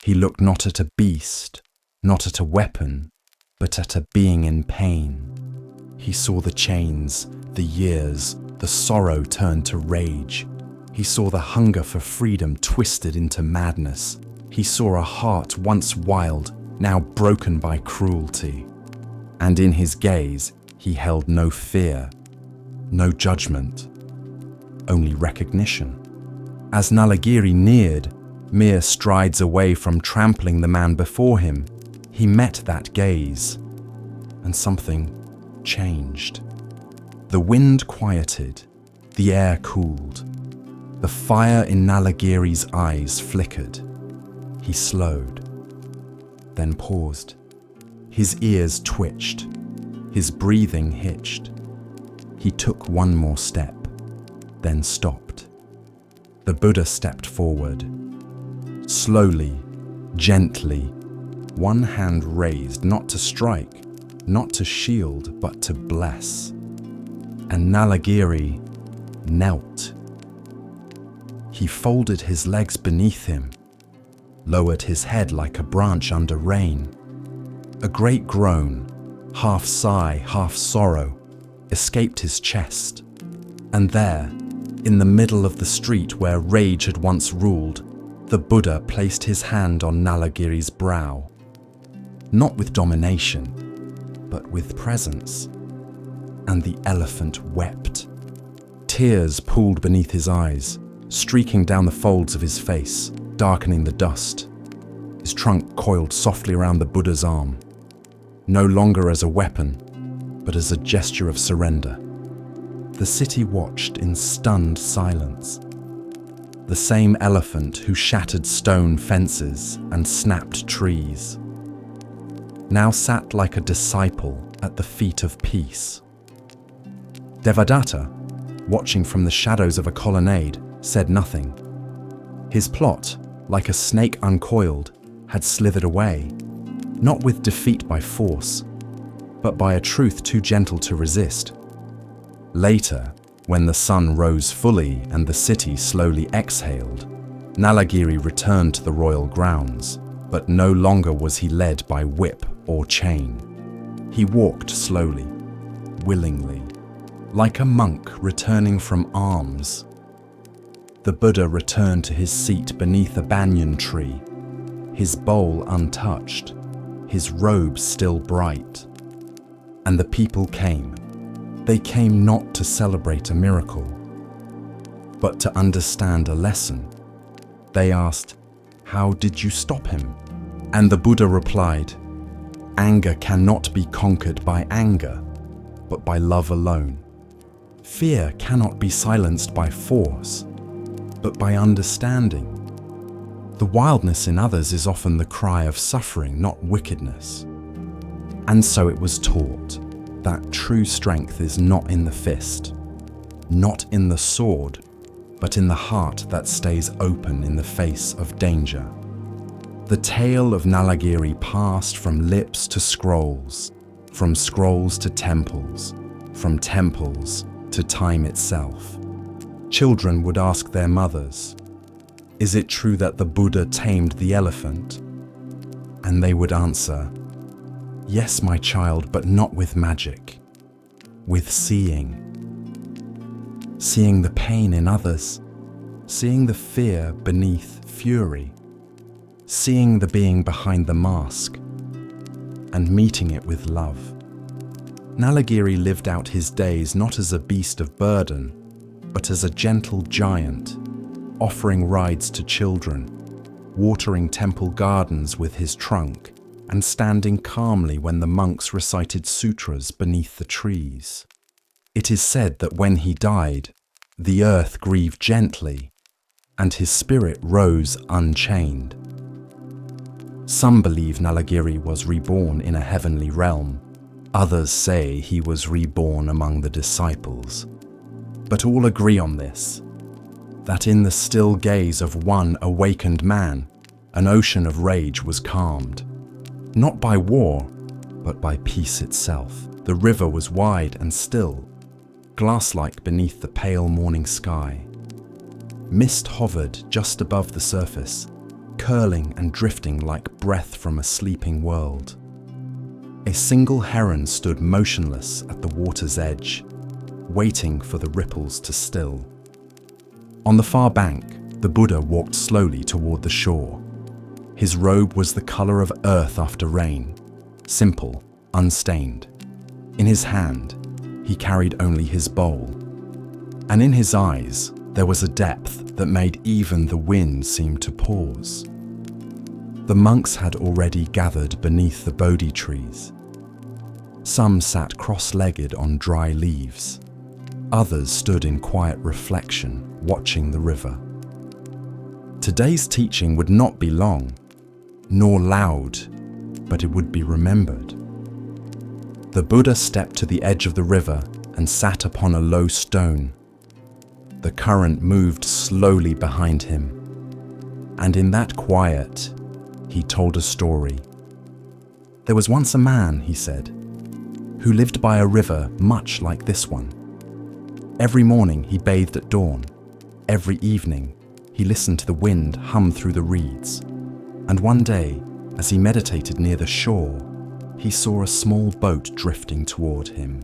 He looked not at a beast, not at a weapon, but at a being in pain. He saw the chains, the years, the sorrow turned to rage. He saw the hunger for freedom twisted into madness. He saw a heart once wild, now broken by cruelty. And in his gaze, he held no fear, no judgment, only recognition. As Nalagiri neared, mere strides away from trampling the man before him, he met that gaze, and something changed. The wind quieted, the air cooled. The fire in Nalagiri's eyes flickered. He slowed, then paused. His ears twitched, his breathing hitched. He took one more step, then stopped. The Buddha stepped forward. Slowly, gently, one hand raised, not to strike, not to shield, but to bless. And Nalagiri knelt. He folded his legs beneath him, lowered his head like a branch under rain. A great groan, half sigh, half sorrow, escaped his chest. And there, in the middle of the street where rage had once ruled, the Buddha placed his hand on Nalagiri's brow. Not with domination, but with presence. And the elephant wept. Tears pooled beneath his eyes, streaking down the folds of his face, darkening the dust. His trunk coiled softly around the Buddha's arm, no longer as a weapon, but as a gesture of surrender. The city watched in stunned silence. The same elephant who shattered stone fences and snapped trees now sat like a disciple at the feet of peace. Devadatta, watching from the shadows of a colonnade, said nothing. His plot, like a snake uncoiled, had slithered away, not with defeat by force, but by a truth too gentle to resist. Later, when the sun rose fully and the city slowly exhaled, Nalagiri returned to the royal grounds, but no longer was he led by whip or chain. He walked slowly, willingly, like a monk returning from alms. The Buddha returned to his seat beneath a banyan tree, his bowl untouched, his robe still bright. And the people came. They came not to celebrate a miracle, but to understand a lesson. They asked, "How did you stop him?" And the Buddha replied, "Anger cannot be conquered by anger, but by love alone. Fear cannot be silenced by force, but by understanding. The wildness in others is often the cry of suffering, not wickedness." And so it was taught that true strength is not in the fist, not in the sword, but in the heart that stays open in the face of danger. The tale of Nalagiri passed from lips to scrolls, from scrolls to temples, from temples to time itself. Children would ask their mothers, "Is it true that the Buddha tamed the elephant?" And they would answer, "Yes, my child, but not with magic, with seeing. Seeing the pain in others, seeing the fear beneath fury, seeing the being behind the mask, and meeting it with love." Nalagiri lived out his days not as a beast of burden, but as a gentle giant, offering rides to children, watering temple gardens with his trunk, and standing calmly when the monks recited sutras beneath the trees. It is said that when he died, the earth grieved gently, and his spirit rose unchained. Some believe Nalagiri was reborn in a heavenly realm. Others say he was reborn among the disciples. But all agree on this, that in the still gaze of one awakened man, an ocean of rage was calmed. Not by war, but by peace itself. The river was wide and still, glass-like beneath the pale morning sky. Mist hovered just above the surface, curling and drifting like breath from a sleeping world. A single heron stood motionless at the water's edge, waiting for the ripples to still. On the far bank, the Buddha walked slowly toward the shore. His robe was the color of earth after rain, simple, unstained. In his hand, he carried only his bowl, and in his eyes there was a depth that made even the wind seem to pause. The monks had already gathered beneath the Bodhi trees. Some sat cross-legged on dry leaves. Others stood in quiet reflection, watching the river. Today's teaching would not be long, nor loud, but it would be remembered. The Buddha stepped to the edge of the river and sat upon a low stone. The current moved slowly behind him, and in that quiet, he told a story. There was once a man, he said, who lived by a river much like this one. Every morning he bathed at dawn. Every evening he listened to the wind hum through the reeds. And one day, as he meditated near the shore, he saw a small boat drifting toward him.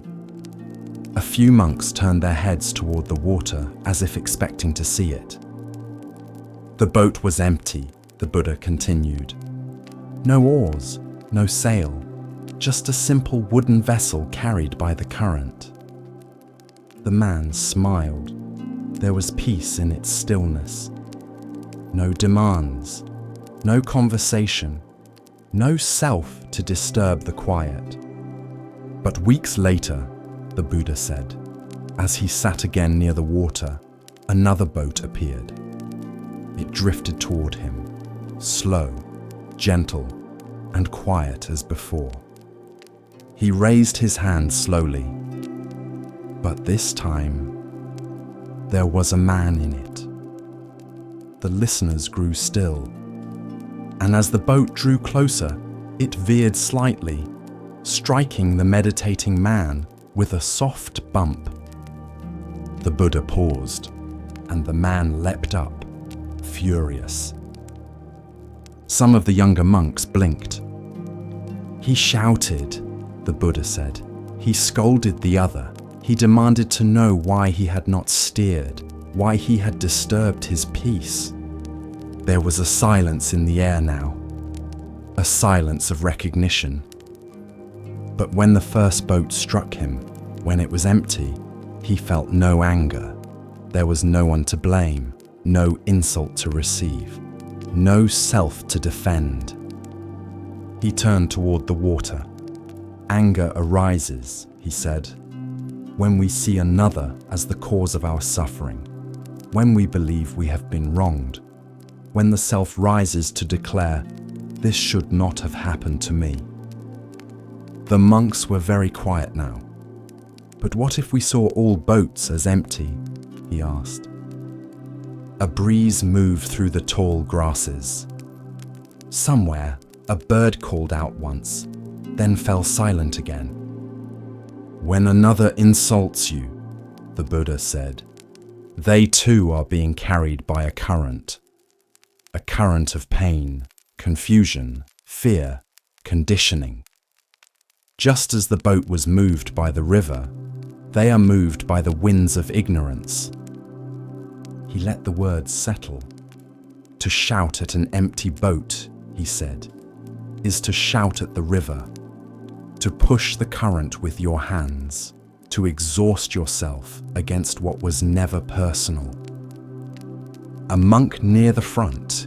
A few monks turned their heads toward the water as if expecting to see it. The boat was empty, the Buddha continued. No oars, no sail, just a simple wooden vessel carried by the current. The man smiled. There was peace in its stillness. No demands, no conversation, no self to disturb the quiet. But weeks later, the Buddha said, as he sat again near the water, another boat appeared. It drifted toward him, slow, gentle, and quiet as before. He raised his hand slowly, but this time there was a man in it. The listeners grew still, and as the boat drew closer, it veered slightly, striking the meditating man with a soft bump. The Buddha paused, and the man leapt up, furious. Some of the younger monks blinked. He shouted, the Buddha said. He scolded the other. He demanded to know why he had not steered, why he had disturbed his peace. There was a silence in the air now, a silence of recognition. But when the first boat struck him, when it was empty, he felt no anger. There was no one to blame, no insult to receive, no self to defend. He turned toward the water. Anger arises, he said, when we see another as the cause of our suffering, when we believe we have been wronged, when the self rises to declare, "This should not have happened to me." The monks were very quiet now. But what if we saw all boats as empty? He asked. A breeze moved through the tall grasses. Somewhere, a bird called out once, then fell silent again. When another insults you, the Buddha said, they too are being carried by a current of pain, confusion, fear, conditioning. Just as the boat was moved by the river, they are moved by the winds of ignorance. He let the words settle. To shout at an empty boat, he said, is to shout at the river, to push the current with your hands, to exhaust yourself against what was never personal. A monk near the front,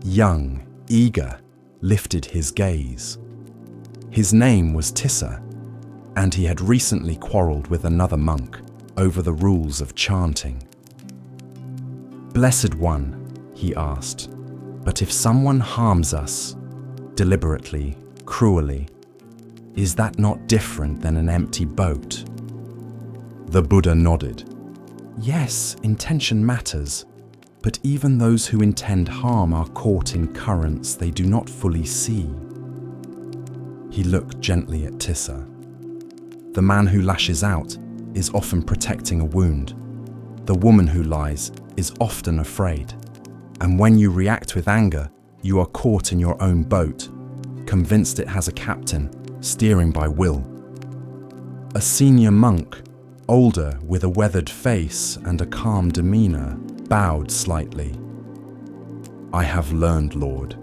young, eager, lifted his gaze. His name was Tissa, and he had recently quarreled with another monk over the rules of chanting. Blessed One, he asked, but if someone harms us, deliberately, cruelly, is that not different than an empty boat? The Buddha nodded. Yes, intention matters, but even those who intend harm are caught in currents they do not fully see. He looked gently at Tissa. The man who lashes out is often protecting a wound. The woman who lies is often afraid. And when you react with anger, you are caught in your own boat, convinced it has a captain, steering by will. A senior monk, older with a weathered face and a calm demeanor, bowed slightly. I have learned, Lord,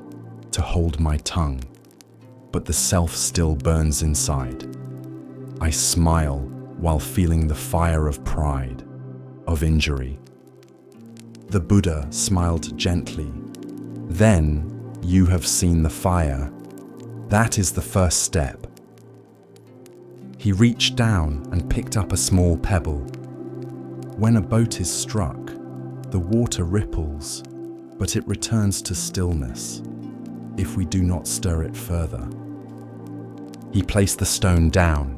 to hold my tongue, but the self still burns inside. I smile while feeling the fire of pride, of injury. The Buddha smiled gently. Then you have seen the fire. That is the first step. He reached down and picked up a small pebble. When a boat is struck, the water ripples, but it returns to stillness if we do not stir it further. He placed the stone down.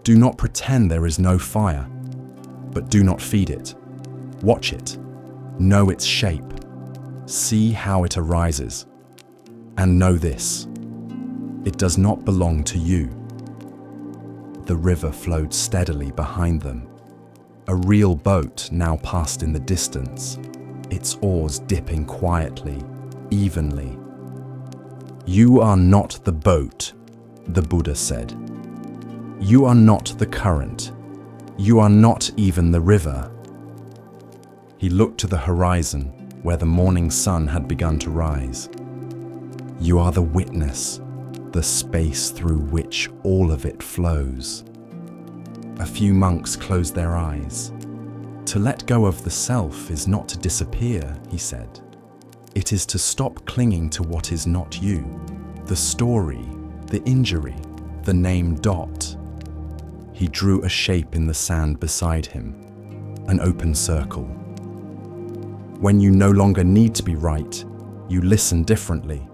Do not pretend there is no fire, but do not feed it. Watch it. Know its shape. See how it arises. And know this: it does not belong to you. The river flowed steadily behind them. A real boat now passed in the distance, its oars dipping quietly, evenly. You are not the boat, the Buddha said. You are not the current. You are not even the river. He looked to the horizon, where the morning sun had begun to rise. You are the witness, the space through which all of it flows. A few monks closed their eyes. To let go of the self is not to disappear, he said. It is to stop clinging to what is not you, the story, the injury, the name Dot. He drew a shape in the sand beside him, an open circle. When you no longer need to be right, you listen differently.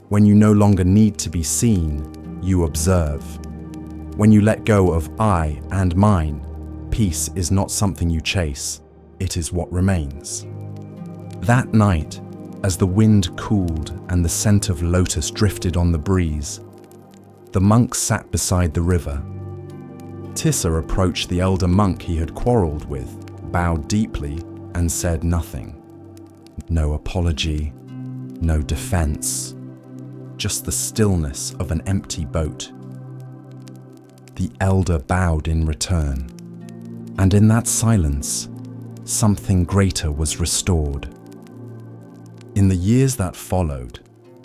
When you no longer need to be seen, you observe. When you let go of I and mine, peace is not something you chase, it is what remains. That night, as the wind cooled and the scent of lotus drifted on the breeze, the monks sat beside the river. Tissa approached the elder monk he had quarreled with, bowed deeply, and said nothing. No apology, no defense, just the stillness of an empty boat. The elder bowed in return, and in that silence, something greater was restored. In the years that followed,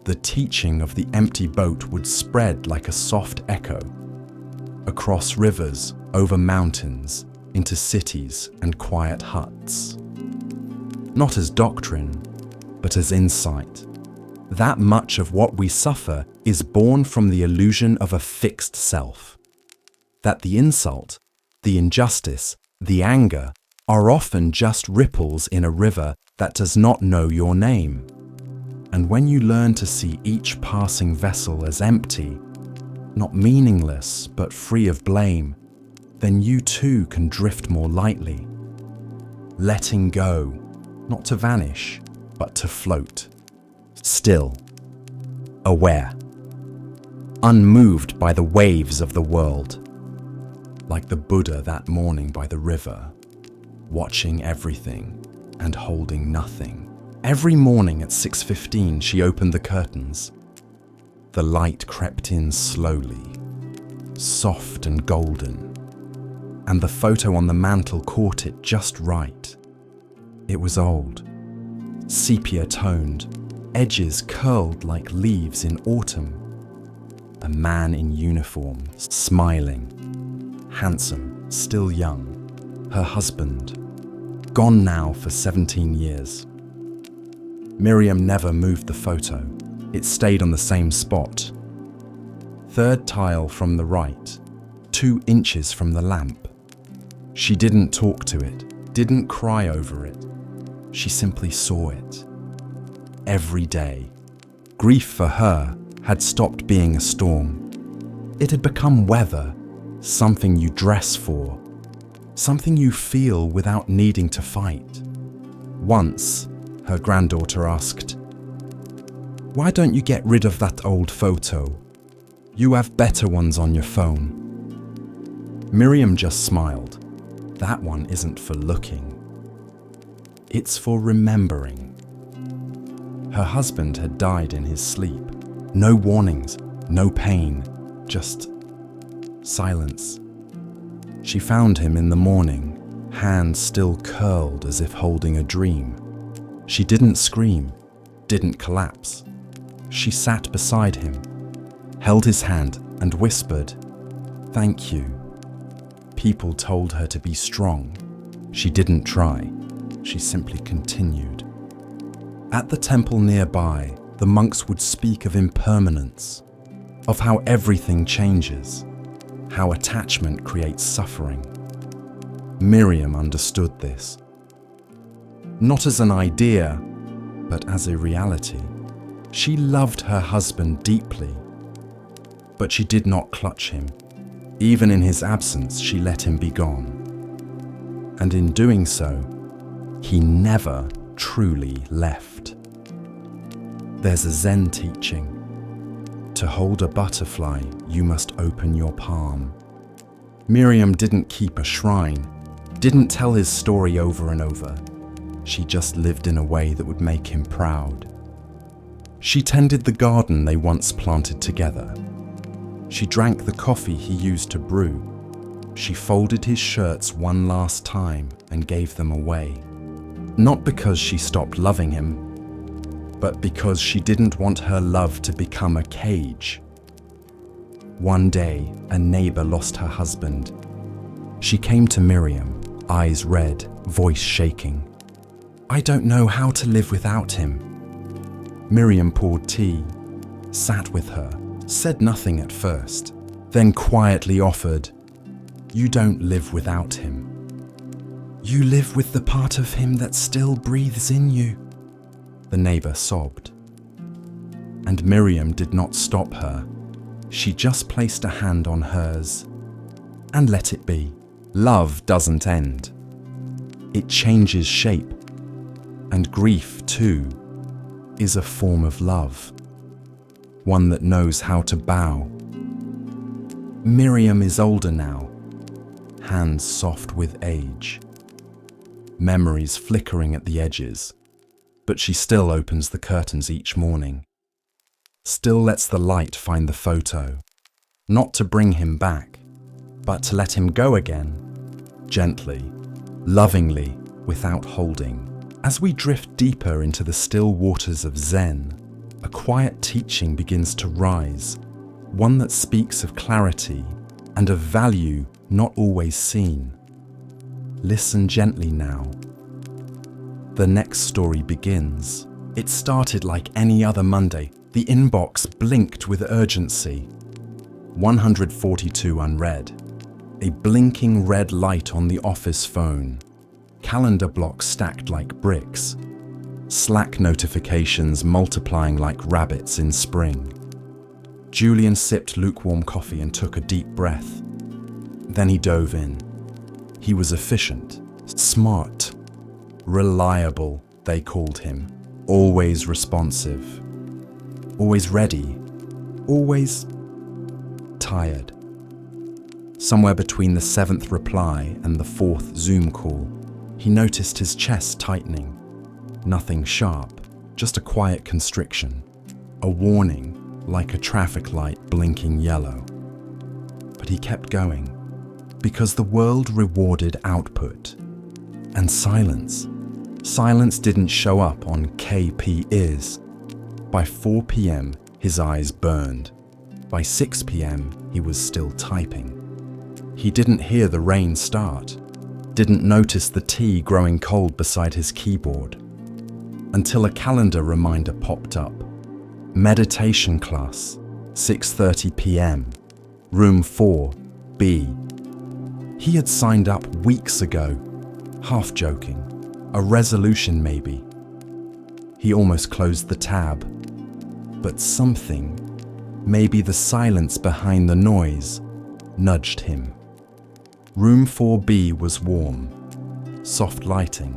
the teaching of the empty boat would spread like a soft echo, across rivers, over mountains, into cities and quiet huts. Not as doctrine, but as insight. That much of what we suffer is born from the illusion of a fixed self. That the insult, the injustice, the anger are often just ripples in a river that does not know your name. And when you learn to see each passing vessel as empty, not meaningless but free of blame, then you too can drift more lightly. Letting go, not to vanish, but to float. Still, aware, unmoved by the waves of the world. like the Buddha that morning by the river, watching everything and holding nothing. Every morning at 6:15, she opened the curtains. The light crept in slowly, soft and golden, and the photo on the mantel caught it just right. It was old, sepia-toned, edges curled like leaves in autumn. A man in uniform, smiling, handsome, still young. Her husband, gone now for 17 years. Miriam never moved the photo. It stayed on the same spot. Third tile from the right, 2 inches from the lamp. She didn't talk to it, didn't cry over it. She simply saw it. Every day. Grief for her had stopped being a storm. It had become weather, something you dress for, something you feel without needing to fight. Once, her granddaughter asked, "Why don't you get rid of that old photo? You have better ones on your phone." Miriam just smiled. That one isn't for looking. It's for remembering. Her husband had died in his sleep. No warnings, no pain, just silence. She found him in the morning, hands still curled as if holding a dream. She didn't scream, didn't collapse. She sat beside him, held his hand and whispered, "Thank you." People told her to be strong. She didn't try. She simply continued. At the temple nearby, the monks would speak of impermanence, of how everything changes, how attachment creates suffering. Miriam understood this. Not as an idea, but as a reality. She loved her husband deeply, but she did not clutch him. Even in his absence, she let him be gone. And in doing so, he never truly left. There's a Zen teaching. To hold a butterfly, you must open your palm. Miriam didn't keep a shrine, didn't tell his story over and over. She just lived in a way that would make him proud. She tended the garden they once planted together. She drank the coffee he used to brew. She folded his shirts one last time and gave them away. Not because she stopped loving him, but because she didn't want her love to become a cage. One day, a neighbor lost her husband. She came to Miriam, eyes red, voice shaking. "I don't know how to live without him." Miriam poured tea, sat with her, said nothing at first, then quietly offered, "You don't live without him. You live with the part of him that still breathes in you." The neighbor sobbed. And Miriam did not stop her. She just placed a hand on hers and let it be. Love doesn't end. It changes shape. And grief, too, is a form of love. One that knows how to bow. Miriam is older now, hands soft with age. Memories flickering at the edges, but she still opens the curtains each morning. Still lets the light find the photo, not to bring him back, but to let him go again, gently, lovingly, without holding. As we drift deeper into the still waters of Zen, a quiet teaching begins to rise, one that speaks of clarity and of value not always seen. Listen gently now. The next story begins. It started like any other Monday. The inbox blinked with urgency. 142 unread. A blinking red light on the office phone. Calendar blocks stacked like bricks. Slack notifications multiplying like rabbits in spring. Julian sipped lukewarm coffee and took a deep breath. Then he dove in. He was efficient, smart, reliable, they called him. Always responsive. Always ready. Always tired. Somewhere between the 7th reply and the 4th Zoom call, he noticed his chest tightening. Nothing sharp, just a quiet constriction, a warning like a traffic light blinking yellow. But he kept going, because the world rewarded output. And silence. Silence didn't show up on KP-IS. By 4 p.m., his eyes burned. By 6 p.m., he was still typing. He didn't hear the rain start, didn't notice the tea growing cold beside his keyboard, until a calendar reminder popped up. Meditation class, 6:30 p.m., room 4B. He had signed up weeks ago, half joking, a resolution maybe. He almost closed the tab, but something, maybe the silence behind the noise, nudged him. Room 4B was warm, soft lighting,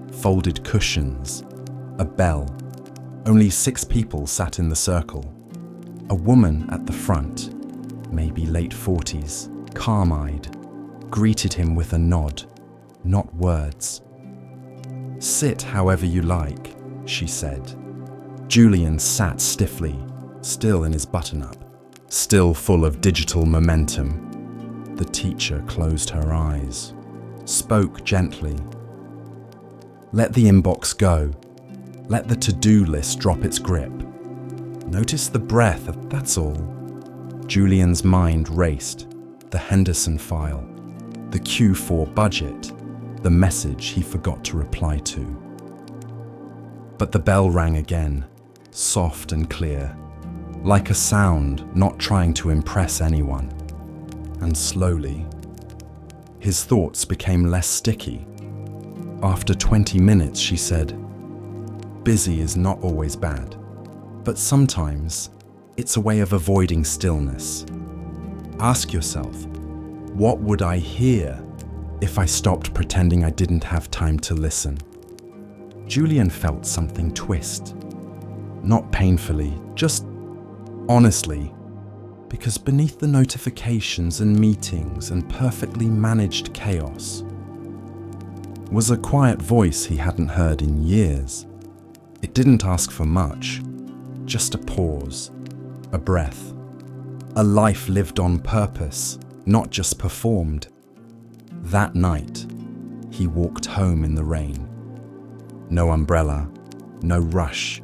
folded cushions, a bell. Only 6 people sat in the circle. A woman at the front, maybe late 40s, calm-eyed, greeted him with a nod, not words. "Sit however you like," she said. Julian sat stiffly, still in his button-up, still full of digital momentum. The teacher closed her eyes, spoke gently. "Let the inbox go. Let the to-do list drop its grip. Notice the breath, that's all." Julian's mind raced. The Henderson file, the Q4 budget, the message he forgot to reply to. But the bell rang again, soft and clear, like a sound not trying to impress anyone. And slowly, his thoughts became less sticky. After 20 minutes, she said, "Busy is not always bad, but sometimes it's a way of avoiding stillness. Ask yourself, what would I hear if I stopped pretending I didn't have time to listen?" Julian felt something twist. Not painfully, just honestly, because beneath the notifications and meetings and perfectly managed chaos was a quiet voice he hadn't heard in years. It didn't ask for much, just a pause, a breath, a life lived on purpose, not just performed. That night, he walked home in the rain. No umbrella, no rush.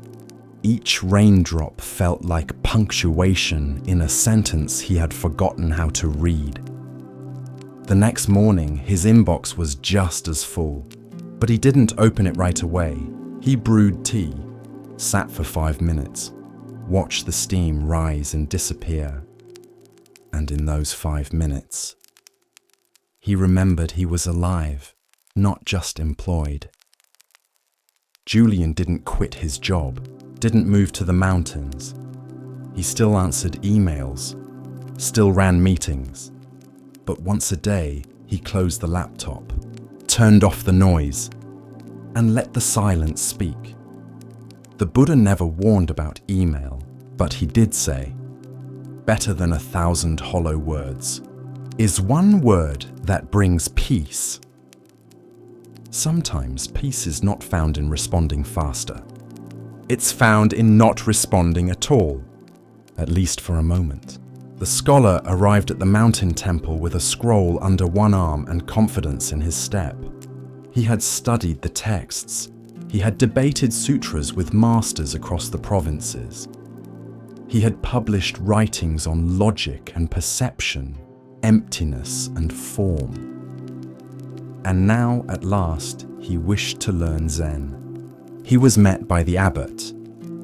Each raindrop felt like punctuation in a sentence he had forgotten how to read. The next morning, his inbox was just as full, but he didn't open it right away. He brewed tea, sat for 5 minutes, watched the steam rise and disappear. And in those 5 minutes, he remembered he was alive, not just employed. Julian didn't quit his job, didn't move to the mountains. He still answered emails, still ran meetings. But once a day, he closed the laptop, turned off the noise, and let the silence speak. The Buddha never warned about email, but he did say, "Better than 1,000 hollow words is one word that brings peace." Sometimes peace is not found in responding faster. It's found in not responding at all, at least for a moment. The scholar arrived at the mountain temple with a scroll under one arm and confidence in his step. He had studied the texts. He had debated sutras with masters across the provinces. He had published writings on logic and perception, emptiness and form. And now, at last, he wished to learn Zen. He was met by the abbot,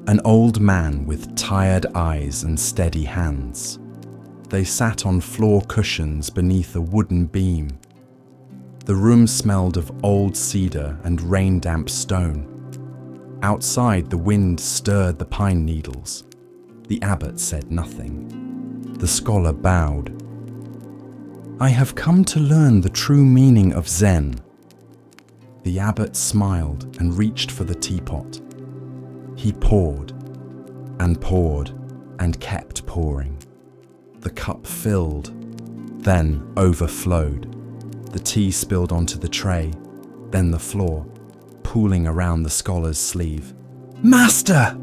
an old man with tired eyes and steady hands. They sat on floor cushions beneath a wooden beam. The room smelled of old cedar and rain-damp stone. Outside, the wind stirred the pine needles. The abbot said nothing. The scholar bowed. "I have come to learn the true meaning of Zen." The abbot smiled and reached for the teapot. He poured and kept pouring. The cup filled, then overflowed. The tea spilled onto the tray, then the floor, pooling around the scholar's sleeve. "Master!"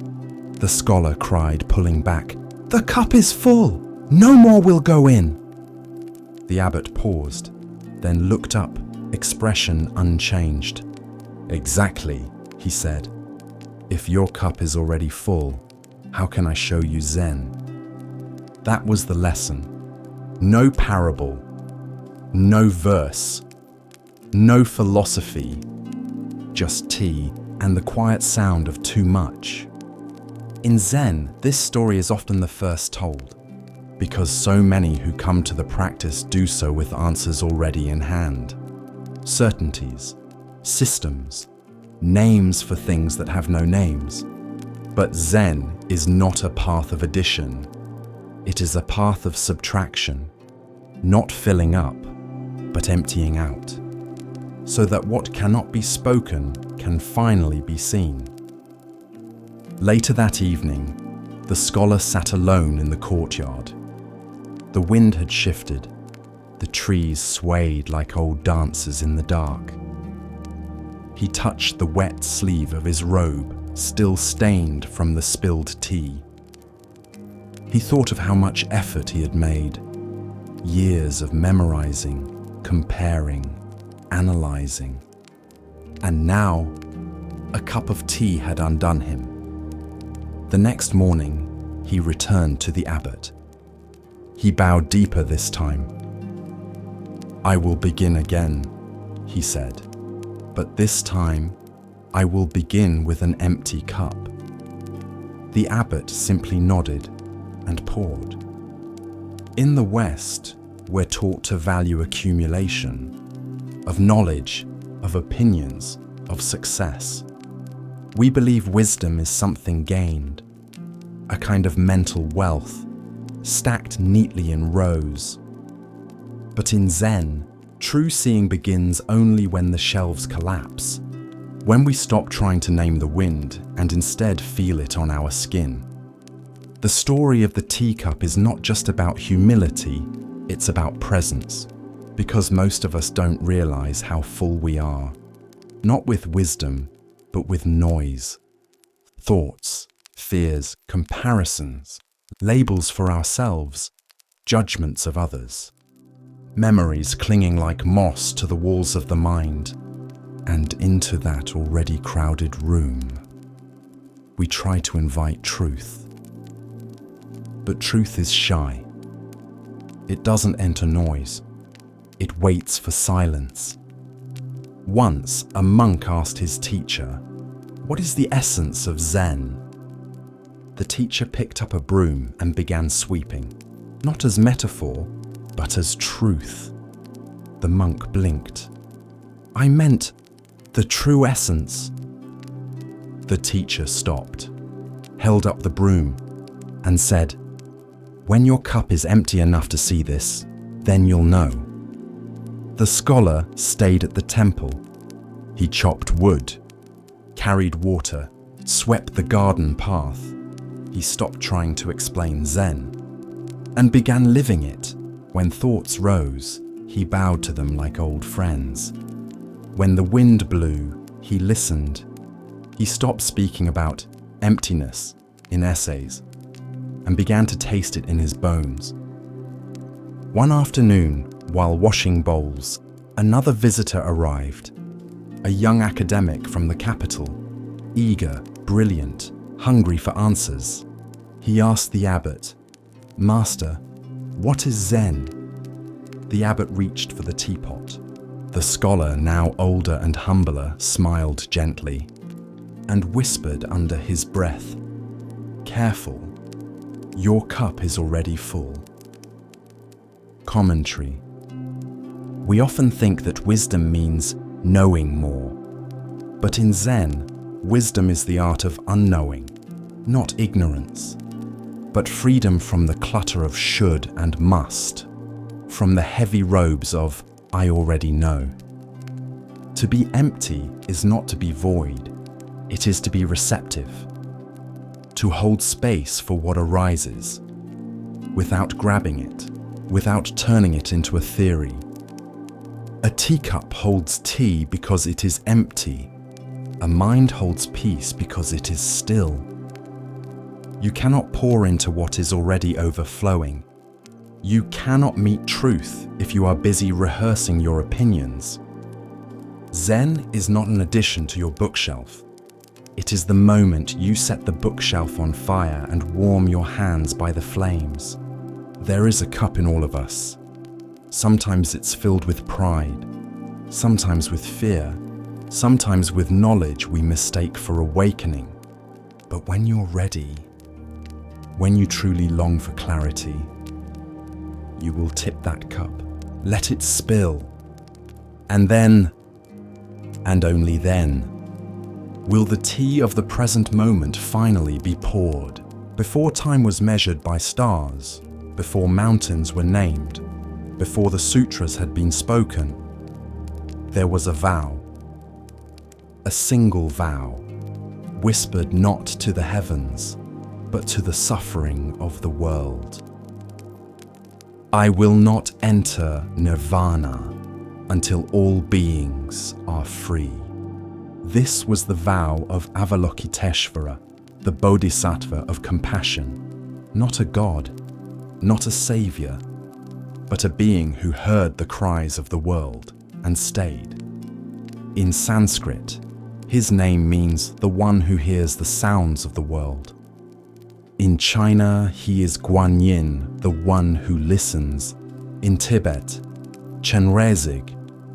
the scholar cried, pulling back. "The cup is full! No more will go in!" The abbot paused, then looked up, expression unchanged. "Exactly," he said. "If your cup is already full, how can I show you Zen?" That was the lesson. No parable, no verse, no philosophy, just tea and the quiet sound of too much. In Zen, this story is often the first told, because so many who come to the practice do so with answers already in hand. Certainties, systems, names for things that have no names. But Zen is not a path of addition. It is a path of subtraction, not filling up, but emptying out, so that what cannot be spoken can finally be seen. Later that evening, the scholar sat alone in the courtyard. The wind had shifted. The trees swayed like old dancers in the dark. He touched the wet sleeve of his robe, still stained from the spilled tea. He thought of how much effort he had made, years of memorizing, comparing, analyzing. And now, a cup of tea had undone him. The next morning, he returned to the abbot. He bowed deeper this time. "I will begin again," he said. "But this time, I will begin with an empty cup." The abbot simply nodded and poured. In the West, we're taught to value accumulation, of knowledge, of opinions, of success. We believe wisdom is something gained, a kind of mental wealth, stacked neatly in rows. But in Zen, true seeing begins only when the shelves collapse, when we stop trying to name the wind and instead feel it on our skin. The story of the teacup is not just about humility, it's about presence, because most of us don't realize how full we are, not with wisdom, but with noise. Thoughts, fears, comparisons, labels for ourselves, judgments of others. Memories clinging like moss to the walls of the mind, and into that already crowded room, we try to invite truth. But truth is shy. It doesn't enter noise. It waits for silence. Once, a monk asked his teacher, "What is the essence of Zen?" The teacher picked up a broom and began sweeping, not as metaphor, but as truth. The monk blinked. "I meant the true essence." The teacher stopped, held up the broom, and said, "When your cup is empty enough to see this, then you'll know." The scholar stayed at the temple. He chopped wood, carried water, swept the garden path. He stopped trying to explain Zen and began living it. When thoughts rose, he bowed to them like old friends. When the wind blew, he listened. He stopped speaking about emptiness in essays and began to taste it in his bones. One afternoon, while washing bowls, another visitor arrived, a young academic from the capital, eager, brilliant, hungry for answers. He asked the abbot, "Master, what is Zen?" The abbot reached for the teapot. The scholar, now older and humbler, smiled gently and whispered under his breath, "Careful, your cup is already full." Commentary. We often think that wisdom means knowing more. But in Zen, wisdom is the art of unknowing, not ignorance, but freedom from the clutter of should and must, from the heavy robes of "I already know." To be empty is not to be void, it is to be receptive, to hold space for what arises, without grabbing it, without turning it into a theory. A teacup holds tea because it is empty. A mind holds peace because it is still. You cannot pour into what is already overflowing. You cannot meet truth if you are busy rehearsing your opinions. Zen is not an addition to your bookshelf. It is the moment you set the bookshelf on fire and warm your hands by the flames. There is a cup in all of us. Sometimes it's filled with pride, sometimes with fear, sometimes with knowledge we mistake for awakening. But when you're ready, when you truly long for clarity, you will tip that cup, let it spill, and then, and only then, will the tea of the present moment finally be poured. Before time was measured by stars, before mountains were named, before the sutras had been spoken, there was a vow, a single vow, whispered not to the heavens, but to the suffering of the world. I will not enter nirvana until all beings are free. This was the vow of Avalokiteshvara, the Bodhisattva of compassion, not a god, not a savior, but a being who heard the cries of the world and stayed. In Sanskrit, his name means the one who hears the sounds of the world. In China, he is Guanyin, the one who listens. In Tibet, Chenrezig,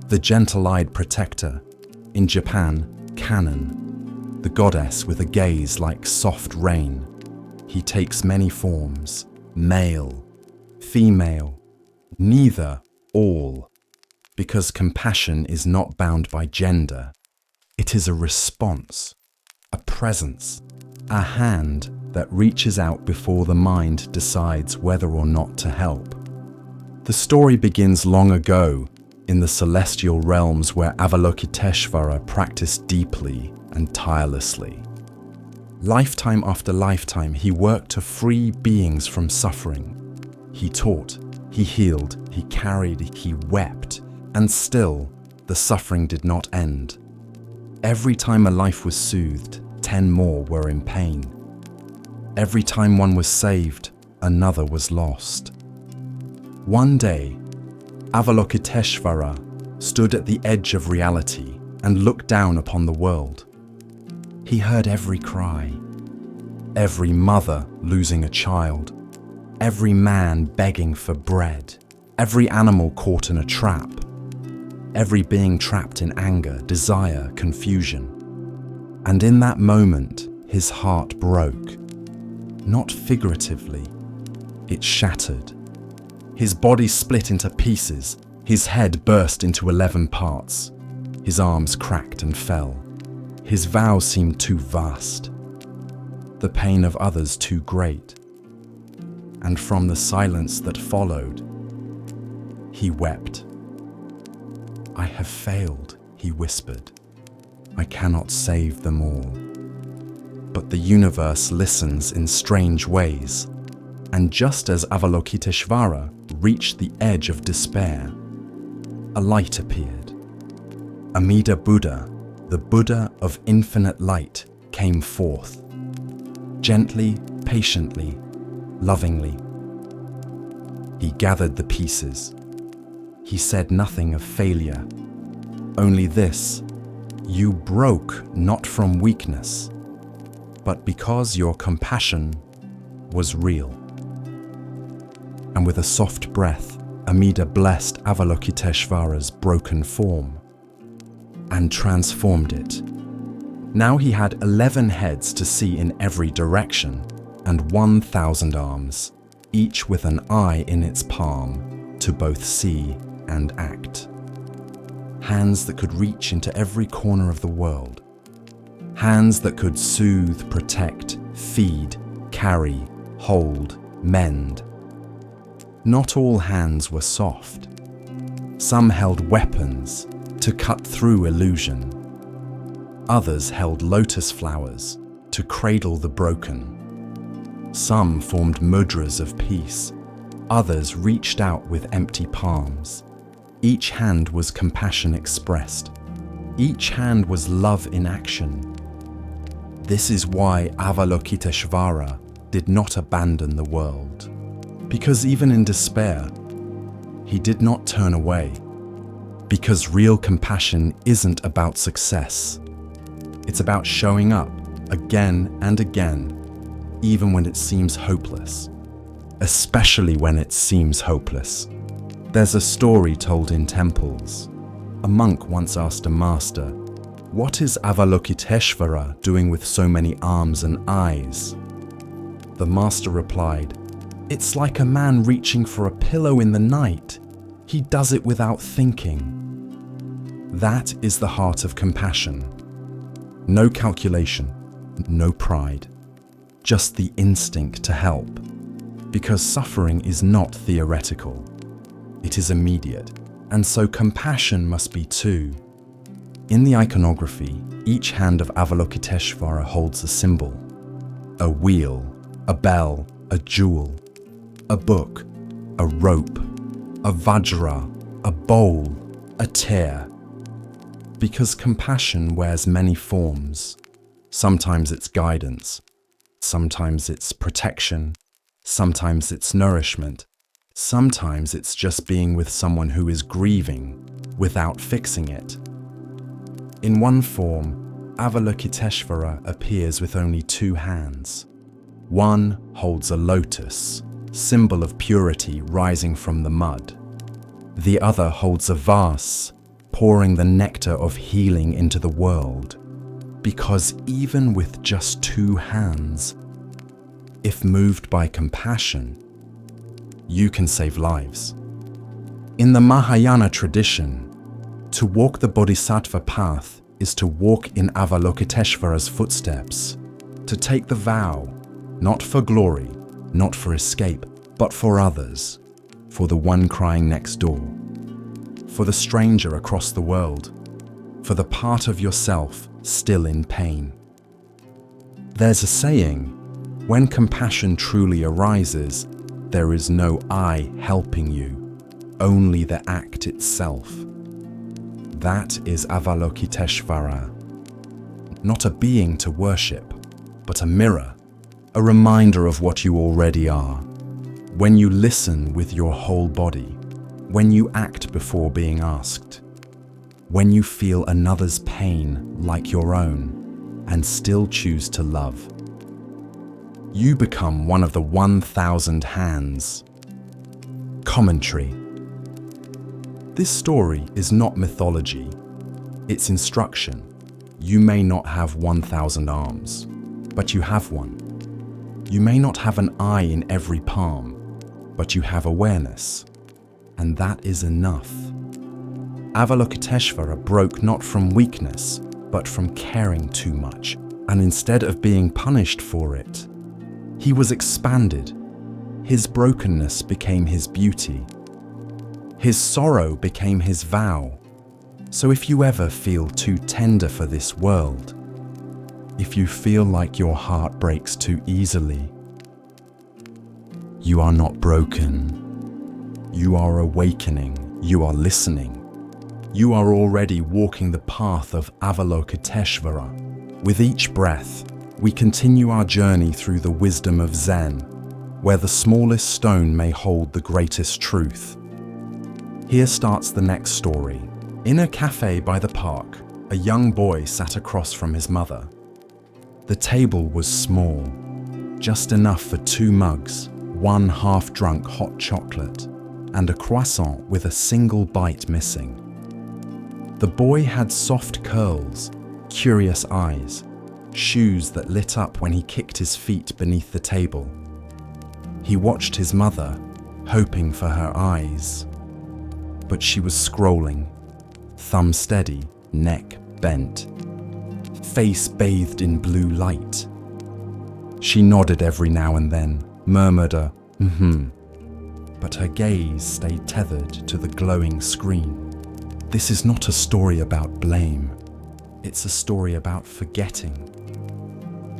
the gentle-eyed protector. In Japan, Kannon, the goddess with a gaze like soft rain. He takes many forms, male, female, neither, all, because compassion is not bound by gender. It is a response, a presence, a hand that reaches out before the mind decides whether or not to help. The story begins long ago in the celestial realms where Avalokiteshvara practiced deeply and tirelessly. Lifetime after lifetime, he worked to free beings from suffering. He taught, he healed, he carried, he wept, and still the suffering did not end. Every time a life was soothed, 10 more were in pain. Every time one was saved, another was lost. One day, Avalokiteshvara stood at the edge of reality and looked down upon the world. He heard every cry, every mother losing a child, every man begging for bread, every animal caught in a trap, every being trapped in anger, desire, confusion. And in that moment, his heart broke. Not figuratively, it shattered. His body split into pieces, his head burst into 11 parts, his arms cracked and fell. His vow seemed too vast, the pain of others too great. And from the silence that followed, he wept. I have failed, he whispered. I cannot save them all. But the universe listens in strange ways, and just as Avalokiteshvara reached the edge of despair, a light appeared. Amida Buddha, the Buddha of infinite light, came forth. Gently, patiently, lovingly. He gathered the pieces. He said nothing of failure, only this: you broke not from weakness, but because your compassion was real. And with a soft breath, Amida blessed Avalokiteshvara's broken form and transformed it. Now he had 11 heads to see in every direction and 1,000 arms, each with an eye in its palm to both see and act. Hands that could reach into every corner of the world. Hands that could soothe, protect, feed, carry, hold, mend. Not all hands were soft. Some held weapons to cut through illusion. Others held lotus flowers to cradle the broken. Some formed mudras of peace. Others reached out with empty palms. Each hand was compassion expressed. Each hand was love in action. This is why Avalokiteshvara did not abandon the world. Because even in despair, he did not turn away. Because real compassion isn't about success. It's about showing up again and again, even when it seems hopeless. Especially when it seems hopeless. There's a story told in temples. A monk once asked a master, "What is Avalokiteshvara doing with so many arms and eyes?" The master replied, "It's like a man reaching for a pillow in the night. He does it without thinking." That is the heart of compassion. No calculation, no pride, just the instinct to help. Because suffering is not theoretical, it is immediate, and so compassion must be too. In the iconography, each hand of Avalokiteshvara holds a symbol: a wheel, a bell, a jewel, a book, a rope, a vajra, a bowl, a tear. Because compassion wears many forms. Sometimes it's guidance, sometimes it's protection, sometimes it's nourishment, sometimes it's just being with someone who is grieving without fixing it. In one form, Avalokiteshvara appears with only two hands. One holds a lotus, symbol of purity rising from the mud. The other holds a vase, pouring the nectar of healing into the world. Because even with just two hands, if moved by compassion, you can save lives. In the Mahayana tradition, to walk the Bodhisattva path is to walk in Avalokiteshvara's footsteps, to take the vow, not for glory, not for escape, but for others, for the one crying next door, for the stranger across the world, for the part of yourself still in pain. There's a saying, when compassion truly arises, there is no I helping you, only the act itself. That is Avalokiteshvara. Not a being to worship, but a mirror, a reminder of what you already are. When you listen with your whole body, when you act before being asked, when you feel another's pain like your own and still choose to love, you become one of the 1,000 hands. Commentary. This story is not mythology, it's instruction. You may not have 1,000 arms, but you have one. You may not have an eye in every palm, but you have awareness, and that is enough. Avalokiteshvara broke not from weakness, but from caring too much, and instead of being punished for it, he was expanded. His brokenness became his beauty. His sorrow became his vow. So if you ever feel too tender for this world, if you feel like your heart breaks too easily, you are not broken. You are awakening. You are listening. You are already walking the path of Avalokiteshvara. With each breath, we continue our journey through the wisdom of Zen, where the smallest stone may hold the greatest truth. Here starts the next story. In a cafe by the park, a young boy sat across from his mother. The table was small, just enough for 2 mugs, 1 half-drunk hot chocolate, and a croissant with a single bite missing. The boy had soft curls, curious eyes, shoes that lit up when he kicked his feet beneath the table. He watched his mother, hoping for her eyes. But she was scrolling, thumb steady, neck bent, face bathed in blue light. She nodded every now and then, murmured a but her gaze stayed tethered to the glowing screen. This is not a story about blame. It's a story about forgetting,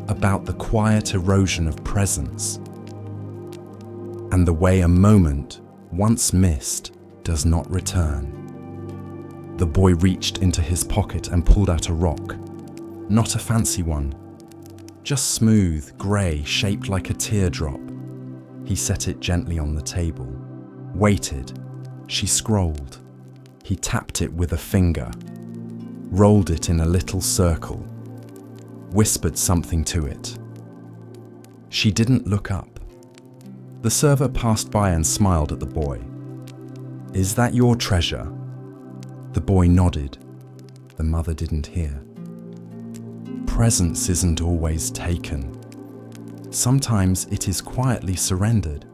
about the quiet erosion of presence. and the way a moment, once missed, does not return. The boy reached into his pocket and pulled out a rock. Not a fancy one, just smooth, grey, shaped like a teardrop. He set it gently on the table, waited. She scrolled. He tapped it with a finger, rolled it in a little circle, whispered something to it. She didn't look up. The server passed by and smiled at the boy. "Is that your treasure?" The boy nodded. The mother didn't hear. Presence isn't always taken. Sometimes it is quietly surrendered.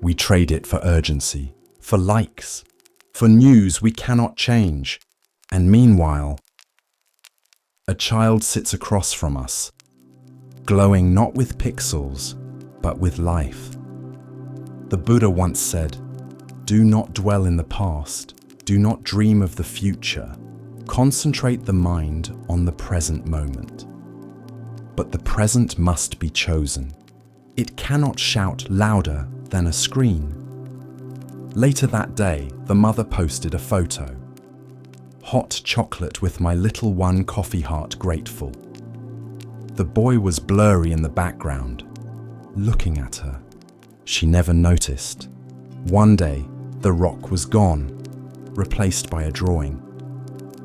We trade it for urgency, for likes, for news we cannot change. And meanwhile, a child sits across from us, glowing not with pixels, but with life. The Buddha once said, "Do not dwell in the past. Do not dream of the future. Concentrate the mind on the present moment." But the present must be chosen. It cannot shout louder than a screen. Later that day, the mother posted a photo. "Hot chocolate with my little one, coffee heart grateful." The boy was blurry in the background, looking at her. She never noticed. One day, the rock was gone, replaced by a drawing.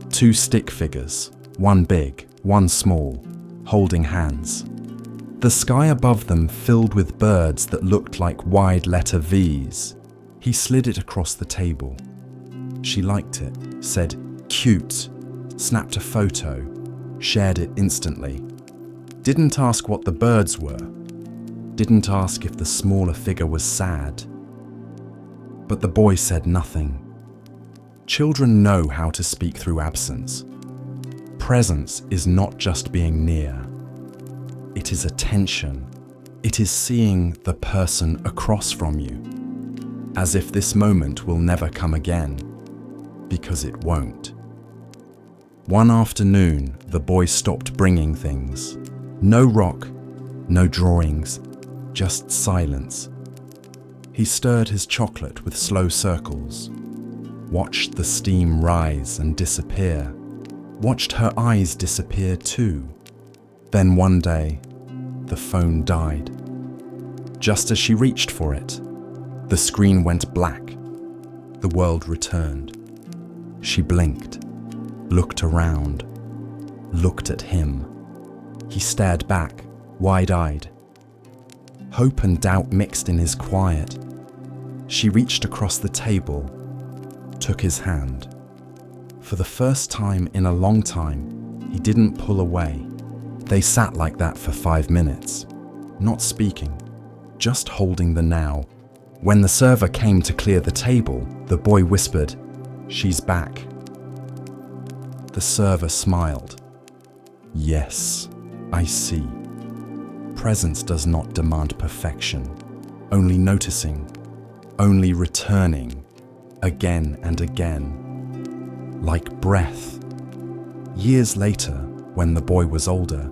2 stick figures, one big, one small, holding hands. The sky above them filled with birds that looked like wide letter V's. He slid it across the table. She liked it, said, "Cute," snapped a photo, shared it instantly. Didn't ask what the birds were. Didn't ask if the smaller figure was sad. But the boy said nothing. Children know how to speak through absence. Presence is not just being near. It is attention. It is seeing the person across from you, as if this moment will never come again, because it won't. One afternoon, the boy stopped bringing things. No rock, no drawings, just silence. He stirred his chocolate with slow circles, watched the steam rise and disappear, watched her eyes disappear too. Then one day, the phone died. Just as she reached for it, the screen went black. The world returned. She blinked, looked around, looked at him. He stared back, wide-eyed. Hope and doubt mixed in his quiet. She reached across the table, took his hand. For the first time in a long time, he didn't pull away. They sat like that for 5 minutes, not speaking, just holding the now. When the server came to clear the table, the boy whispered, "She's back." The server smiled. "Yes, I see." Presence does not demand perfection, only noticing, only returning, again and again. Like breath. Years later, when the boy was older,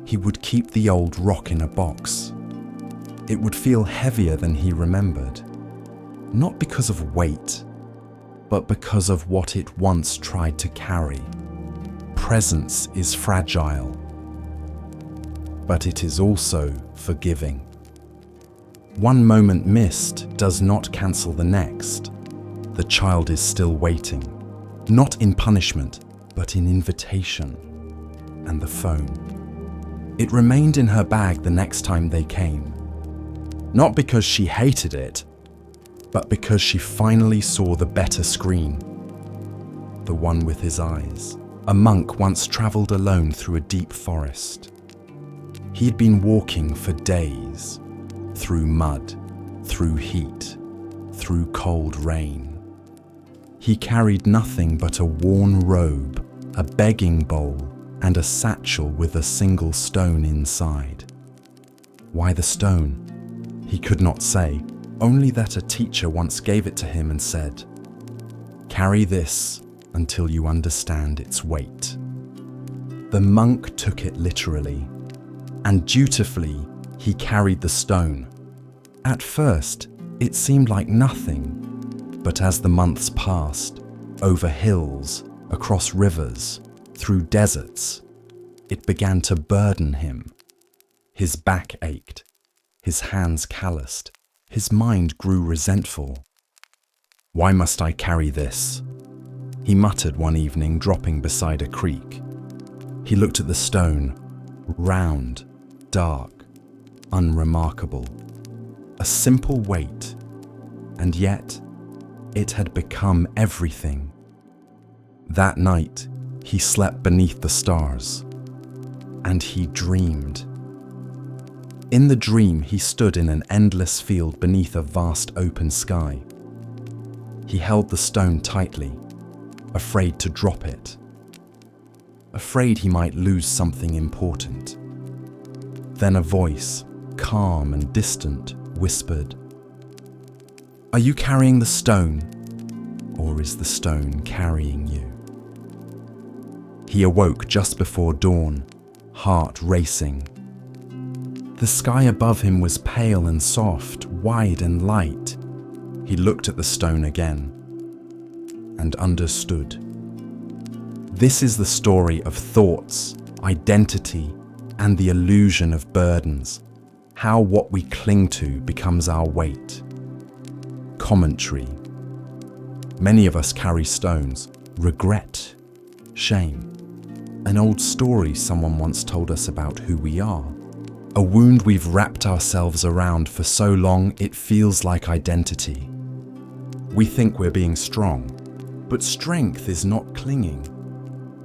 he would keep the old rock in a box. It would feel heavier than he remembered, not because of weight, but because of what it once tried to carry. Presence is fragile, but it is also forgiving. One moment missed does not cancel the next. The child is still waiting, not in punishment, but in invitation. And the phone. It remained in her bag the next time they came. Not because she hated it, but because she finally saw the better screen. The one with his eyes. A monk once traveled alone through a deep forest. He'd been walking for days, through mud, through heat, through cold rain. He carried nothing but a worn robe, a begging bowl, and a satchel with a single stone inside. Why the stone? He could not say, only that a teacher once gave it to him and said, "Carry this until you understand its weight." The monk took it literally, and dutifully he carried the stone. At first, it seemed like nothing, but as the months passed, over hills, across rivers, through deserts, it began to burden him. His back ached, his hands calloused, his mind grew resentful. "Why must I carry this?" he muttered one evening, dropping beside a creek. He looked at the stone, round, dark, unremarkable. A simple weight, and yet it had become everything. That night, he slept beneath the stars, and he dreamed. In the dream, he stood in an endless field beneath a vast open sky. He held the stone tightly, afraid to drop it, afraid he might lose something important. Then a voice, calm and distant, whispered, "Are you carrying the stone, or is the stone carrying you?" He awoke just before dawn, heart racing. The sky above him was pale and soft, wide and light. He looked at the stone again and understood. This is the story of thoughts, identity, and the illusion of burdens, how what we cling to becomes our weight. Commentary. Many of us carry stones, regret, shame, an old story someone once told us about who we are, a wound we've wrapped ourselves around for so long it feels like identity. We think we're being strong, but strength is not clinging.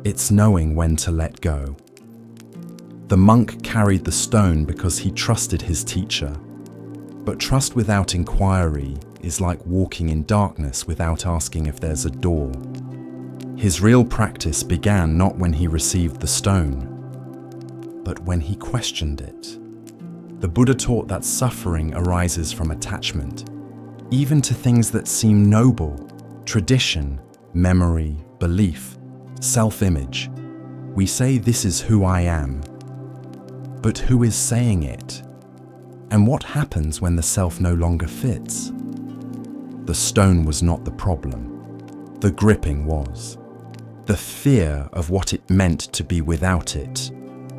It's knowing when to let go. The monk carried the stone because he trusted his teacher. But trust without inquiry is like walking in darkness without asking if there's a door. His real practice began not when he received the stone, but when he questioned it. The Buddha taught that suffering arises from attachment, even to things that seem noble, tradition, memory, belief, self-image. We say this is who I am. But who is saying it? And what happens when the self no longer fits? The stone was not the problem. The gripping was. The fear of what it meant to be without it.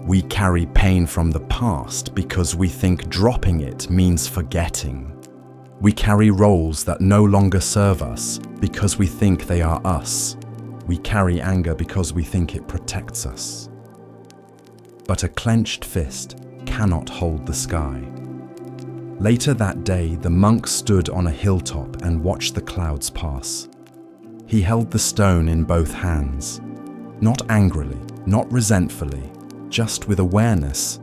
We carry pain from the past because we think dropping it means forgetting. We carry roles that no longer serve us because we think they are us. We carry anger because we think it protects us. But a clenched fist cannot hold the sky. Later that day, the monk stood on a hilltop and watched the clouds pass. He held the stone in both hands, not angrily, not resentfully, just with awareness,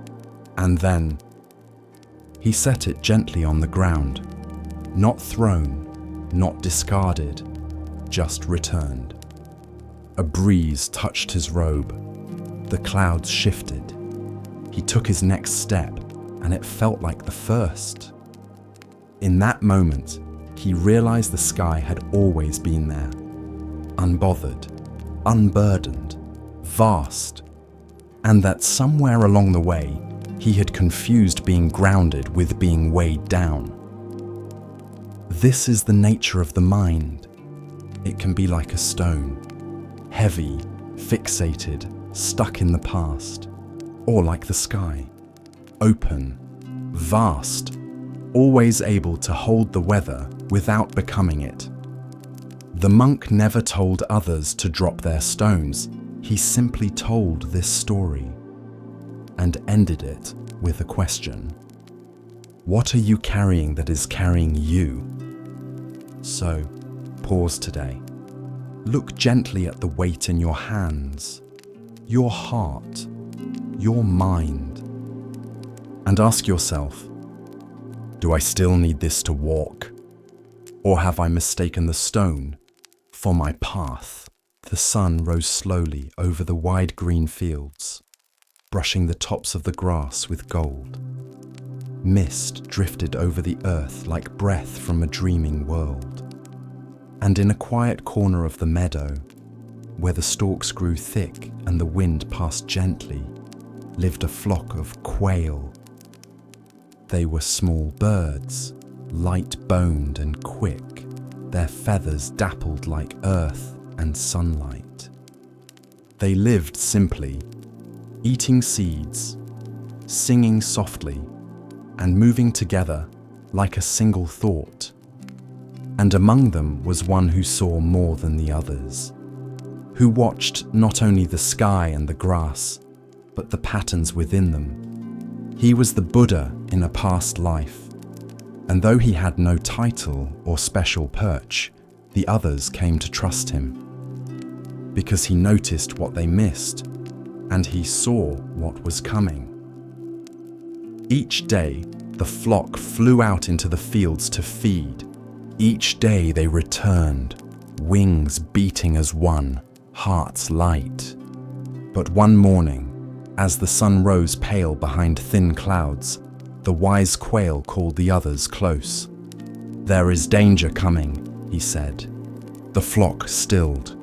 and then he set it gently on the ground, not thrown, not discarded, just returned. A breeze touched his robe. The clouds shifted. He took his next step, and it felt like the first. In that moment, he realized the sky had always been there, unbothered, unburdened, vast, and that somewhere along the way, he had confused being grounded with being weighed down. This is the nature of the mind. It can be like a stone, heavy, fixated, stuck in the past, or like the sky, open, vast, always able to hold the weather without becoming it. The monk never told others to drop their stones. He simply told this story and ended it with a question. What are you carrying that is carrying you? So, pause today. Look gently at the weight in your hands, your heart, your mind, and ask yourself, do I still need this to walk? Or have I mistaken the stone for my path? The sun rose slowly over the wide green fields, brushing the tops of the grass with gold. Mist drifted over the earth like breath from a dreaming world. And in a quiet corner of the meadow, where the stalks grew thick and the wind passed gently, lived a flock of quail. They were small birds, light-boned and quick, their feathers dappled like earth and sunlight. They lived simply, eating seeds, singing softly, and moving together like a single thought. And among them was one who saw more than the others, who watched not only the sky and the grass, but the patterns within them. He was the Buddha in a past life, and though he had no title or special perch, the others came to trust him, because he noticed what they missed, and he saw what was coming. Each day, the flock flew out into the fields to feed. Each day they returned, wings beating as one, hearts light. But one morning, as the sun rose pale behind thin clouds, the wise quail called the others close. "There is danger coming," he said. The flock stilled.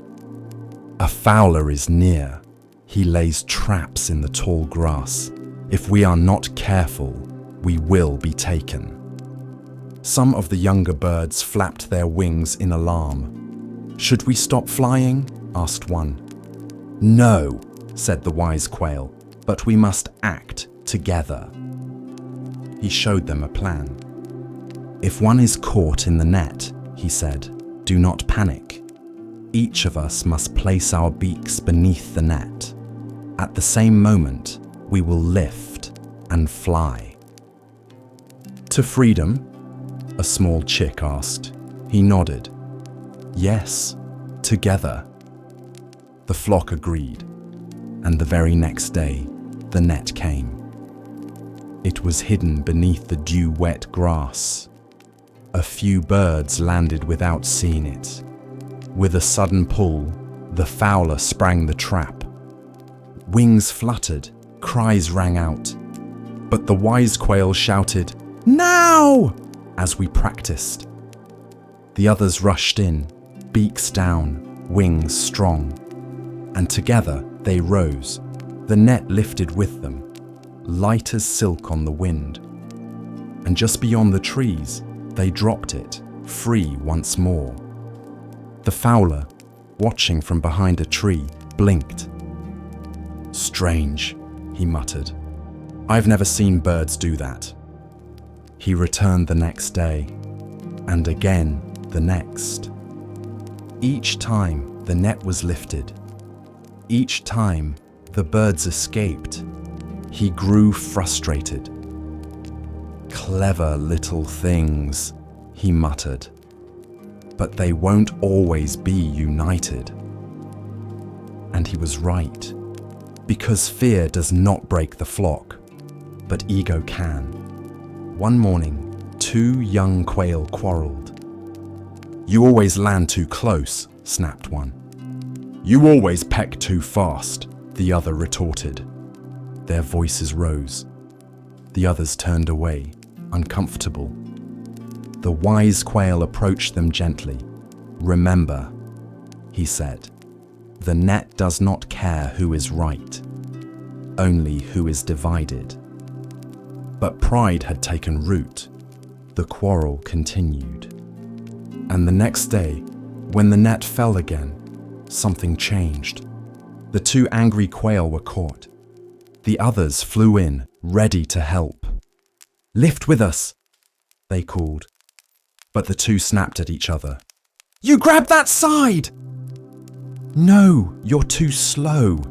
"A fowler is near. He lays traps in the tall grass. If we are not careful, we will be taken." Some of the younger birds flapped their wings in alarm. "Should we stop flying?" asked one. "No," said the wise quail, "but we must act together." He showed them a plan. "If one is caught in the net," he said, "do not panic. Each of us must place our beaks beneath the net. At the same moment, we will lift and fly." "To freedom?" a small chick asked. He nodded. "Yes, together." The flock agreed, and the very next day, the net came. It was hidden beneath the dew-wet grass. A few birds landed without seeing it. With a sudden pull, the fowler sprang the trap. Wings fluttered, cries rang out. But the wise quail shouted, "Now!" as we practiced. The others rushed in, beaks down, wings strong. And together they rose, the net lifted with them, light as silk on the wind. And just beyond the trees, they dropped it, free once more. The fowler, watching from behind a tree, blinked. "Strange," he muttered. "I've never seen birds do that." He returned the next day, and again the next. Each time the net was lifted. Each time the birds escaped. He grew frustrated. "Clever little things," he muttered. "But they won't always be united." And he was right, because fear does not break the flock, but ego can. One morning, two young quail quarreled. "You always land too close," snapped one. "You always peck too fast," the other retorted. Their voices rose. The others turned away, uncomfortable. The wise quail approached them gently. "Remember," he said, "the net does not care who is right, only who is divided." But pride had taken root. The quarrel continued. And the next day, when the net fell again, something changed. The two angry quail were caught. The others flew in, ready to help. "Lift with us," they called. But the two snapped at each other. "You grab that side!" "No, you're too slow."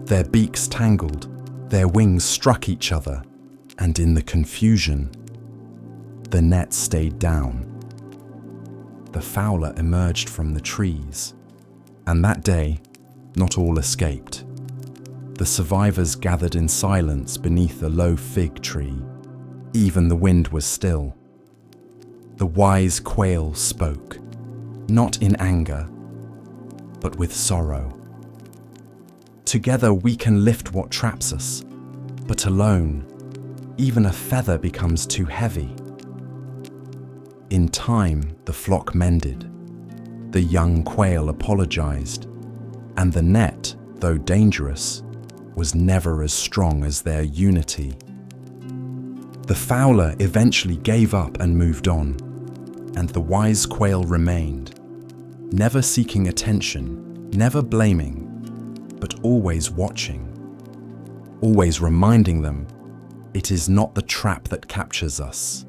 Their beaks tangled, their wings struck each other, and in the confusion, the net stayed down. The fowler emerged from the trees, and that day, not all escaped. The survivors gathered in silence beneath a low fig tree. Even the wind was still. The wise quail spoke, not in anger, but with sorrow. "Together we can lift what traps us, but alone, even a feather becomes too heavy." In time, the flock mended. The young quail apologized, and the net, though dangerous, was never as strong as their unity. The fowler eventually gave up and moved on, and the wise quail remained, never seeking attention, never blaming, but always watching, always reminding them it is not the trap that captures us.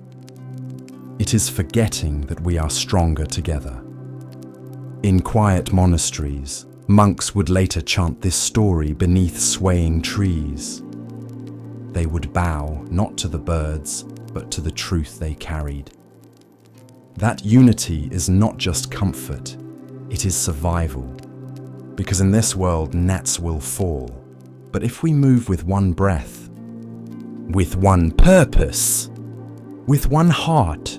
It is forgetting that we are stronger together. In quiet monasteries, monks would later chant this story beneath swaying trees. They would bow not to the birds, but to the truth they carried. That unity is not just comfort, it is survival. Because in this world, nets will fall. But if we move with one breath, with one purpose, with one heart,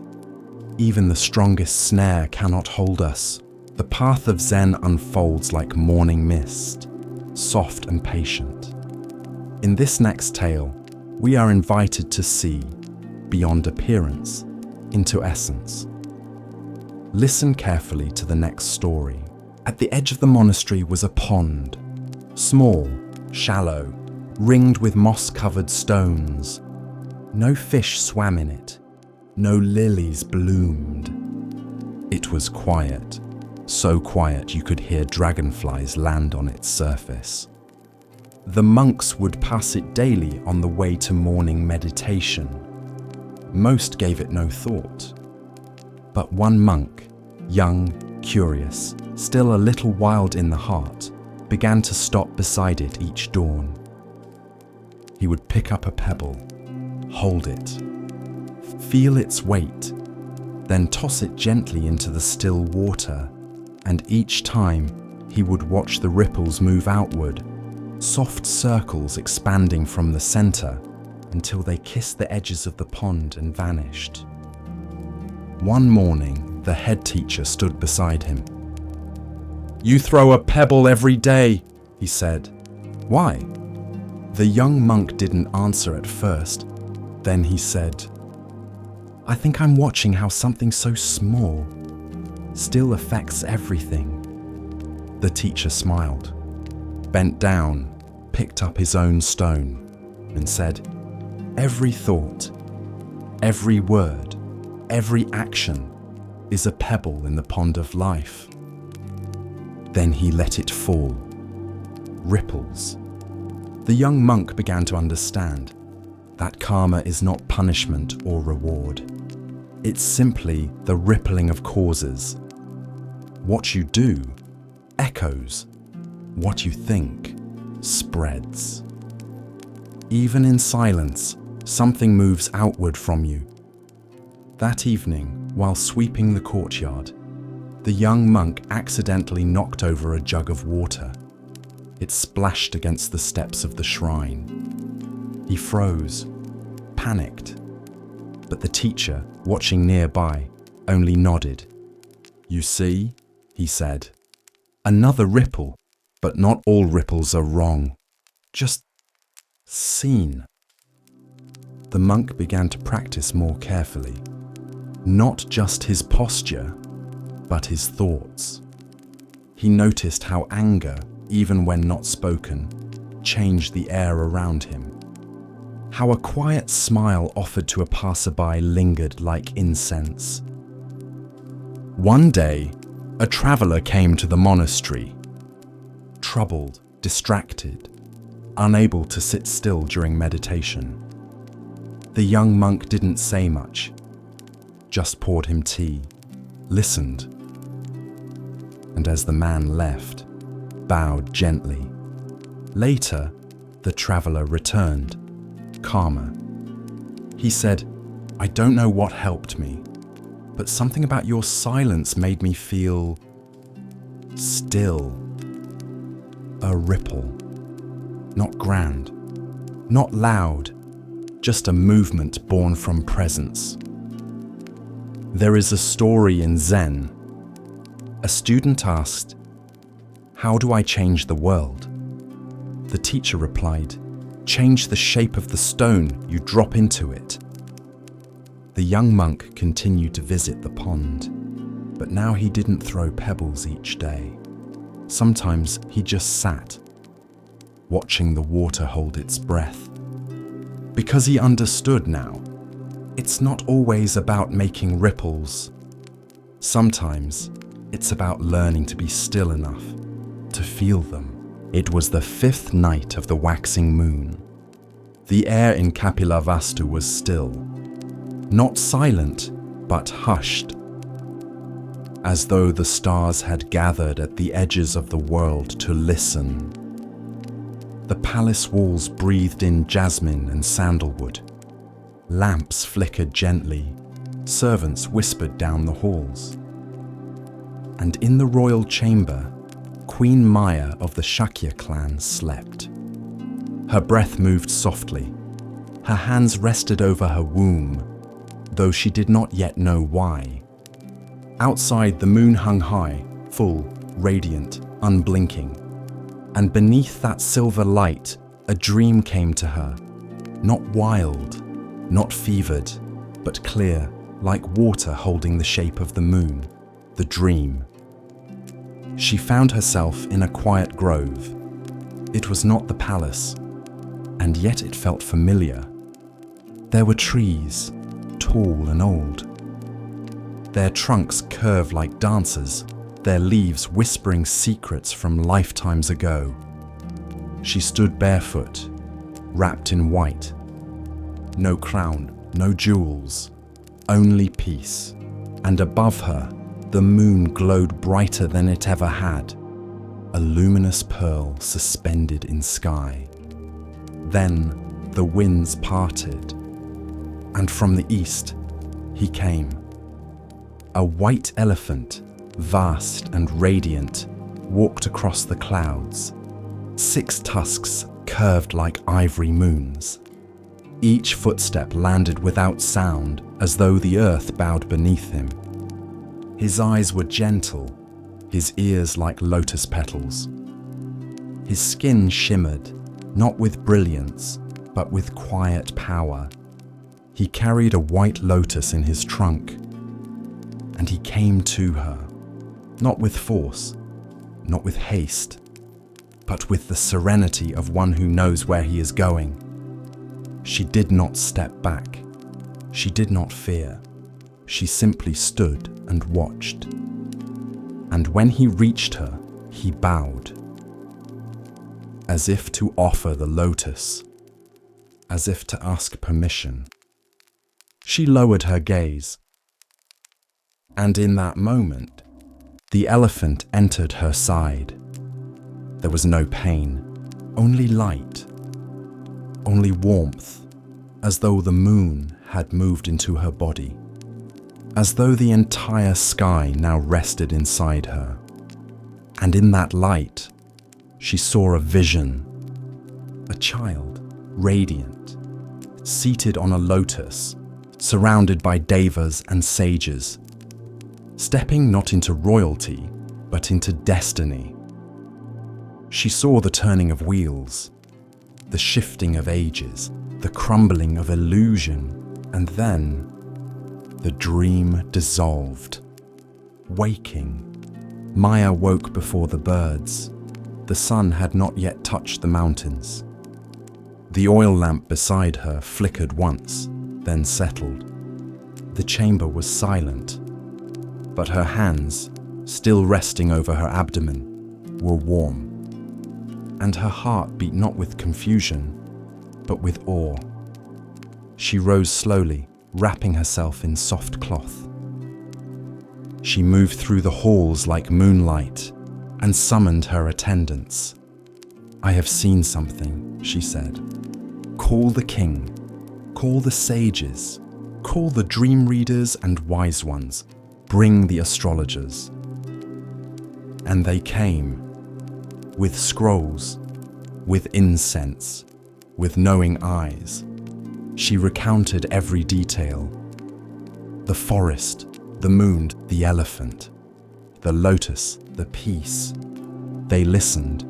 even the strongest snare cannot hold us. The path of Zen unfolds like morning mist, soft and patient. In this next tale, we are invited to see, beyond appearance, into essence. Listen carefully to the next story. At the edge of the monastery was a pond, small, shallow, ringed with moss-covered stones. No fish swam in it, no lilies bloomed. It was quiet, so quiet you could hear dragonflies land on its surface. The monks would pass it daily on the way to morning meditation. Most gave it no thought. But one monk, young, curious, still a little wild in the heart, began to stop beside it each dawn. He would pick up a pebble, hold it, feel its weight, then toss it gently into the still water, and each time he would watch the ripples move outward, soft circles expanding from the center until they kissed the edges of the pond and vanished. One morning, the head teacher stood beside him. "You throw a pebble every day," he said. "Why?" The young monk didn't answer at first. Then he said, "I think I'm watching how something so small still affects everything." The teacher smiled, bent down, picked up his own stone, and said, "Every thought, every word, every action is a pebble in the pond of life." Then he let it fall. Ripples. The young monk began to understand that karma is not punishment or reward. It's simply the rippling of causes. What you do echoes. What you think spreads. Even in silence, something moves outward from you. That evening, while sweeping the courtyard, the young monk accidentally knocked over a jug of water. It splashed against the steps of the shrine. He froze, panicked, but the teacher, watching nearby, only nodded. "You see," he said, "another ripple, but not all ripples are wrong. Just seen." The monk began to practice more carefully. Not just his posture, but his thoughts. He noticed how anger, even when not spoken, changed the air around him. How a quiet smile offered to a passerby lingered like incense. One day, a traveler came to the monastery. Troubled, distracted, unable to sit still during meditation. The young monk didn't say much, just poured him tea, listened, and as the man left, bowed gently. Later, the traveler returned, calmer. He said, "I don't know what helped me, but something about your silence made me feel still. A ripple. Not grand, not loud, just a movement born from presence." There is a story in Zen. A student asked, "How do I change the world?" The teacher replied, "Change the shape of the stone you drop into it." The young monk continued to visit the pond, but now he didn't throw pebbles each day. Sometimes he just sat, watching the water hold its breath. Because he understood now, It's not always about making ripples. Sometimes it's about learning to be still enough to feel them. It was the 5th night of the waxing moon. The air in Kapilavastu was still, not silent, but hushed, as though the stars had gathered at the edges of the world to listen. The palace walls breathed in jasmine and sandalwood. Lamps flickered gently, servants whispered down the halls. And in the royal chamber, Queen Maya of the Shakya clan slept. Her breath moved softly. Her hands rested over her womb, though she did not yet know why. Outside, the moon hung high, full, radiant, unblinking. And beneath that silver light, a dream came to her. Not wild, not fevered, but clear, like water holding the shape of the moon. The dream. She found herself in a quiet grove. It was not the palace, and yet it felt familiar. There were trees, tall and old. Their trunks curved like dancers, their leaves whispering secrets from lifetimes ago. She stood barefoot, wrapped in white. No crown, no jewels, only peace. And above her, the moon glowed brighter than it ever had, a luminous pearl suspended in sky. Then the winds parted, and from the east he came. A white elephant, vast and radiant, walked across the clouds. 6 tusks curved like ivory moons. Each footstep landed without sound, as though the earth bowed beneath him. His eyes were gentle, his ears like lotus petals. His skin shimmered, not with brilliance, but with quiet power. He carried a white lotus in his trunk, and he came to her, not with force, not with haste, but with the serenity of one who knows where he is going. She did not step back. She did not fear. She simply stood and watched. And when he reached her, he bowed, as if to offer the lotus, as if to ask permission. She lowered her gaze, and in that moment, the elephant entered her side. There was no pain, only light, only warmth, as though the moon had moved into her body, as though the entire sky now rested inside her. And in that light, she saw a vision, a child, radiant, seated on a lotus, surrounded by devas and sages, stepping not into royalty, but into destiny. She saw the turning of wheels, the shifting of ages, the crumbling of illusion, and then the dream dissolved. Waking, Maya woke before the birds. The sun had not yet touched the mountains. The oil lamp beside her flickered once, then settled. The chamber was silent, but her hands, still resting over her abdomen, were warm. And her heart beat not with confusion, but with awe. She rose slowly, wrapping herself in soft cloth. She moved through the halls like moonlight and summoned her attendants. "I have seen something," she said. "Call the king, call the sages, call the dream readers and wise ones, bring the astrologers." And they came, with scrolls, with incense, with knowing eyes. She recounted every detail. The forest, the moon, the elephant, the lotus, the peace. They listened,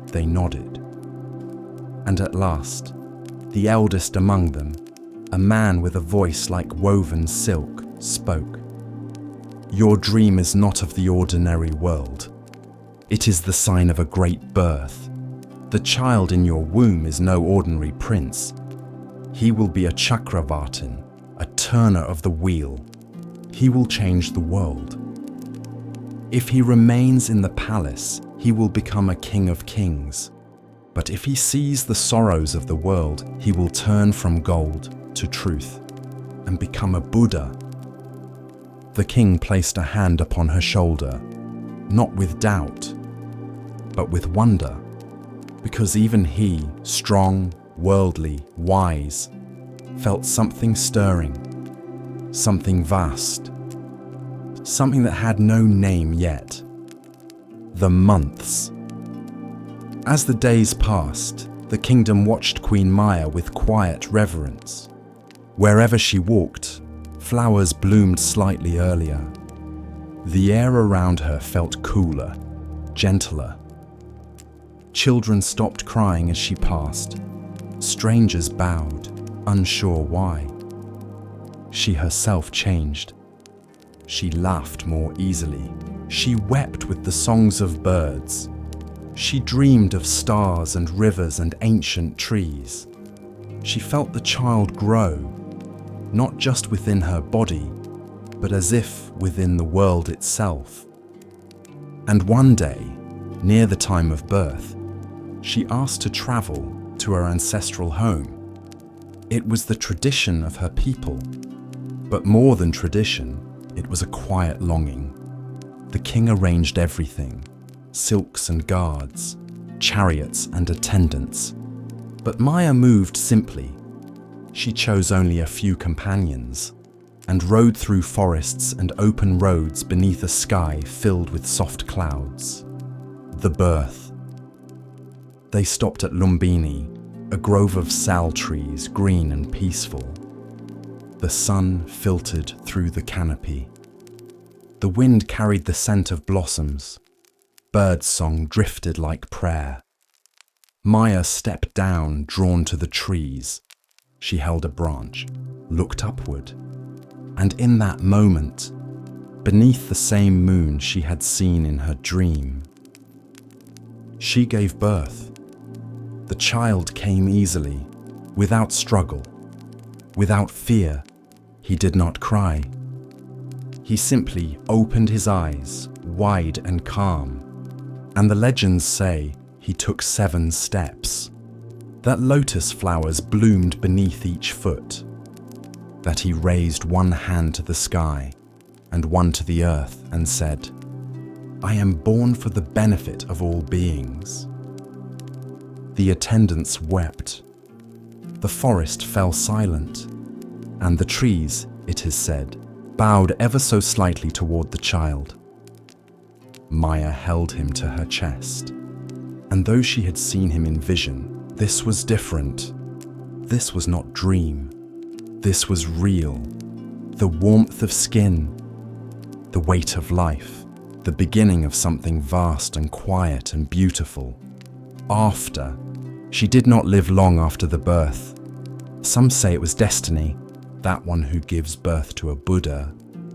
they nodded. And at last, the eldest among them, a man with a voice like woven silk, spoke. "Your dream is not of the ordinary world. It is the sign of a great birth. The child in your womb is no ordinary prince. He will be a Chakravartin, a turner of the wheel. He will change the world. If he remains in the palace, he will become a king of kings. But if he sees the sorrows of the world, he will turn from gold to truth and become a Buddha. The king placed a hand upon her shoulder, not with doubt, but with wonder, because even he, strong, worldly, wise, felt something stirring, something vast, something that had no name yet. The months. As the days passed, the kingdom watched Queen Maya with quiet reverence. Wherever she walked, flowers bloomed slightly earlier. The air around her felt cooler, gentler. Children stopped crying as she passed. Strangers bowed, unsure why. She herself changed. She laughed more easily. She wept with the songs of birds. She dreamed of stars and rivers and ancient trees. She felt the child grow, not just within her body, but as if within the world itself. And one day, near the time of birth, she asked to travel to her ancestral home. It was the tradition of her people, but more than tradition, it was a quiet longing. The king arranged everything, silks and guards, chariots and attendants. But Maya moved simply. She chose only a few companions and rode through forests and open roads beneath a sky filled with soft clouds. The birth. They stopped at Lumbini, a grove of sal trees, green and peaceful. The sun filtered through the canopy. The wind carried the scent of blossoms. Birdsong drifted like prayer. Maya stepped down, drawn to the trees. She held a branch, looked upward, and in that moment, beneath the same moon she had seen in her dream, she gave birth. The child came easily, without struggle, without fear. He did not cry. He simply opened his eyes, wide and calm. And the legends say he took 7 steps, that lotus flowers bloomed beneath each foot, that he raised one hand to the sky and one to the earth and said, "I am born for the benefit of all beings." The attendants wept. The forest fell silent, and the trees, it is said, bowed ever so slightly toward the child. Maya held him to her chest, and though she had seen him in vision, this was different. This was not dream. This was real. The warmth of skin, the weight of life, the beginning of something vast and quiet and beautiful. After, she did not live long after the birth. Some say it was destiny. That one who gives birth to a Buddha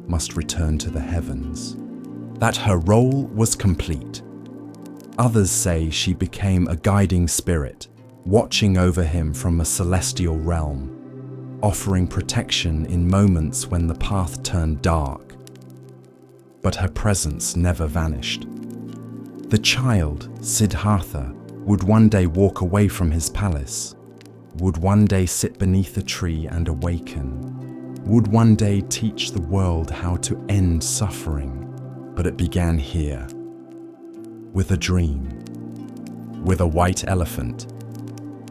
must return to the heavens. That her role was complete. Others say she became a guiding spirit, watching over him from a celestial realm, offering protection in moments when the path turned dark. But her presence never vanished. The child, Siddhartha, would one day walk away from his palace, would one day sit beneath a tree and awaken, would one day teach the world how to end suffering. But it began here, with a dream, with a white elephant,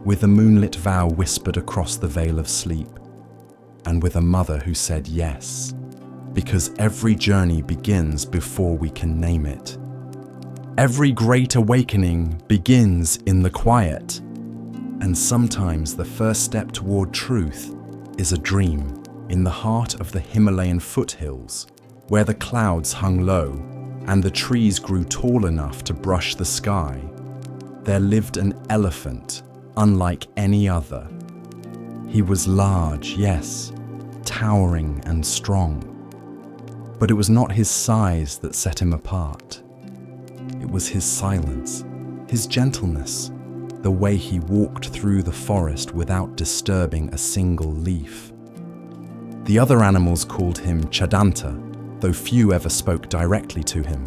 with a moonlit vow whispered across the veil of sleep, and with a mother who said yes, because every journey begins before we can name it. Every great awakening begins in the quiet, and sometimes the first step toward truth is a dream in the heart of the Himalayan foothills, where the clouds hung low and the trees grew tall enough to brush the sky. There lived an elephant unlike any other. He was large, yes, towering and strong. But it was not his size that set him apart. It was his silence, his gentleness, the way he walked through the forest without disturbing a single leaf. The other animals called him Chadanta, though few ever spoke directly to him.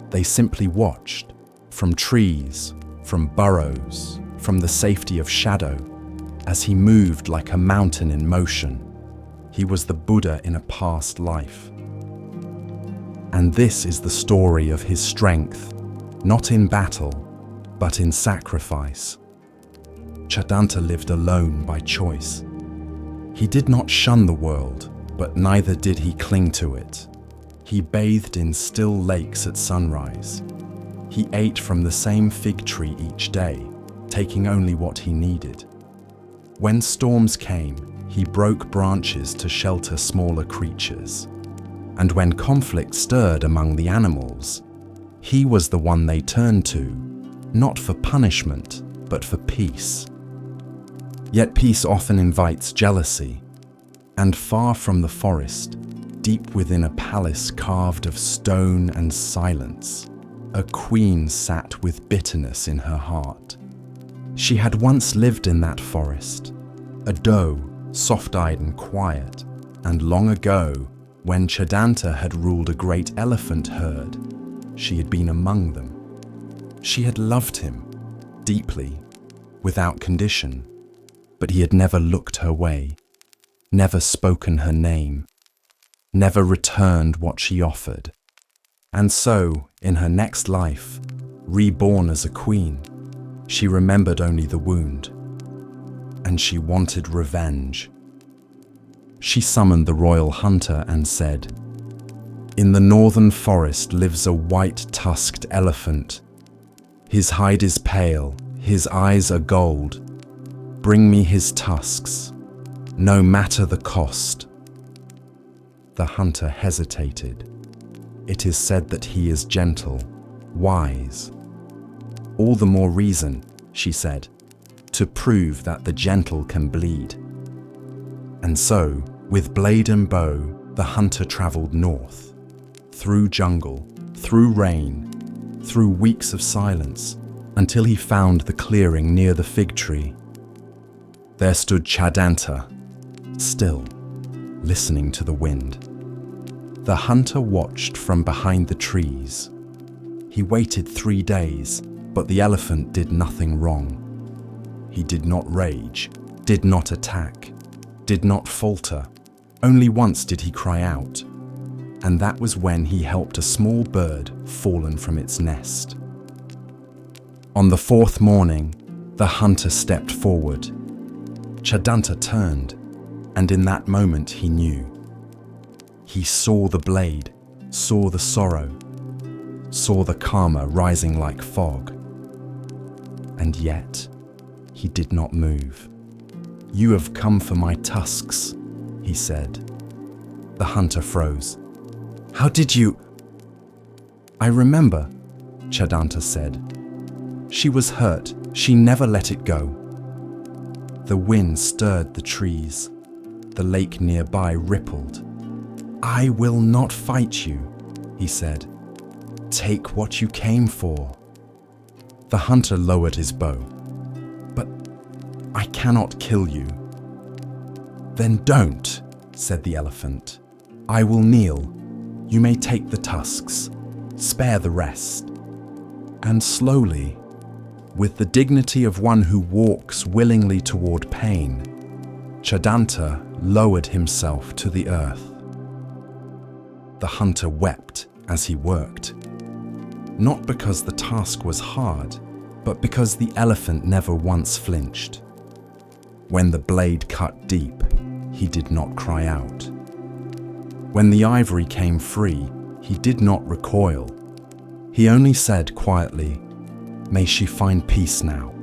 They simply watched, from trees, from burrows, from the safety of shadow, as he moved like a mountain in motion. He was the Buddha in a past life. And this is the story of his strength, not in battle, but in sacrifice. Chadanta lived alone by choice. He did not shun the world, but neither did he cling to it. He bathed in still lakes at sunrise. He ate from the same fig tree each day, taking only what he needed. When storms came, he broke branches to shelter smaller creatures. And when conflict stirred among the animals, he was the one they turned to, not for punishment, but for peace. Yet peace often invites jealousy, and far from the forest, deep within a palace carved of stone and silence, a queen sat with bitterness in her heart. She had once lived in that forest, a doe, soft-eyed and quiet, and long ago, when Chadanta had ruled a great elephant herd, she had been among them. She had loved him, deeply, without condition, but he had never looked her way, never spoken her name, never returned what she offered. And so, in her next life, reborn as a queen, she remembered only the wound, and she wanted revenge. She summoned the royal hunter and said, "In the northern forest lives a white-tusked elephant. His hide is pale, his eyes are gold. Bring me his tusks, no matter the cost." The hunter hesitated. It is said that he is gentle, wise. "All the more reason," she said, "to prove that the gentle can bleed." And so, with blade and bow, the hunter traveled north, through jungle, through rain, through weeks of silence, until he found the clearing near the fig tree. There stood Chadanta, still, listening to the wind. The hunter watched from behind the trees. He waited 3 days, but the elephant did nothing wrong. He did not rage, did not attack, did not falter. Only once did he cry out, and that was when he helped a small bird fallen from its nest. On the 4th morning, the hunter stepped forward. Chadanta turned, and in that moment he knew. He saw the blade, saw the sorrow, saw the karma rising like fog. And yet, he did not move. "You have come for my tusks," he said. The hunter froze. "How did you—" "I remember," Chadanta said. "She was hurt. She never let it go." The wind stirred the trees. The lake nearby rippled. "I will not fight you," he said. "Take what you came for." The hunter lowered his bow. "But I cannot kill you." "Then don't," said the elephant. "I will kneel. You may take the tusks. Spare the rest." And slowly, with the dignity of one who walks willingly toward pain, Chadanta lowered himself to the earth. The hunter wept as he worked, not because the task was hard, but because the elephant never once flinched. When the blade cut deep, he did not cry out. When the ivory came free, he did not recoil. He only said quietly, "May she find peace now."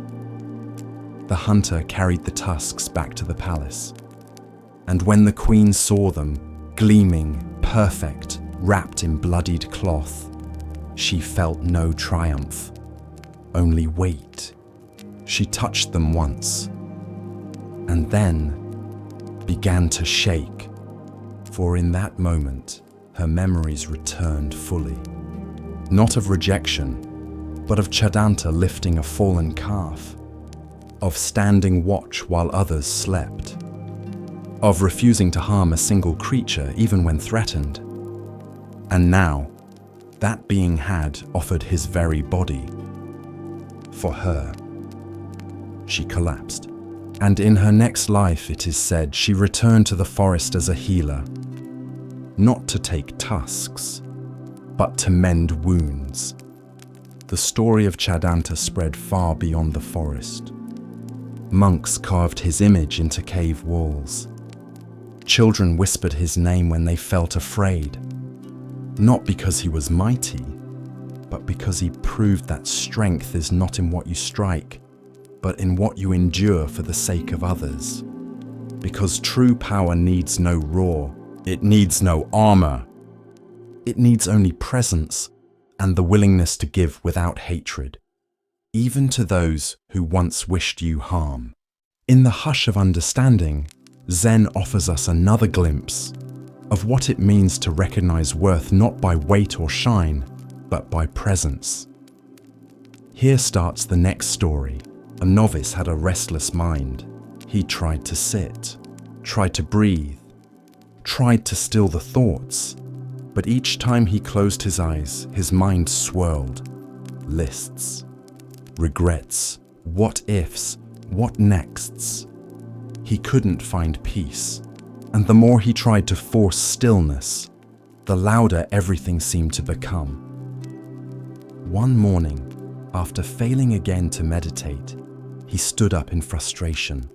The hunter carried the tusks back to the palace, and when the queen saw them, gleaming, perfect, wrapped in bloodied cloth, she felt no triumph, only weight. She touched them once, and then began to shake, for in that moment her memories returned fully, not of rejection, but of Chadanta lifting a fallen calf, of standing watch while others slept. of refusing to harm a single creature even when threatened. And now, that being had offered his very body for her. She collapsed, and in her next life, it is said, she returned to the forest as a healer, not to take tusks, but to mend wounds. The story of Chadanta spread far beyond the forest. Monks carved his image into cave walls. Children whispered his name when they felt afraid, not because he was mighty, but because he proved that strength is not in what you strike, but in what you endure for the sake of others. Because true power needs no roar, it needs no armor. It needs only presence and the willingness to give without hatred, even to those who once wished you harm. In the hush of understanding, Zen offers us another glimpse of what it means to recognize worth not by weight or shine, but by presence. Here starts the next story. A novice had a restless mind. He tried to sit, tried to breathe, tried to still the thoughts, but each time he closed his eyes, his mind swirled. Lists, regrets, what ifs, what nexts. He couldn't find peace, and the more he tried to force stillness, the louder everything seemed to become. One morning, after failing again to meditate, he stood up in frustration.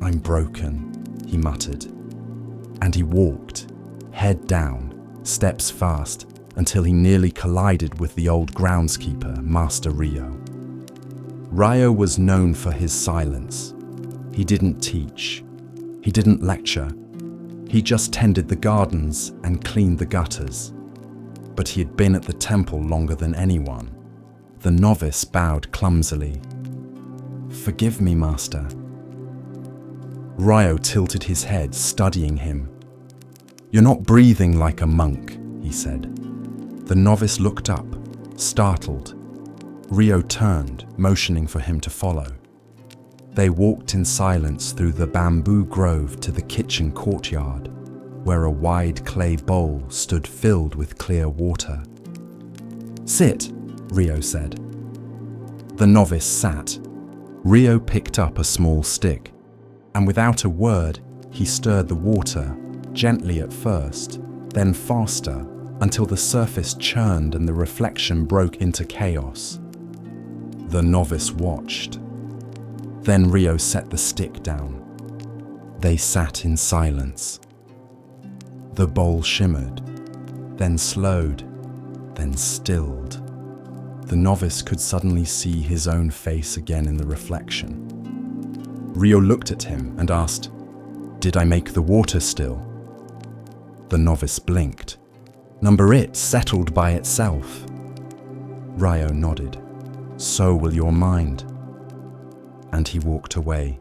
"I'm broken," he muttered, and he walked, head down, steps fast, until he nearly collided with the old groundskeeper, Master Rio. Rio was known for his silence. He didn't teach. He didn't lecture. He just tended the gardens and cleaned the gutters. But he had been at the temple longer than anyone. The novice bowed clumsily. "Forgive me, Master." Rio tilted his head, studying him. "You're not breathing like a monk," he said. The novice looked up, startled. Rio turned, motioning for him to follow. They walked in silence through the bamboo grove to the kitchen courtyard, where a wide clay bowl stood filled with clear water. "Sit," Rio said. The novice sat. Rio picked up a small stick, and without a word, he stirred the water, gently at first, then faster, until the surface churned and the reflection broke into chaos. The novice watched. Then Rio set the stick down. They sat in silence. The bowl shimmered, then slowed, then stilled. The novice could suddenly see his own face again in the reflection. Rio looked at him and asked, "Did I make the water still?" The novice blinked. "Number it settled by itself." Rio nodded. "So will your mind." And he walked away.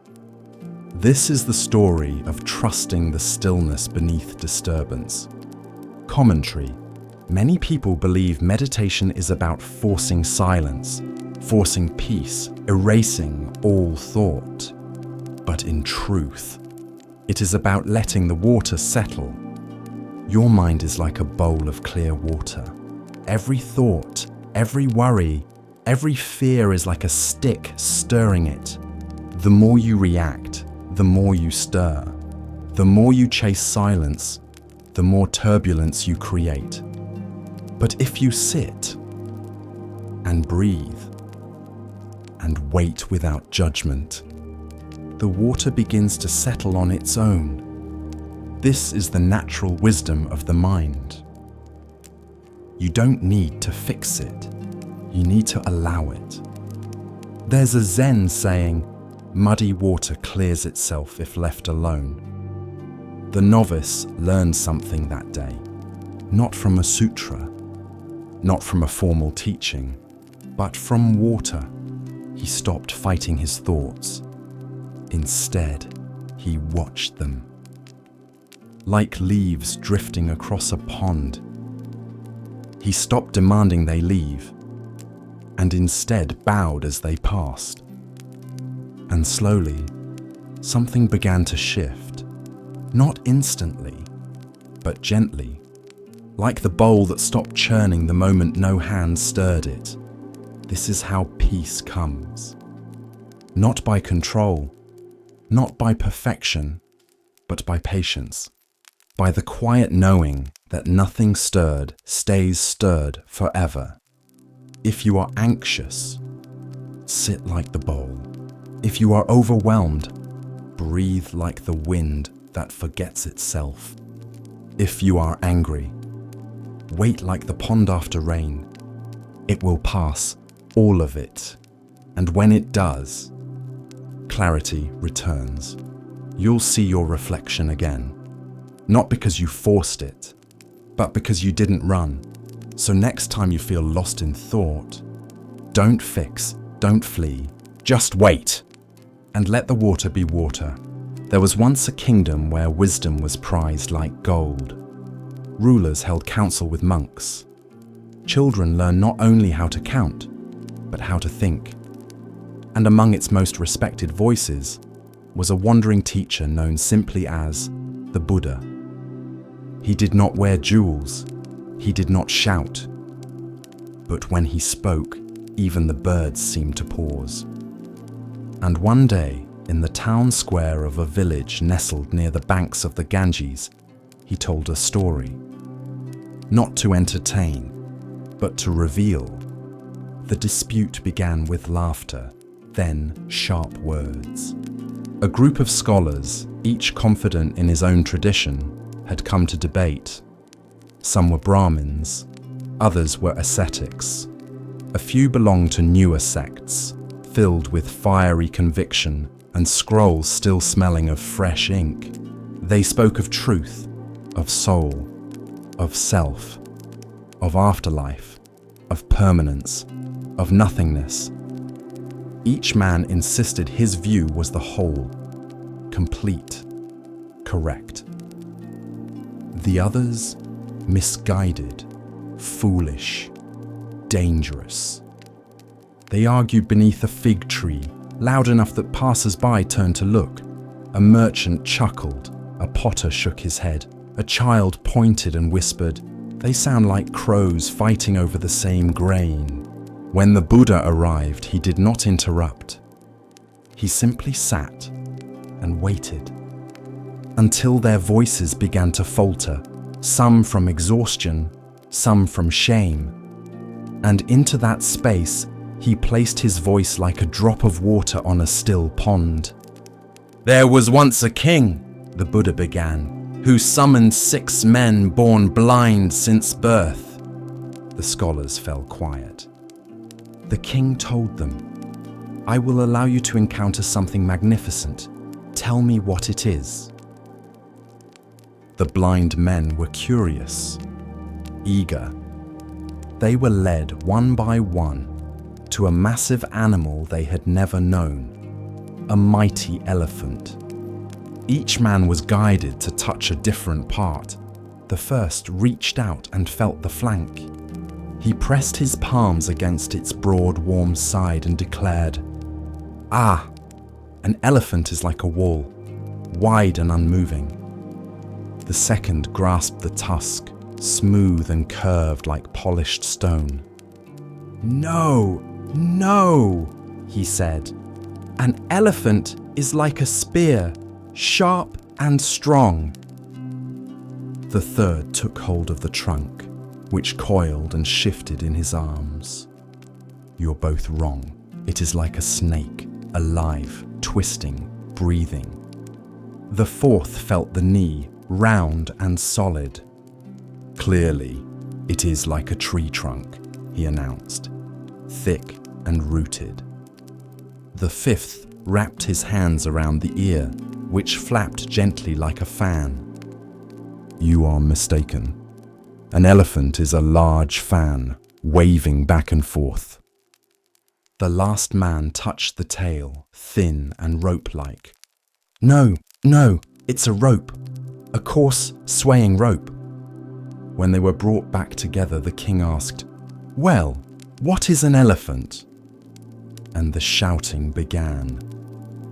This is the story of trusting the stillness beneath disturbance. Commentary. Many people believe meditation is about forcing silence, forcing peace, erasing all thought. But in truth, it is about letting the water settle. Your mind is like a bowl of clear water. Every thought, every worry, every fear is like a stick stirring it. The more you react, the more you stir. The more you chase silence, the more turbulence you create. But if you sit and breathe and wait without judgment, the water begins to settle on its own. This is the natural wisdom of the mind. You don't need to fix it. You need to allow it. There's a Zen saying, "Muddy water clears itself if left alone." The novice learned something that day, not from a sutra, not from a formal teaching, but from water. He stopped fighting his thoughts. Instead, he watched them. Like leaves drifting across a pond. He stopped demanding they leave, and instead bowed as they passed. And slowly, something began to shift. Not instantly, but gently, like the bowl that stopped churning the moment no hand stirred it. This is how peace comes. Not by control, not by perfection, but by patience. By the quiet knowing that nothing stirred stays stirred forever. If you are anxious, sit like the bowl. If you are overwhelmed, breathe like the wind that forgets itself. If you are angry, wait like the pond after rain. It will pass, all of it. And when it does, clarity returns. You'll see your reflection again. Not because you forced it, but because you didn't run. So next time you feel lost in thought, don't fix, don't flee, just wait. And let the water be water. There was once a kingdom where wisdom was prized like gold. Rulers held counsel with monks. Children learn not only how to count, but how to think. And among its most respected voices was a wandering teacher known simply as the Buddha. He did not wear jewels, he did not shout, but when he spoke, even the birds seemed to pause. And one day, in the town square of a village nestled near the banks of the Ganges, he told a story. Not to entertain, but to reveal. The dispute began with laughter, then sharp words. A group of scholars, each confident in his own tradition, had come to debate. Some were Brahmins, others were ascetics. A few belonged to newer sects, filled with fiery conviction and scrolls still smelling of fresh ink. They spoke of truth, of soul, of self, of afterlife, of permanence, of nothingness. Each man insisted his view was the whole, complete, correct. The others, misguided, foolish, dangerous. They argued beneath a fig tree, loud enough that passers-by turned to look. A merchant chuckled, a potter shook his head, a child pointed and whispered, "They sound like crows fighting over the same grain." When the Buddha arrived, he did not interrupt. He simply sat and waited until their voices began to falter, some from exhaustion, some from shame. And into that space, he placed his voice like a drop of water on a still pond. "There was once a king," the Buddha began, "who summoned 6 men born blind since birth." The scholars fell quiet. The king told them, "I will allow you to encounter something magnificent. Tell me what it is." The blind men were curious, eager. They were led one by one to a massive animal they had never known, a mighty elephant. Each man was guided to touch a different part. The first reached out and felt the flank. He pressed his palms against its broad, warm side and declared, "Ah, an elephant is like a wall, wide and unmoving." The second grasped the tusk, smooth and curved like polished stone. "No, no," he said. "An elephant is like a spear, sharp and strong." The third took hold of the trunk, which coiled and shifted in his arms. "You're both wrong. It is like a snake, alive, twisting, breathing." The fourth felt the knee, round and solid. "Clearly, it is like a tree trunk," he announced, "thick and rooted." The fifth wrapped his hands around the ear, which flapped gently like a fan. "You are mistaken. An elephant is a large fan, waving back and forth." The last man touched the tail, thin and rope-like. "No, no, it's a rope. A coarse, swaying rope." When they were brought back together, the king asked, "Well, what is an elephant?" And the shouting began.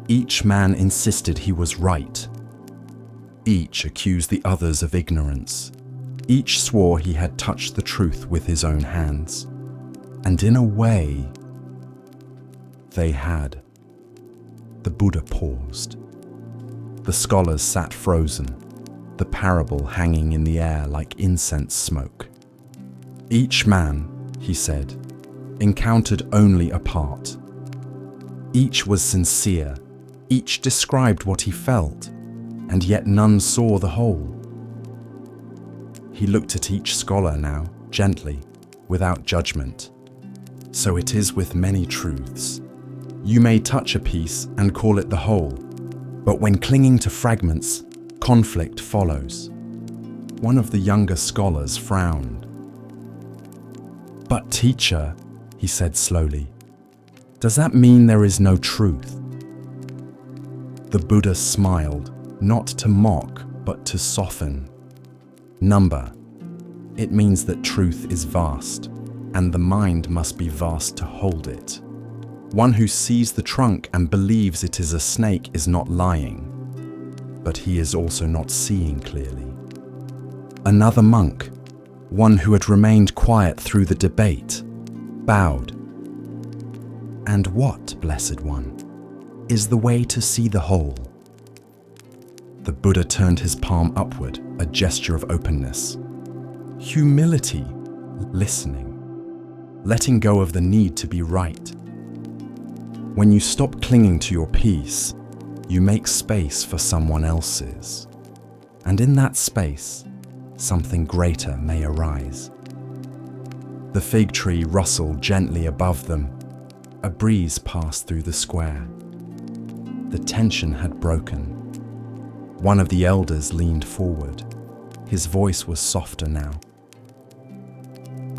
Each man insisted he was right. Each accused the others of ignorance. Each swore he had touched the truth with his own hands. And in a way, they had. The Buddha paused. The scholars sat frozen, the parable hanging in the air like incense smoke. Each man, he said, encountered only a part. Each was sincere, each described what he felt, and yet none saw the whole. He looked at each scholar now, gently, without judgment. So it is with many truths. You may touch a piece and call it the whole, but when clinging to fragments, conflict follows. One of the younger scholars frowned. "But teacher," he said slowly, "does that mean there is no truth?" The Buddha smiled, not to mock, but to soften. "Number, it means that truth is vast, and the mind must be vast to hold it. One who sees the trunk and believes it is a snake is not lying, but he is also not seeing clearly." Another monk, one who had remained quiet through the debate, bowed. "And what, Blessed One, is the way to see the whole?" The Buddha turned his palm upward, a gesture of openness. "Humility, listening, letting go of the need to be right. When you stop clinging to your peace, you make space for someone else's. And in that space, something greater may arise." The fig tree rustled gently above them. A breeze passed through the square. The tension had broken. One of the elders leaned forward. His voice was softer now.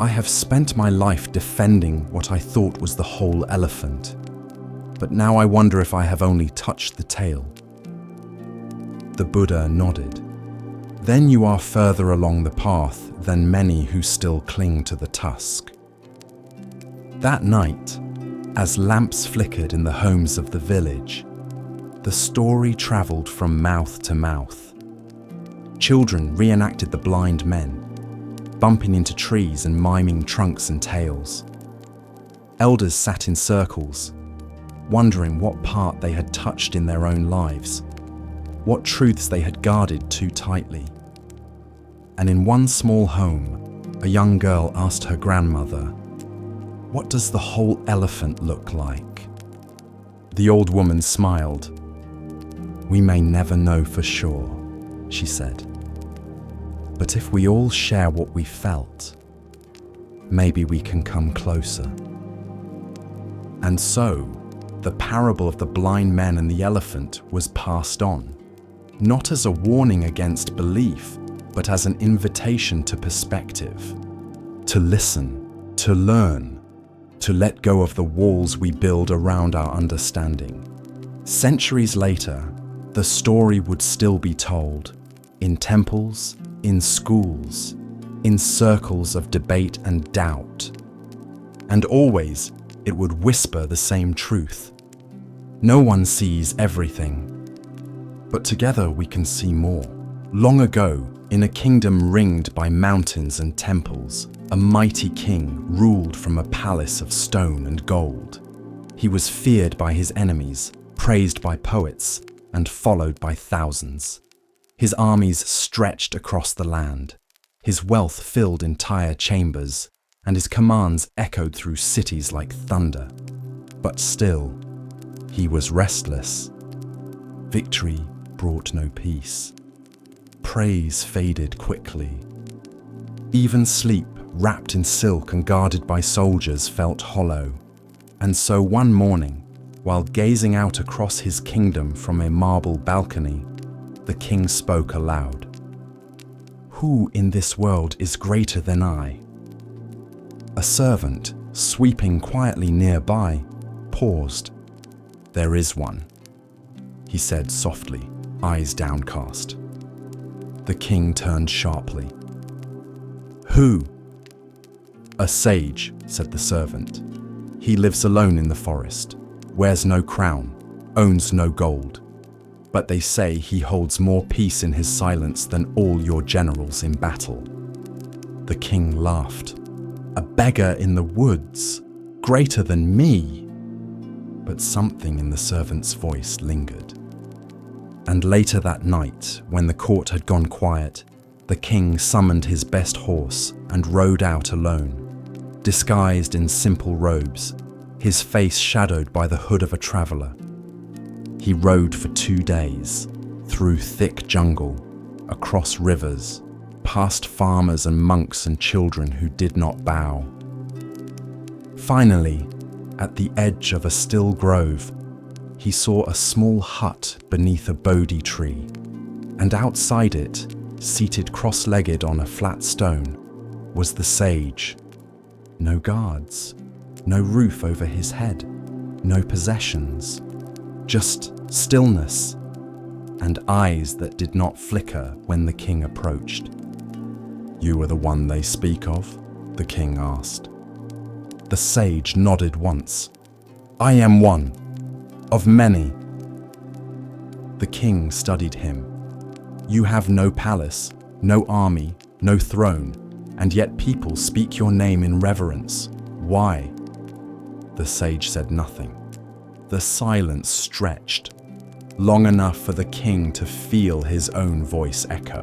"I have spent my life defending what I thought was the whole elephant. But now I wonder if I have only touched the tail." The Buddha nodded. "Then you are further along the path than many who still cling to the tusk." That night, as lamps flickered in the homes of the village, the story traveled from mouth to mouth. Children reenacted the blind men, bumping into trees and miming trunks and tails. Elders sat in circles, wondering what part they had touched in their own lives, what truths they had guarded too tightly. And in one small home, a young girl asked her grandmother, "What does the whole elephant look like?" The old woman smiled. "We may never know for sure," she said. "But if we all share what we felt, maybe we can come closer." And so, the parable of the blind men and the elephant was passed on, not as a warning against belief, but as an invitation to perspective, to listen, to learn, to let go of the walls we build around our understanding. Centuries later, the story would still be told, in temples, in schools, in circles of debate and doubt. And always, it would whisper the same truth. No one sees everything, but together we can see more. Long ago, in a kingdom ringed by mountains and temples, a mighty king ruled from a palace of stone and gold. He was feared by his enemies, praised by poets, and followed by thousands. His armies stretched across the land. His wealth filled entire chambers, and his commands echoed through cities like thunder. But still, he was restless. Victory brought no peace. Praise faded quickly. Even sleep, wrapped in silk and guarded by soldiers, felt hollow. And so one morning, while gazing out across his kingdom from a marble balcony, the king spoke aloud. "Who in this world is greater than I?" A servant, sweeping quietly nearby, paused. "There is one," he said softly, eyes downcast. The king turned sharply. "Who?" "A sage," said the servant. "He lives alone in the forest, wears no crown, owns no gold. but they say he holds more peace in his silence than all your generals in battle." The king laughed. "A beggar in the woods, greater than me." But something in the servant's voice lingered. And later that night, when the court had gone quiet, the king summoned his best horse and rode out alone, disguised in simple robes, his face shadowed by the hood of a traveler. He rode for 2 days, through thick jungle, across rivers, past farmers and monks and children who did not bow. Finally, at the edge of a still grove, he saw a small hut beneath a Bodhi tree, and outside it, seated cross-legged on a flat stone, was the sage. No guards, no roof over his head, no possessions, just stillness and eyes that did not flicker when the king approached. "You are the one they speak of?" the king asked. The sage nodded once. "I am one, of many." The king studied him. "You have no palace, no army, no throne, and yet people speak your name in reverence. Why?" The sage said nothing. The silence stretched, long enough for the king to feel his own voice echo.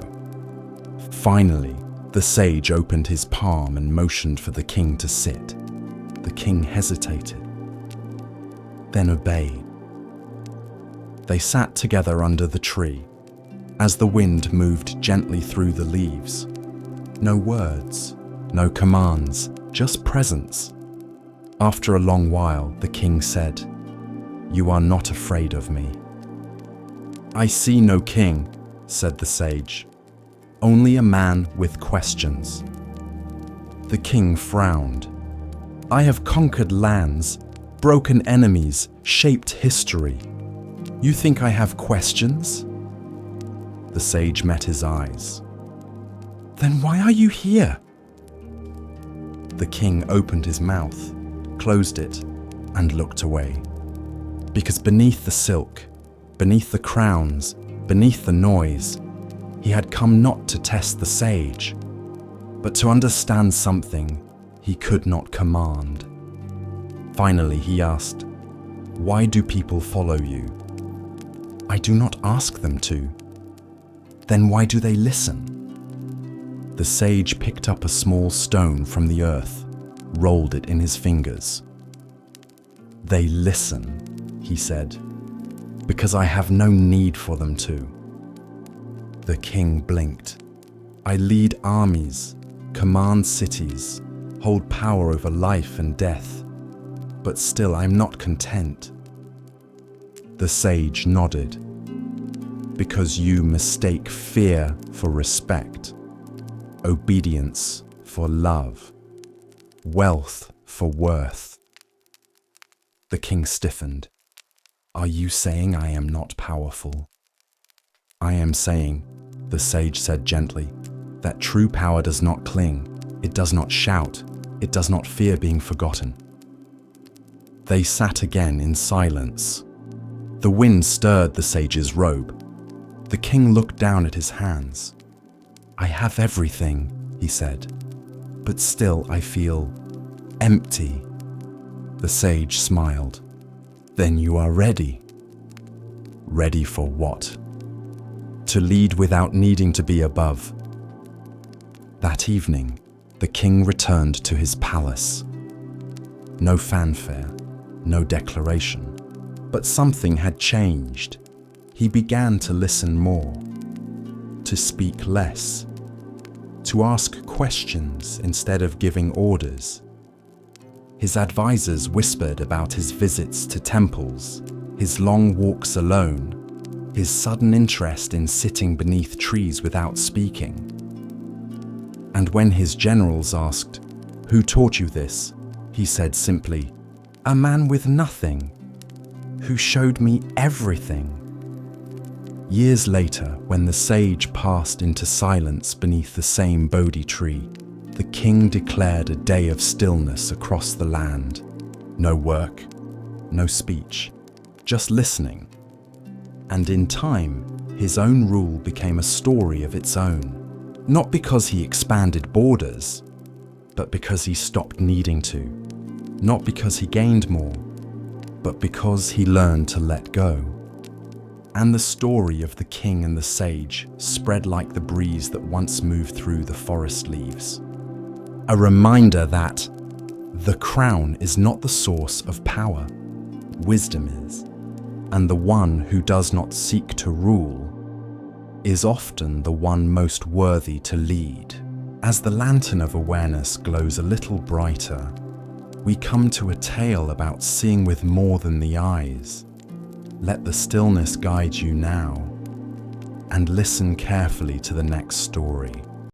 Finally, the sage opened his palm and motioned for the king to sit. The king hesitated, then obeyed. They sat together under the tree, as the wind moved gently through the leaves. No words, no commands, just presence. After a long while, the king said, "You are not afraid of me." "I see no king," said the sage, "only a man with questions." The king frowned. "I have conquered lands, broken enemies, shaped history. You think I have questions?" The sage met his eyes. "Then why are you here?" The king opened his mouth, closed it, and looked away. Because beneath the silk, beneath the crowns, beneath the noise, he had come not to test the sage, but to understand something he could not command. Finally, he asked, "Why do people follow you?" "I do not ask them to." "Then why do they listen?" The sage picked up a small stone from the earth, rolled it in his fingers. "They listen," he said, "because I have no need for them to." The king blinked. "I lead armies, command cities, hold power over life and death, but still I'm not content." The sage nodded. "Because you mistake fear for respect, obedience for love, wealth for worth." The king stiffened. "Are you saying I am not powerful?" "I am saying," the sage said gently, "that true power does not cling, it does not shout, it does not fear being forgotten." They sat again in silence. The wind stirred the sage's robe. The king looked down at his hands. "I have everything," he said, "but still I feel empty." The sage smiled. "Then you are ready." "Ready for what?" "To lead without needing to be above." That evening, the king returned to his palace. No fanfare, no declaration, but something had changed. He began to listen more, to speak less, to ask questions instead of giving orders. His advisors whispered about his visits to temples, his long walks alone, his sudden interest in sitting beneath trees without speaking. And when his generals asked, "Who taught you this?" he said simply, "A man with nothing, who showed me everything." Years later, when the sage passed into silence beneath the same Bodhi tree, the king declared a day of stillness across the land. No work, no speech, just listening. And in time, his own rule became a story of its own. Not because he expanded borders, but because he stopped needing to. Not because he gained more, but because he learned to let go. And the story of the king and the sage spread like the breeze that once moved through the forest leaves. A reminder that the crown is not the source of power, wisdom is. And the one who does not seek to rule is often the one most worthy to lead. As the lantern of awareness glows a little brighter, we come to a tale about seeing with more than the eyes. Let the stillness guide you now, and listen carefully to the next story.